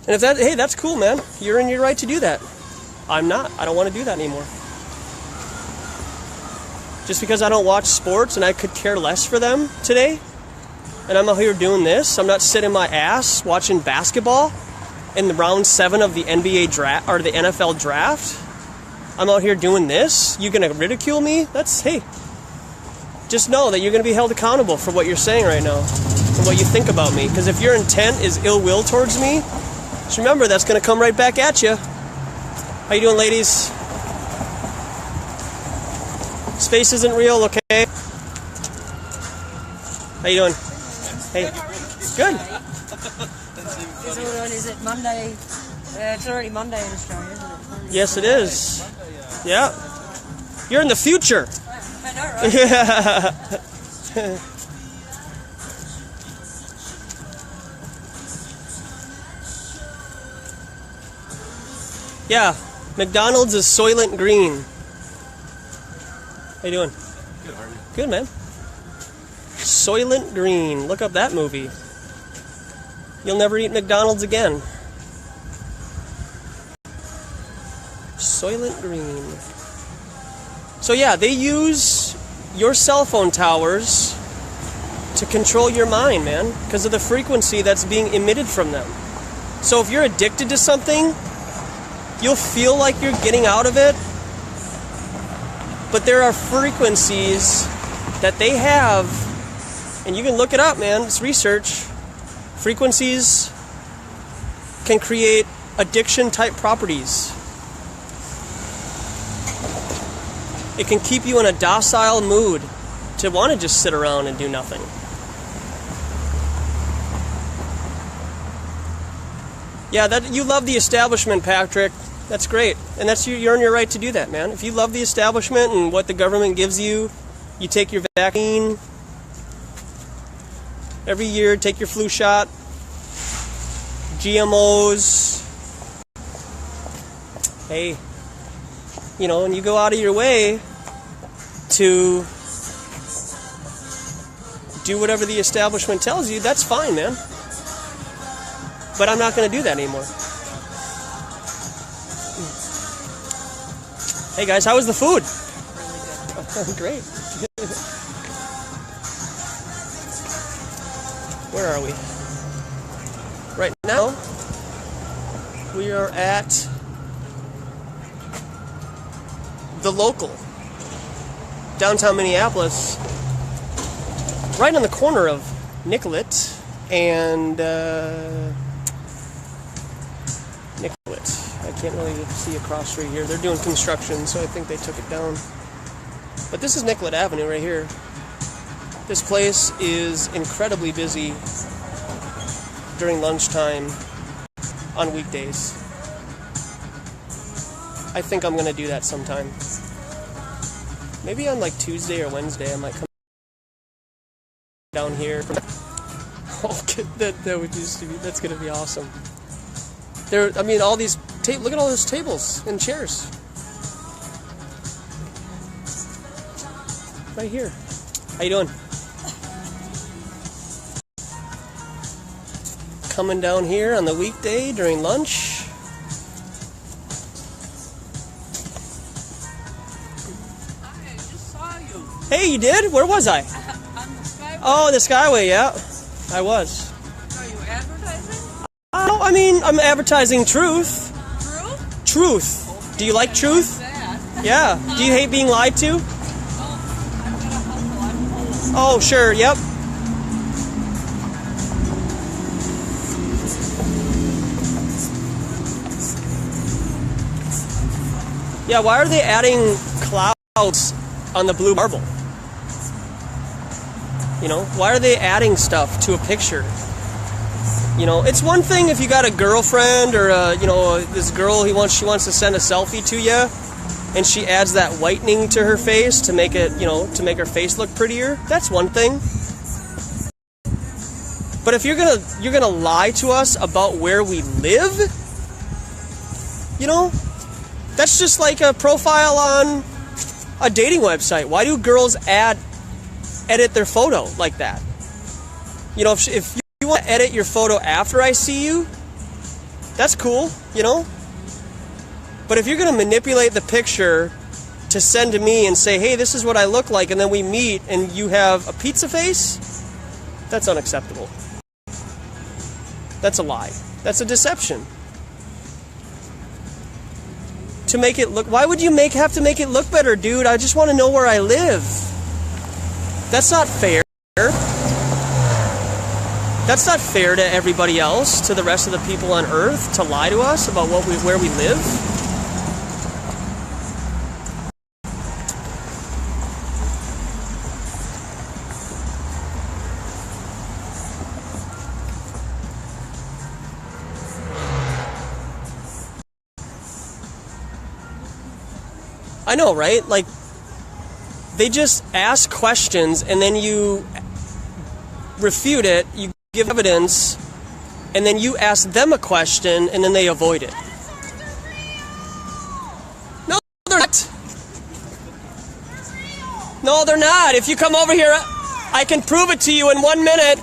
And if that, hey, that's cool, man. You're in your right to do that. I'm not. I don't want to do that anymore. Just because I don't watch sports and I could care less for them today, and I'm out here doing this, I'm not sitting my ass watching basketball in the round 7 of the NBA draft or the NFL draft. I'm out here doing this. You're gonna ridicule me? That's, hey, just know that you're gonna be held accountable for what you're saying right now and what you think about me. Because if your intent is ill will towards me, just remember that's gonna come right back at you. How you doing, ladies? Space isn't real, okay? How you doing? Hey, good. Is it Monday? It's already Monday in Australia, isn't it? Yes, it is. Yeah. You're in the future. I know, right? Yeah. Yeah. McDonald's is Soylent Green. How you doing? Good, how are you? Good, man. Soylent Green. Look up that movie. You'll never eat McDonald's again. Soylent Green. So yeah, they use your cell phone towers to control your mind, man, because of the frequency that's being emitted from them. So if you're addicted to something, you'll feel like you're getting out of it, but there are frequencies that they have, and you can look it up, man, it's research. Frequencies can create addiction-type properties. It can keep you in a docile mood to want to just sit around and do nothing. Yeah, that you love the establishment, Patrick. That's great. And that's you're in your right to do that, man. If you love the establishment and what the government gives you, you take your vaccine every year, take your flu shot, GMOs. Hey, you know, and you go out of your way to do whatever the establishment tells you, that's fine, man. But I'm not going to do that anymore. Hey guys, how was the food? Really good. Great. Where are we? Right now, we are at the local, downtown Minneapolis. right on the corner of Nicollet and Nicollet. I can't really see across street here. They're doing construction, so I think they took it down. But this is Nicollet Avenue right here. This place is incredibly busy during lunchtime on weekdays. I think I'm gonna do that sometime. Maybe on like Tuesday or Wednesday I might come down here. Oh, that would used to be. That's gonna be awesome. There, I mean, all these. Look at all those tables and chairs. Right here. How you doing? Coming down here on the weekday during lunch. I just saw you. Hey, you did? Where was I? On the Skyway. Oh, the Skyway, yeah. I was. Are you advertising? Oh, I mean, I'm advertising truth. Truth? Truth. Okay, Do you like truth? that. Yeah. Do you hate being lied to? Oh, I've got a hustle. I'm Oh, sure, yep. Yeah, why are they adding clouds on the blue marble? You know, why are they adding stuff to a picture? You know, it's one thing if you got a girlfriend or you know, this girl she wants to send a selfie to you, and she adds that whitening to her face to make it, you know, to make her face look prettier. That's one thing. But if you're gonna lie to us about where we live, you know, that's just like a profile on a dating website. Why do girls edit their photo like that? You know, if you want to edit your photo after I see you, that's cool, you know? But if you're going to manipulate the picture to send to me and say, hey, this is what I look like, and then we meet and you have a pizza face, that's unacceptable. That's a lie. That's a deception. To make it look, why would you have to make it look better, dude? I just want to know where I live. That's not fair. That's not fair to everybody else, to the rest of the people on Earth, to lie to us about where we live. I know, right? Like, they just ask questions and then you refute it, you give evidence, and then you ask them a question and then they avoid it. No, they're not. No, they're not. If you come over here, I can prove it to you in 1 minute.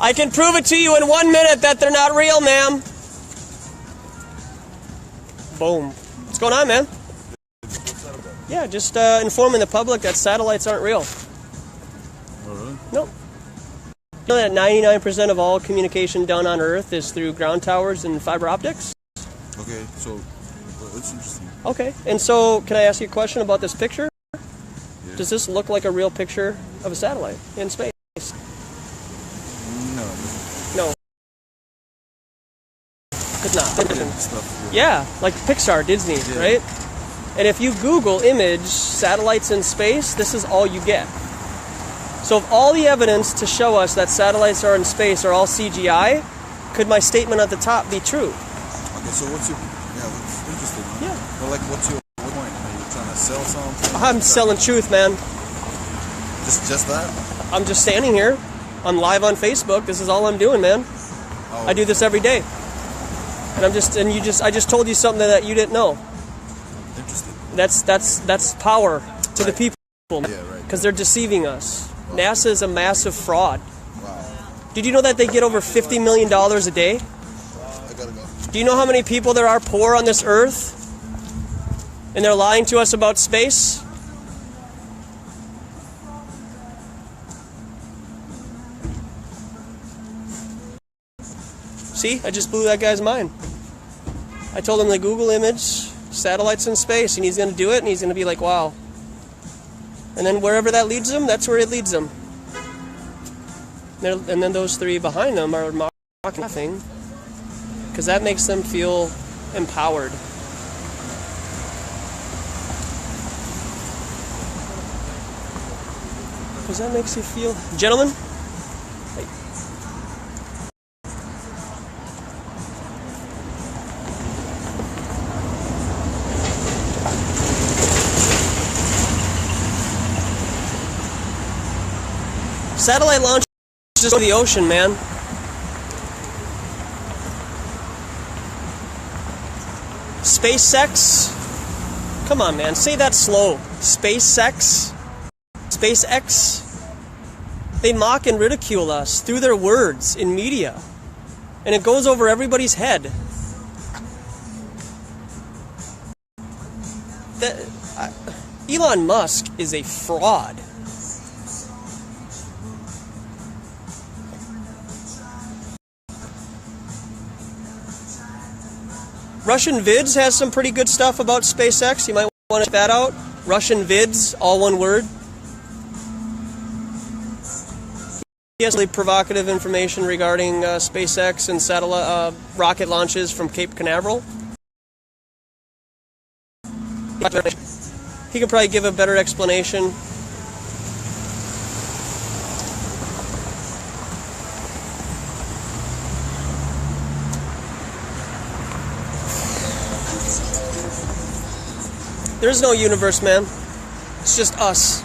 I can prove it to you in 1 minute that they're not real, ma'am. Boom. What's going on, man? Yeah, just informing the public that satellites aren't real. Oh, really? Nope. You know that 99% of all communication done on Earth is through ground towers and fiber optics? Okay, so that's interesting. Okay, and so can I ask you a question about this picture? Yeah. Does this look like a real picture of a satellite in space? No. No. It's not. Stuff, yeah, like Pixar, Disney, right? And if you Google image satellites in space, this is all you get. So if all the evidence to show us that satellites are in space are all CGI, could my statement at the top be true? Okay, so what's your... Yeah, that's interesting. Huh? Yeah. But like, what's your point? Are you trying to sell something? I'm selling truth, man. Just that? I'm just standing here. I'm live on Facebook. This is all I'm doing, man. Oh. I do this every day. And I just told you something that you didn't know. Interesting. That's power to the people. Yeah, right. Because they're deceiving us. Wow. NASA is a massive fraud. Wow. Did you know that they get over $50 million a day? I gotta go. Do you know how many people there are poor on this earth? And they're lying to us about space? See, I just blew that guy's mind. I told him to Google image satellites in space, and he's going to do it, and he's going to be like, wow. And then wherever that leads them, that's where it leads them. And then those three behind them are mocking nothing, because that makes them feel empowered. Because that makes you feel... Gentlemen? Hey. Satellite launch just over the ocean, man. SpaceX? Come on, man. Say that slow. SpaceX? SpaceX? They mock and ridicule us through their words in media. And it goes over everybody's head. Elon Musk is a fraud. Russian Vids has some pretty good stuff about SpaceX. You might want to check that out. Russian Vids, all one word. He has really provocative information regarding SpaceX and satellite rocket launches from Cape Canaveral. He could probably give a better explanation. There's no universe, man. It's just us.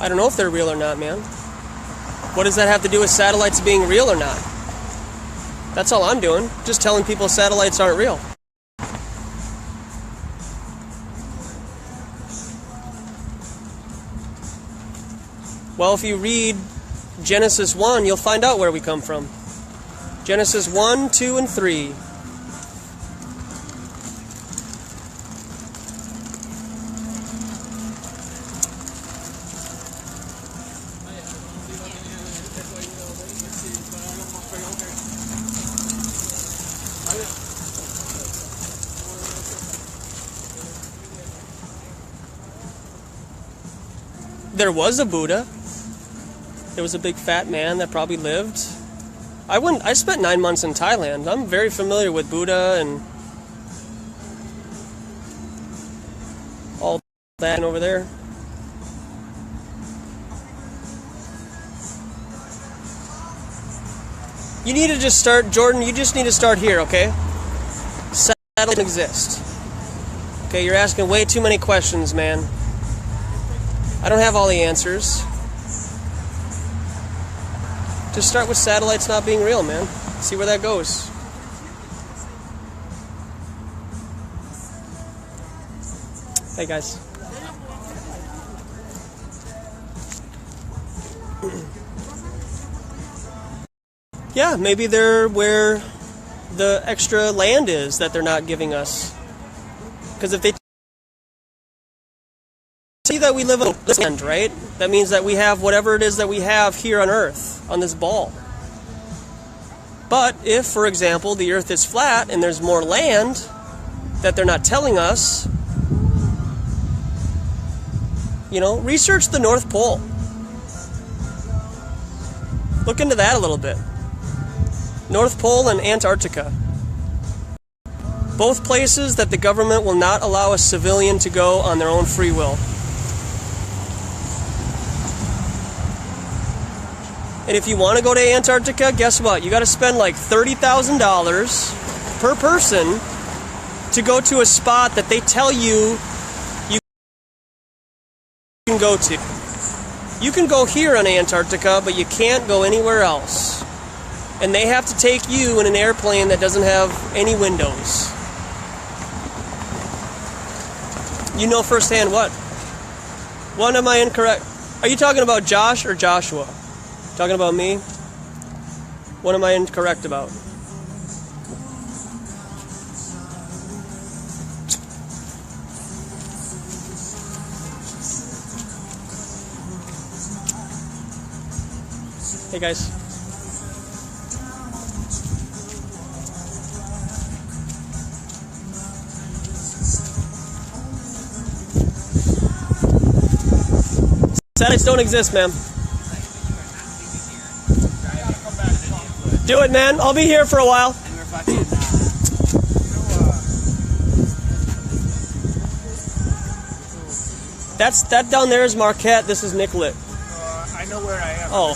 I don't know if they're real or not, man. What does that have to do with satellites being real or not? That's all I'm doing. Just telling people satellites aren't real. Well, if you read Genesis 1, you'll find out where we come from. Genesis 1, 2, and 3. There was a Buddha. There was a big fat man that probably lived. I spent 9 months in Thailand. I'm very familiar with Buddha and all that over there. You need to just start, Jordan, you just need to start here, okay? Satellites exist. Okay, you're asking way too many questions, man. I don't have all the answers. Just start with satellites not being real, man. See where that goes. Hey, guys. Yeah, maybe they're where the extra land is that they're not giving us. Because if they see that we live on this land, right? That means that we have whatever it is that we have here on Earth, on this ball. But if, for example, the Earth is flat and there's more land that they're not telling us, you know, research the North Pole. Look into that a little bit. North Pole and Antarctica. Both places that the government will not allow a civilian to go on their own free will. And if you want to go to Antarctica, guess what? You got to spend like $30,000 per person to go to a spot that they tell you you can go to. You can go here on Antarctica, but you can't go anywhere else. And they have to take you in an airplane that doesn't have any windows. You know firsthand what? What am I incorrect? Are you talking about Josh or Joshua? Talking about me? What am I incorrect about? Hey guys. Satellites don't exist, man. Do it, man. I'll be here for a while. That down there is Marquette. This is Nicollet. I know where I am. Oh.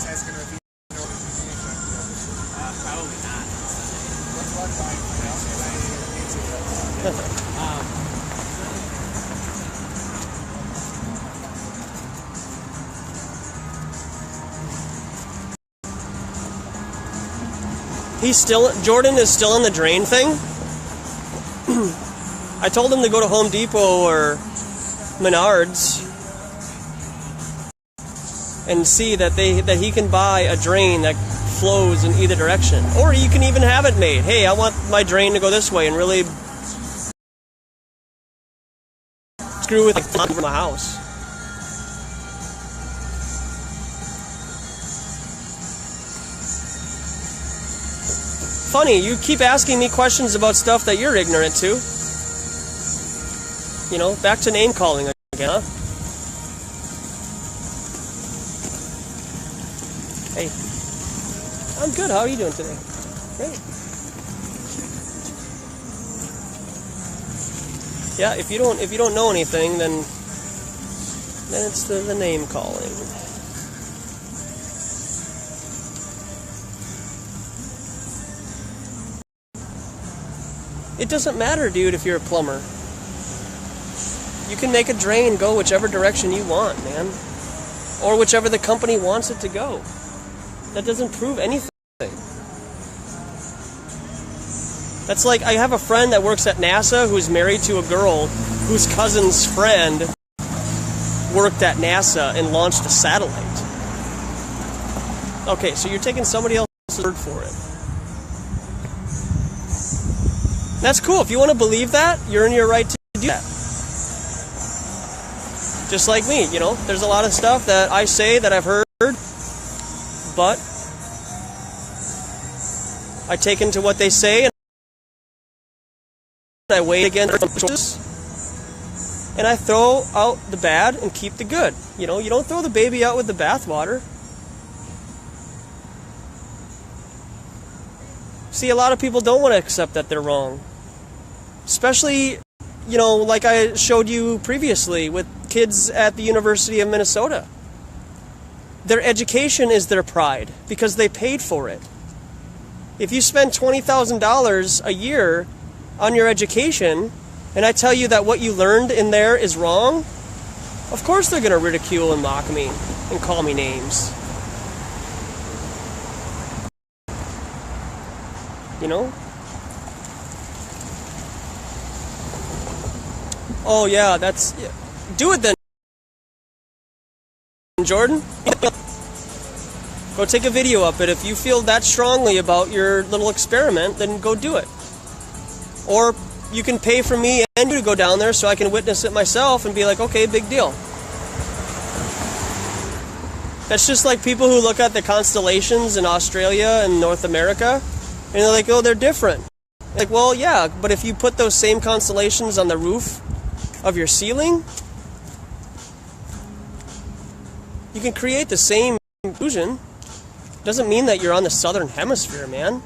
Jordan is still in the drain thing. I told him to go to Home Depot or Menards and see that he can buy a drain that flows in either direction, or you can even have it made. Hey, I want my drain to go this way, and really screw with from the house. Funny, you keep asking me questions about stuff that you're ignorant to. You know, back to name calling again, huh? Hey. I'm good. How are you doing today? Great. Yeah, if you don't know anything, then it's the name calling. It doesn't matter, dude, if you're a plumber. You can make a drain go whichever direction you want, man. Or whichever the company wants it to go. That doesn't prove anything. That's like, I have a friend that works at NASA who's married to a girl whose cousin's friend worked at NASA and launched a satellite. Okay, so you're taking somebody else's word for it. That's cool. If you want to believe that, you're in your right to do that. Just like me, you know, there's a lot of stuff that I say that I've heard, but I take into what they say and I weigh against choices, and I throw out the bad and keep the good. You know, you don't throw the baby out with the bathwater. See, a lot of people don't want to accept that they're wrong. Especially, you know, like I showed you previously with kids at the University of Minnesota. Their education is their pride because they paid for it. If you spend $20,000 a year on your education, and I tell you that what you learned in there is wrong, of course they're going to ridicule and mock me and call me names. You know? Oh yeah, that's... Yeah. Do it then, Jordan. Go take a video of it. If you feel that strongly about your little experiment, then go do it. Or you can pay for me and you to go down there so I can witness it myself and be like, okay, big deal. That's just like people who look at the constellations in Australia and North America and they're like, oh, they're different. Like, well, yeah, but if you put those same constellations on the roof of your ceiling, you can create the same illusion. Doesn't mean that you're on the southern hemisphere, man.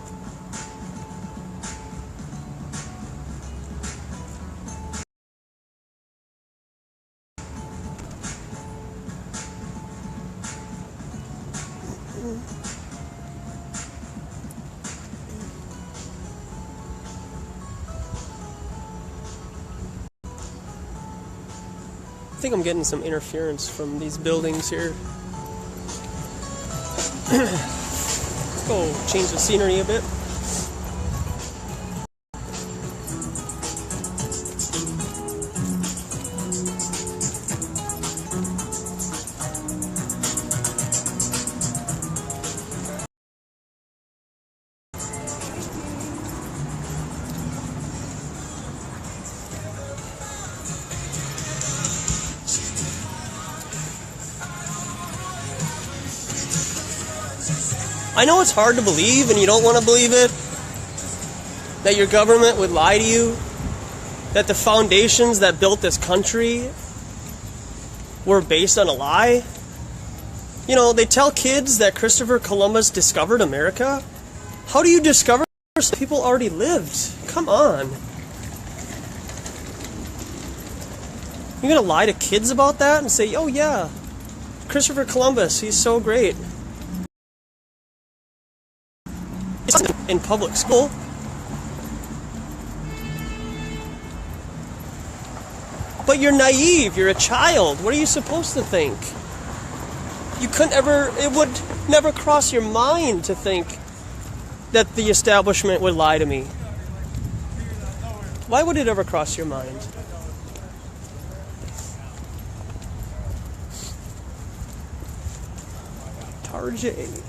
I think I'm getting some interference from these buildings here. Let's go change the scenery a bit. I know it's hard to believe and you don't want to believe it, that your government would lie to you, that the foundations that built this country were based on a lie. You know, they tell kids that Christopher Columbus discovered America. How do you discover something people already lived? Come on. You're gonna lie to kids about that and say, oh yeah, Christopher Columbus, he's so great. In public school. But you're naive, you're a child. What are you supposed to think? You couldn't ever, it would never cross your mind to think that the establishment would lie to me. Why would it ever cross your mind? Tarjay.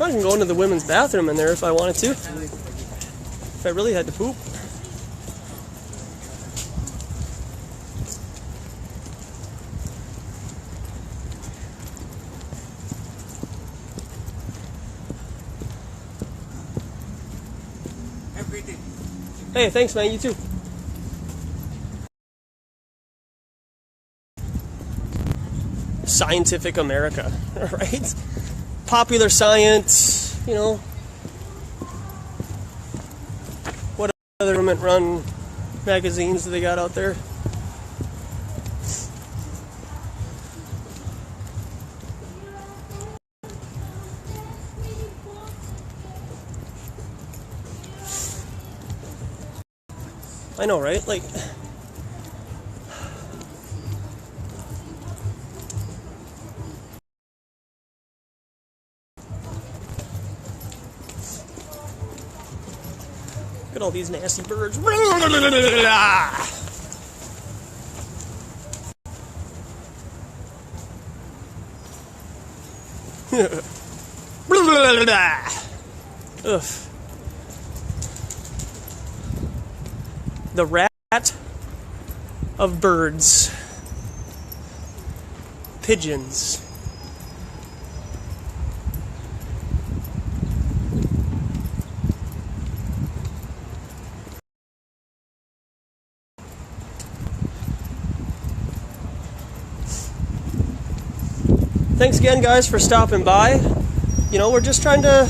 I can go into the women's bathroom in there if I wanted to. If I really had to poop. Hey, thanks, man. You too. Scientific America, right? Popular science, you know. What other government-run magazines do they got out there? I know, right? Like, look at all these nasty birds. Ugh. The rat of birds. Pigeons. Thanks again, guys, for stopping by. You know, we're just trying to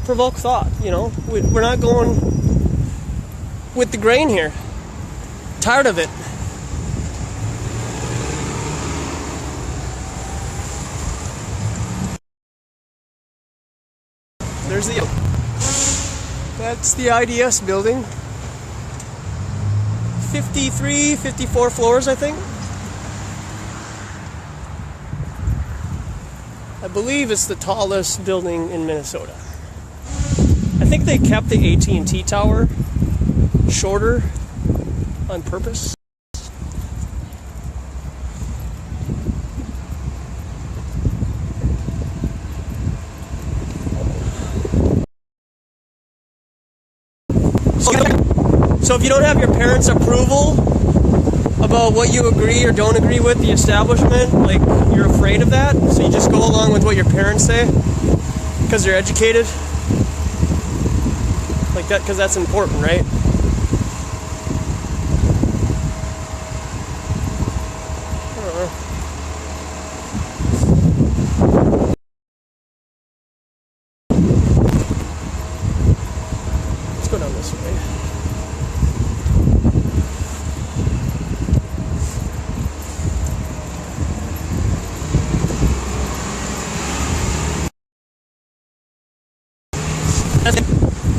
provoke thought, you know. We're not going with the grain here. Tired of it. There's that's the IDS building. 53, 54 floors, I think. I believe it's the tallest building in Minnesota. I think they kept the AT&T tower shorter on purpose. So if you don't have your parents' approval about what you agree or don't agree with the establishment, like, you're afraid of that, so you just go along with what your parents say because they're educated, like that, because that's important, right? Let's go down this way.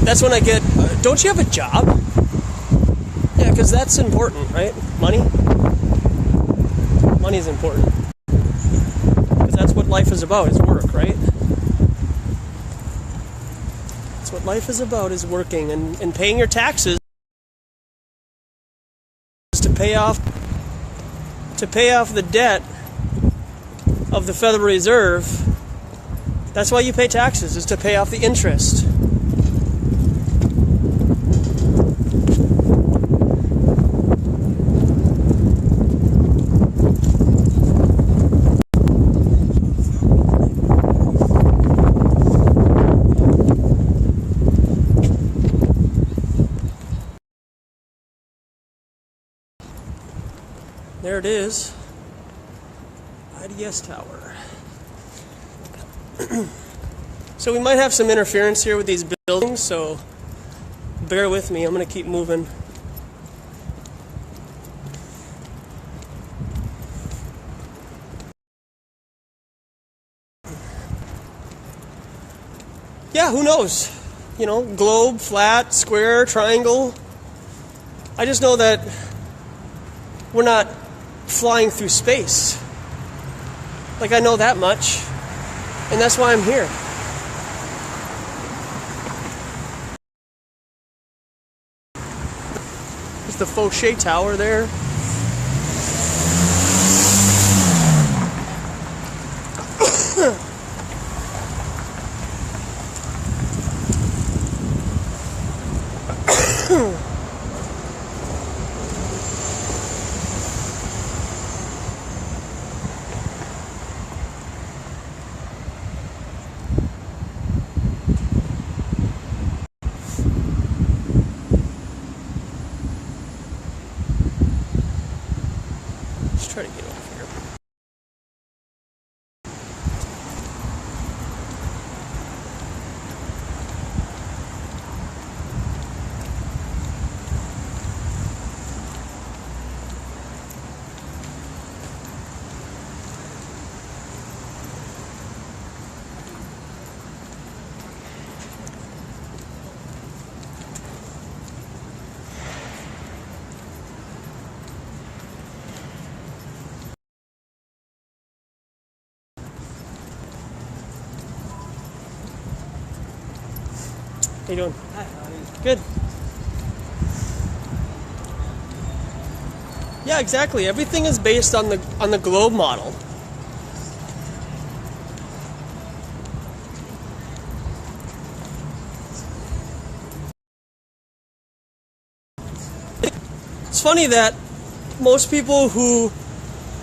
That's when I get, don't you have a job? Yeah, because that's important, right? Money? Money is important. Because that's what life is about, is work, right? That's what life is about, is working and paying your taxes to pay off the debt of the Federal Reserve. That's why you pay taxes, is to pay off the interest. There it is. IDS tower. So we might have some interference here with these buildings, so bear with me. I'm going to keep moving. Yeah, who knows? You know, globe, flat, square, triangle. I just know that we're not flying through space. Like, I know that much, and that's why I'm here. There's the Fauché Tower there. Let's try to get over here. How you doing? Hi, how are you? Good. Yeah, exactly. Everything is based on the globe model. It's funny that most people who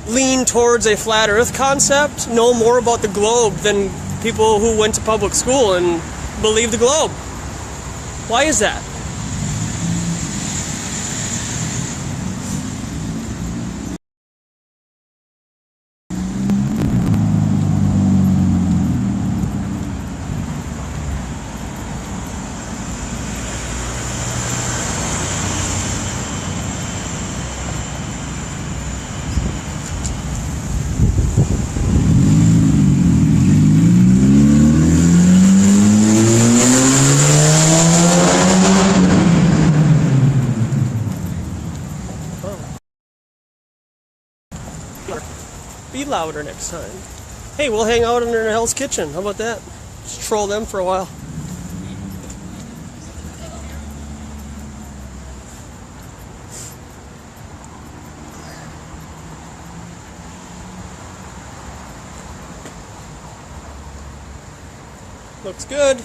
lean towards a flat Earth concept know more about the globe than people who went to public school and believe the globe. Why is that? Be louder next time. Hey, we'll hang out under Hell's Kitchen. How about that? Just troll them for a while. Looks good.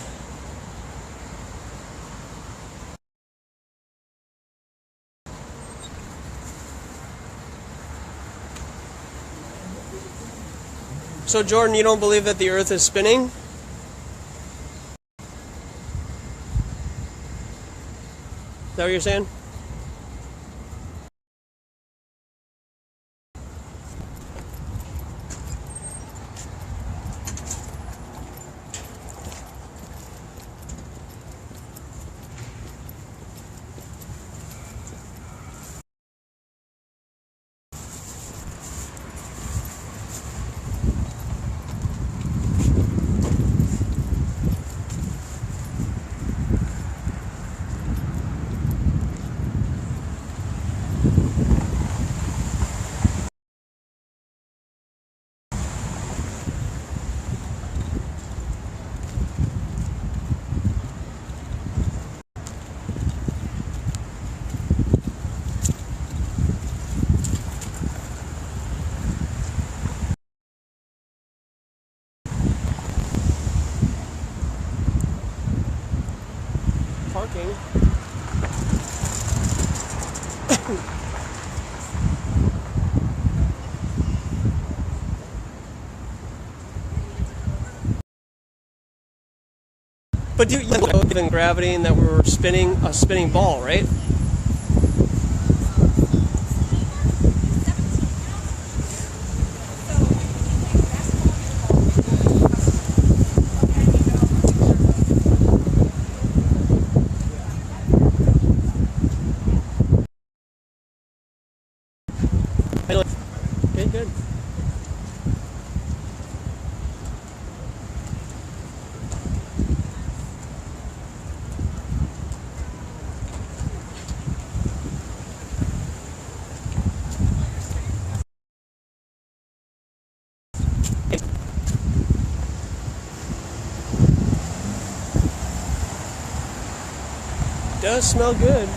So, Jordan, you don't believe that the Earth is spinning? Is that what you're saying? Parking. But do you believe in gravity and that we're spinning a spinning ball, right? does smell good.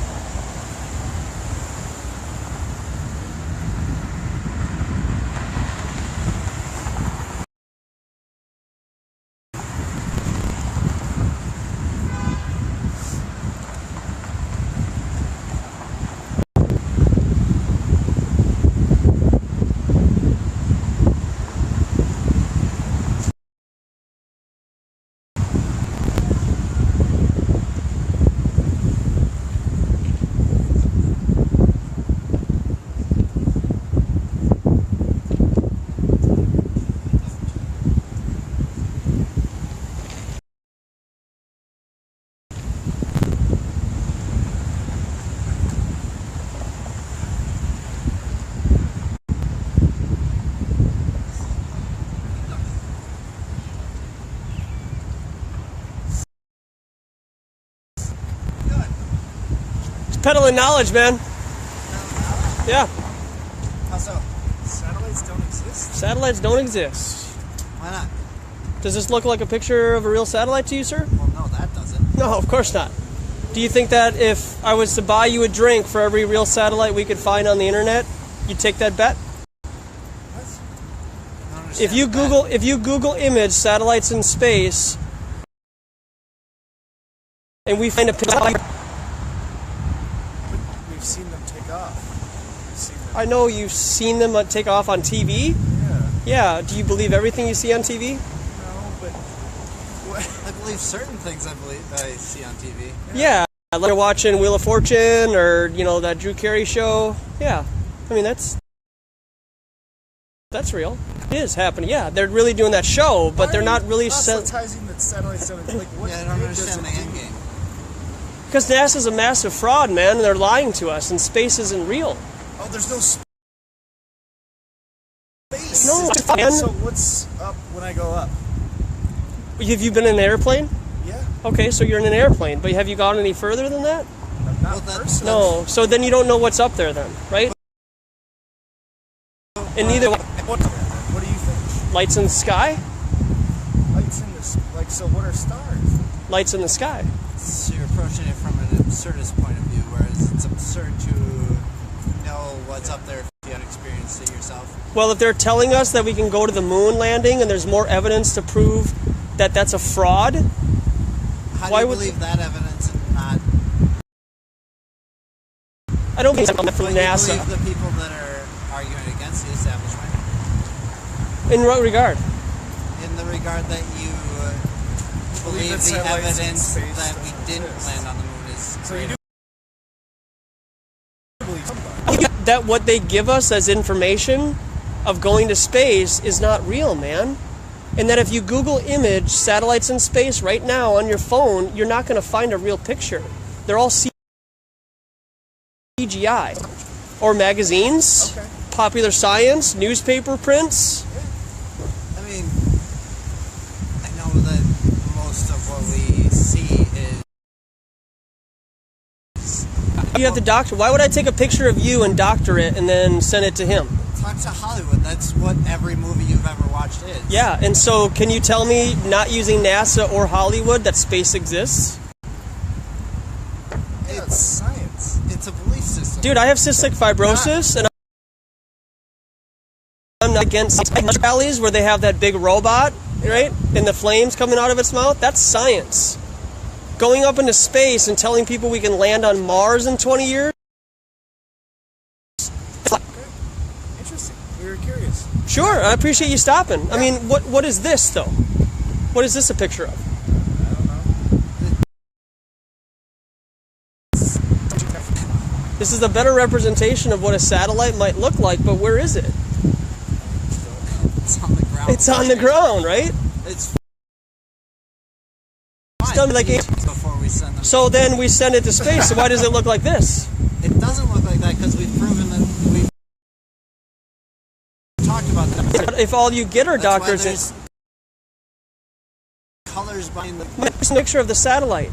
Peddling knowledge, man. Yeah. How so? Satellites don't exist? Satellites don't exist. Why not? Does this look like a picture of a real satellite to you, sir? Well, no, that doesn't. No, of course not. Do you think that if I was to buy you a drink for every real satellite we could find on the internet, you'd take that bet? If you Google image satellites in space, and we find a picture, We've seen them take off. I know you've seen them take off on TV. Yeah. Yeah. Do you believe everything you see on TV? No, but I believe certain things I see on TV. Yeah. Like you're watching Wheel of Fortune or that Drew Carey show. Yeah. I mean that's real. It is happening. Yeah, they're really doing that show, but they're not really proselytizing that satellites don't like. What I don't understand the end game. Because NASA's a massive fraud, man, and they're lying to us, and space isn't real. Oh, there's no space. No, man. So what's up when I go up? Have you been in an airplane? Yeah. Okay, so you're in an airplane, but have you gone any further than that? Not personally. No, so then you don't know what's up there then, right? And neither What do you think? lights in the sky? Lights in the so what are stars? Lights in the sky. So you're approaching it from an absurdist point of view, whereas it's absurd to know what's up there if you haven't experienced it yourself. Well, if they're telling us that we can go to the moon landing and there's more evidence to prove that that's a fraud, How do you believe that evidence and not... I don't believe that from But NASA. you believe the people that are arguing against the establishment? In what regard? In the regard that you believe the evidence that we didn't land on the moon is So you do believe that what they give us as information of going to space is not real, man. And that if you Google image satellites in space right now on your phone, you're not going to find a real picture. They're all CGI. Or magazines, popular science, newspaper prints. I mean, I know that most of what we see is... You have to doctor. Why would I take a picture of you and doctor it and then send it to him? Talk to Hollywood. That's what every movie you've ever watched is. Yeah, and so can you tell me, not using NASA or Hollywood, that space exists? It's science. It's a belief system. Dude, I have cystic fibrosis, and I'm not against rallies where they have that big robot, right? And the flames coming out of its mouth. That's science. Going up into space and telling people we can land on Mars in 20 years? interesting. We were curious. Sure, I appreciate you stopping. I mean, what is this, though? What is this a picture of? I don't know. This is a better representation of what a satellite might look like, but where is it? It's on the ground. It's on the ground, right? It's done like before we send them. So then we send it to space. So why does it look like this? It doesn't look like that because we've proven that we've talked about that. If all you get are That's why doctors, there's colors behind the. it's a picture of the satellite.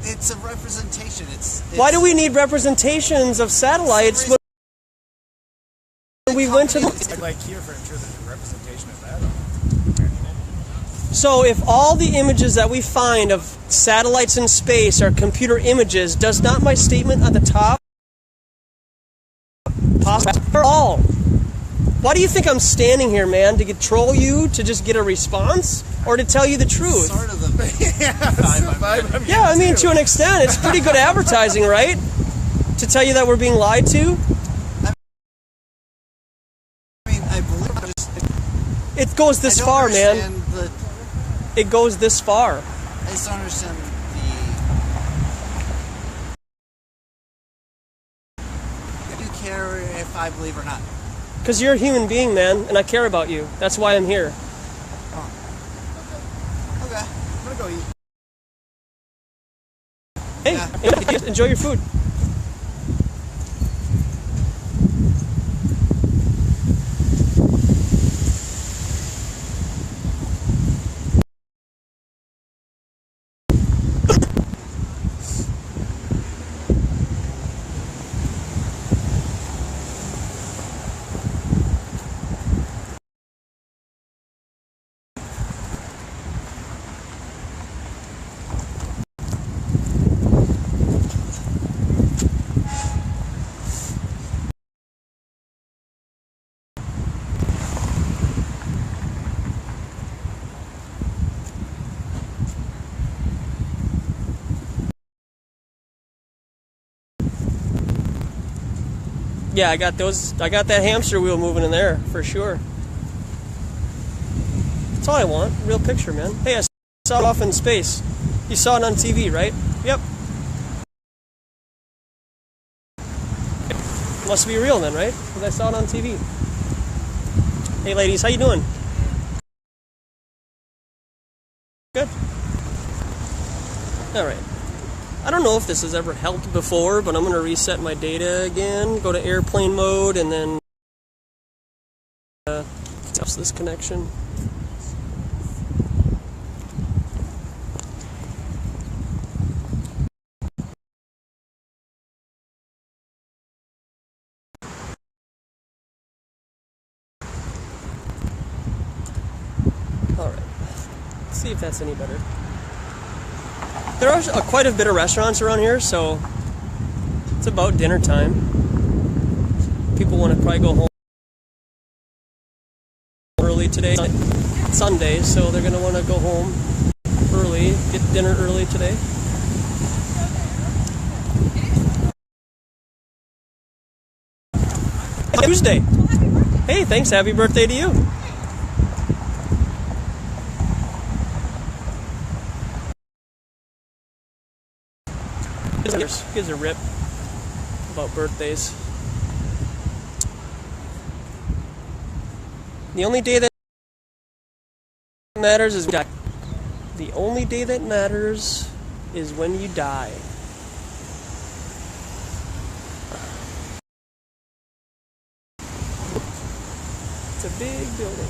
It's a representation. It's Why do we need representations of satellites when we went to the... Like here furniture, there's a representation of that. So if all the images that we find of satellites in space are computer images, does not my statement at the top for all? Why do you think I'm standing here, man? To troll you, to just get a response, or to tell you the truth? Sort of the vibe. Yeah, I mean, to an extent, it's pretty good advertising, right? To tell you that we're being lied to. I mean, I believe it goes this far, man. It goes this far. I just don't understand do you care if I believe or not? Because you're a human being, man, and I care about you. That's why I'm here. Oh. Okay. I'm gonna go eat. Hey, yeah. Enjoy your food. Yeah, I got that hamster wheel moving in there, for sure. That's all I want, real picture, man. Hey, I saw it off in space. You saw it on TV, right? Yep. Must be real then, right? Because I saw it on TV. Hey ladies, how you doing? Good. Alright. I don't know if this has ever helped before, but I'm going to reset my data again, go to airplane mode, and then test this connection. Alright, let's see if that's any better. There are quite a bit of restaurants around here, so it's about dinner time. People want to probably go home early today. It's Sunday, so they're going to want to go home early, get dinner early today. Tuesday. Hey, thanks. Happy birthday to you. Gives a rip about birthdays. The only day that matters is die. The only day that matters is when you die. It's a big building.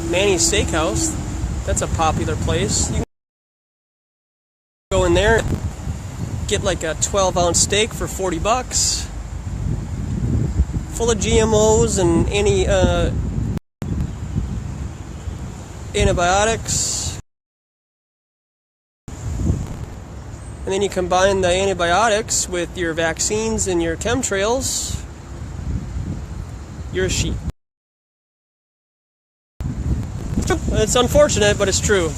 Manny's Steakhouse. That's a popular place. You can go in there, get like a 12-ounce steak for $40, full of GMOs and any antibiotics, and then you combine the antibiotics with your vaccines and your chemtrails, you're a sheep. It's unfortunate, but it's true.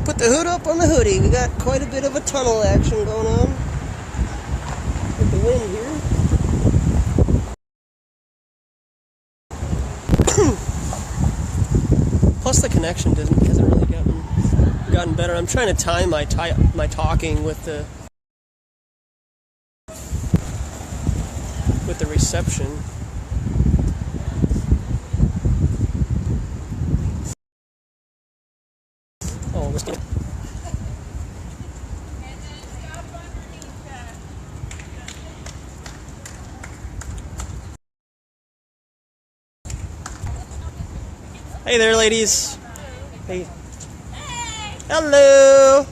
Put the hood up on the hoodie. We got quite a bit of a tunnel action going on with the wind here. Plus the connection hasn't really gotten better. I'm trying to time my talking with the reception. Oh, let's get. Hey there, ladies. Hey. Hello.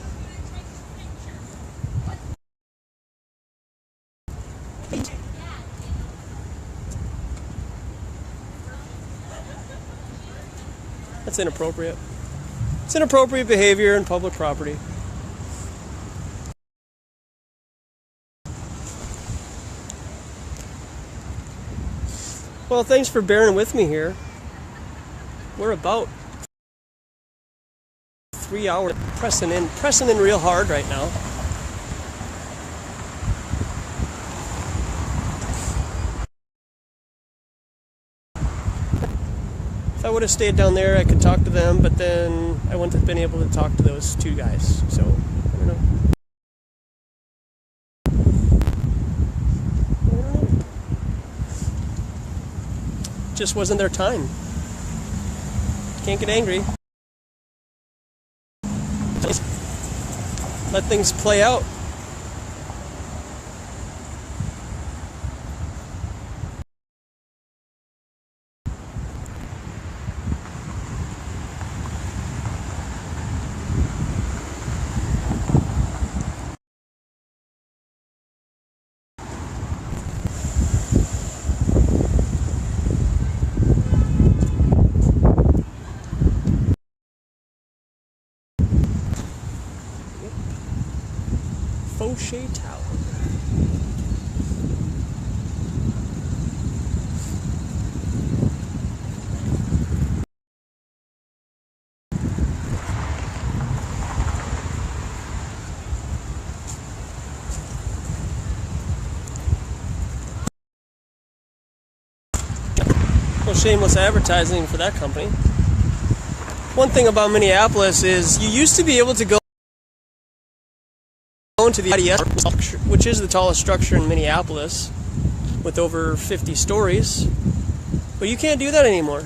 That's inappropriate. It's inappropriate behavior in public property. Well, thanks for bearing with me here. We're about 3 hours pressing in real hard right now. If I would have stayed down there, I could talk to them, but then I wouldn't have been able to talk to those two guys. So, I don't know. Just wasn't their time. Can't get angry. Just let things play out. Fauché Tower. Well, shameless advertising for that company. One thing about Minneapolis is you used to be able to go to the IDS, which is the tallest structure in Minneapolis, with over 50 stories, but you can't do that anymore.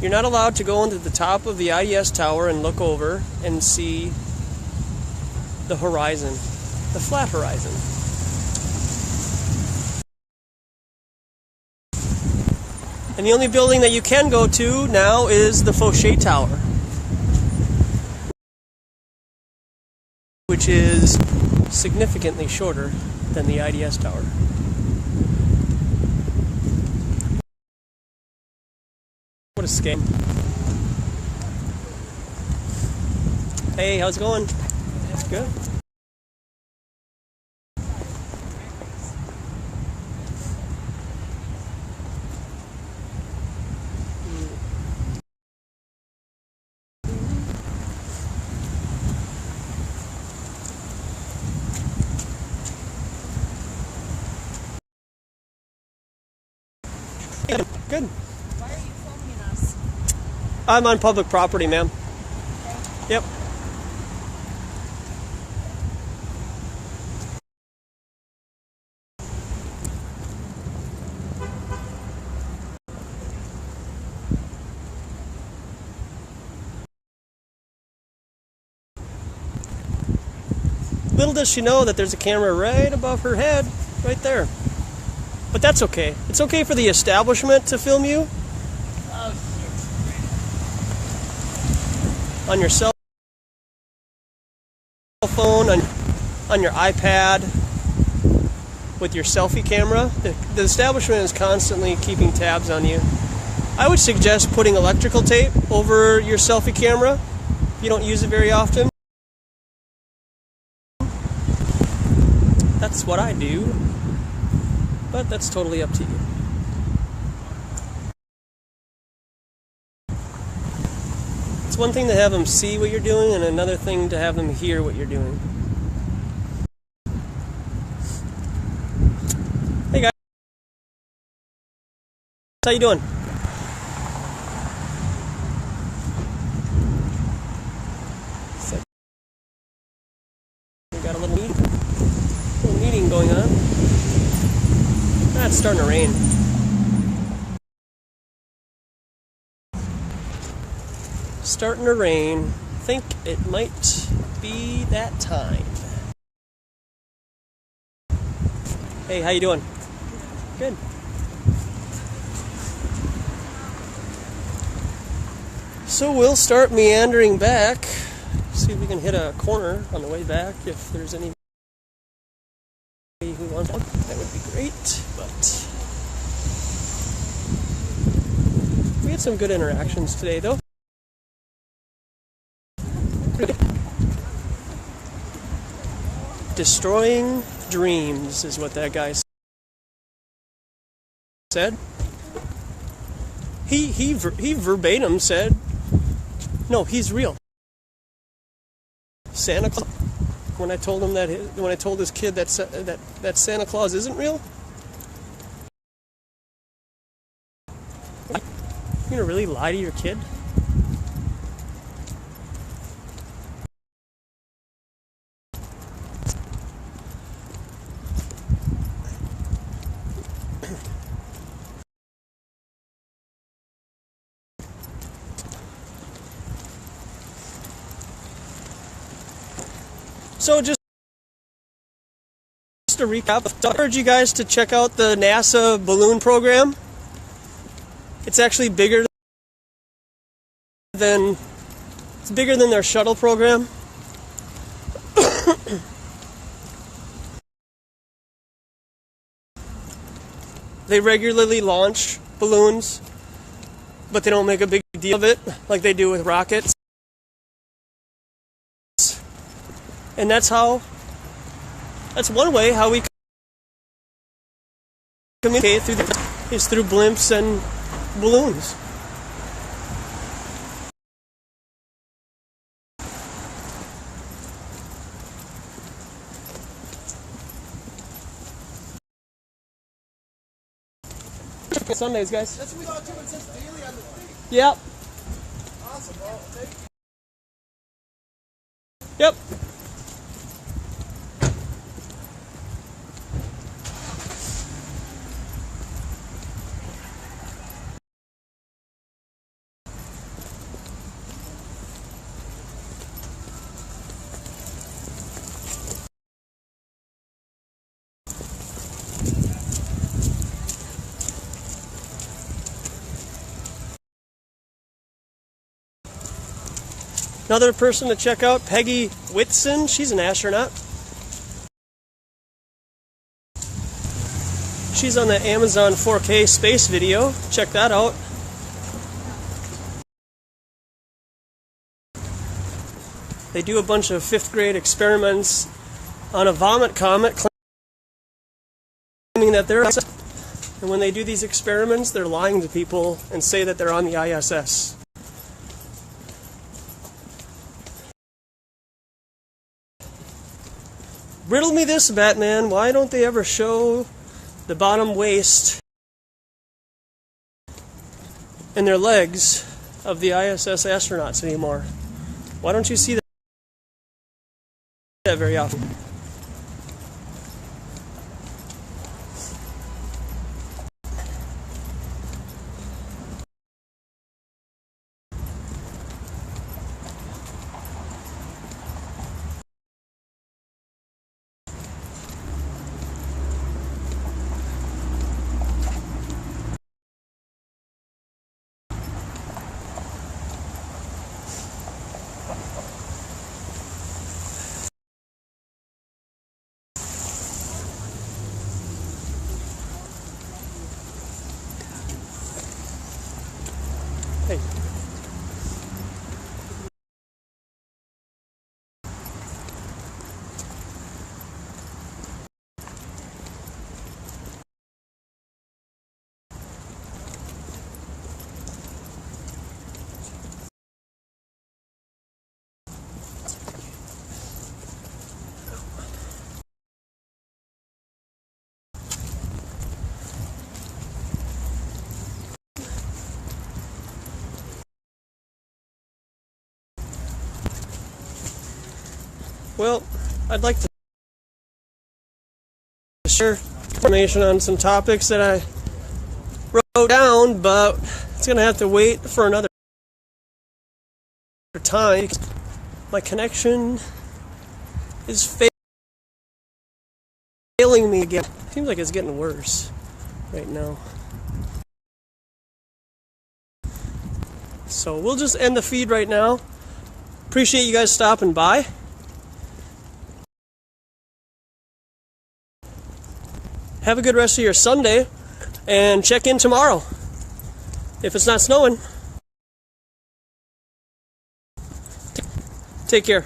You're not allowed to go into the top of the IDS tower and look over and see the horizon, the flat horizon. And the only building that you can go to now is the Fauché Tower, which is significantly shorter than the IDS tower. What a scam. Hey, how's it going? It's good. Good. Why are you filming us? I'm on public property, ma'am. Yep. Little does she know that there's a camera right above her head, right there. But that's okay. It's okay for the establishment to film you. Oh, shit. On your cell phone, on your iPad, with your selfie camera. The establishment is constantly keeping tabs on you. I would suggest putting electrical tape over your selfie camera if you don't use it very often. That's what I do. But that's totally up to you. It's one thing to have them see what you're doing, and another thing to have them hear what you're doing. Hey guys. How you doing? We got a little meeting going on. It's starting to rain. Starting to rain. I think it might be that time. Hey, how you doing? Good. So we'll start meandering back. See if we can hit a corner on the way back. If there's any who wants one, that would be great. But we had some good interactions today, though. Destroying dreams is what that guy said. He verbatim said, "No, he's real." Santa Claus. When I told him that, when I told his kid that Santa Claus isn't real, you're gonna really lie to your kid? So just to recap, I urge you guys to check out the NASA balloon program. It's actually bigger than their shuttle program. They regularly launch balloons, but they don't make a big deal of it like they do with rockets. And that's one way how we communicate is through blimps and balloons. Sundays, guys. That's what we thought too. It says daily on the thing. Yep. Awesome. Well, thank you. Yep. Another person to check out, Peggy Whitson. She's an astronaut. She's on the Amazon 4K space video. Check that out. They do a bunch of 5th grade experiments on a vomit comet, claiming that they're... And when they do these experiments, they're lying to people and say that they're on the ISS. Riddle me this, Batman. Why don't they ever show the bottom waist and their legs of the ISS astronauts anymore? Why don't you see that very often? Hey. Well, I'd like to share information on some topics that I wrote down, but it's going to have to wait for another time. My connection is failing me again. Seems like it's getting worse right now. So we'll just end the feed right now. Appreciate you guys stopping by. Have a good rest of your Sunday, and check in tomorrow if it's not snowing. Take care.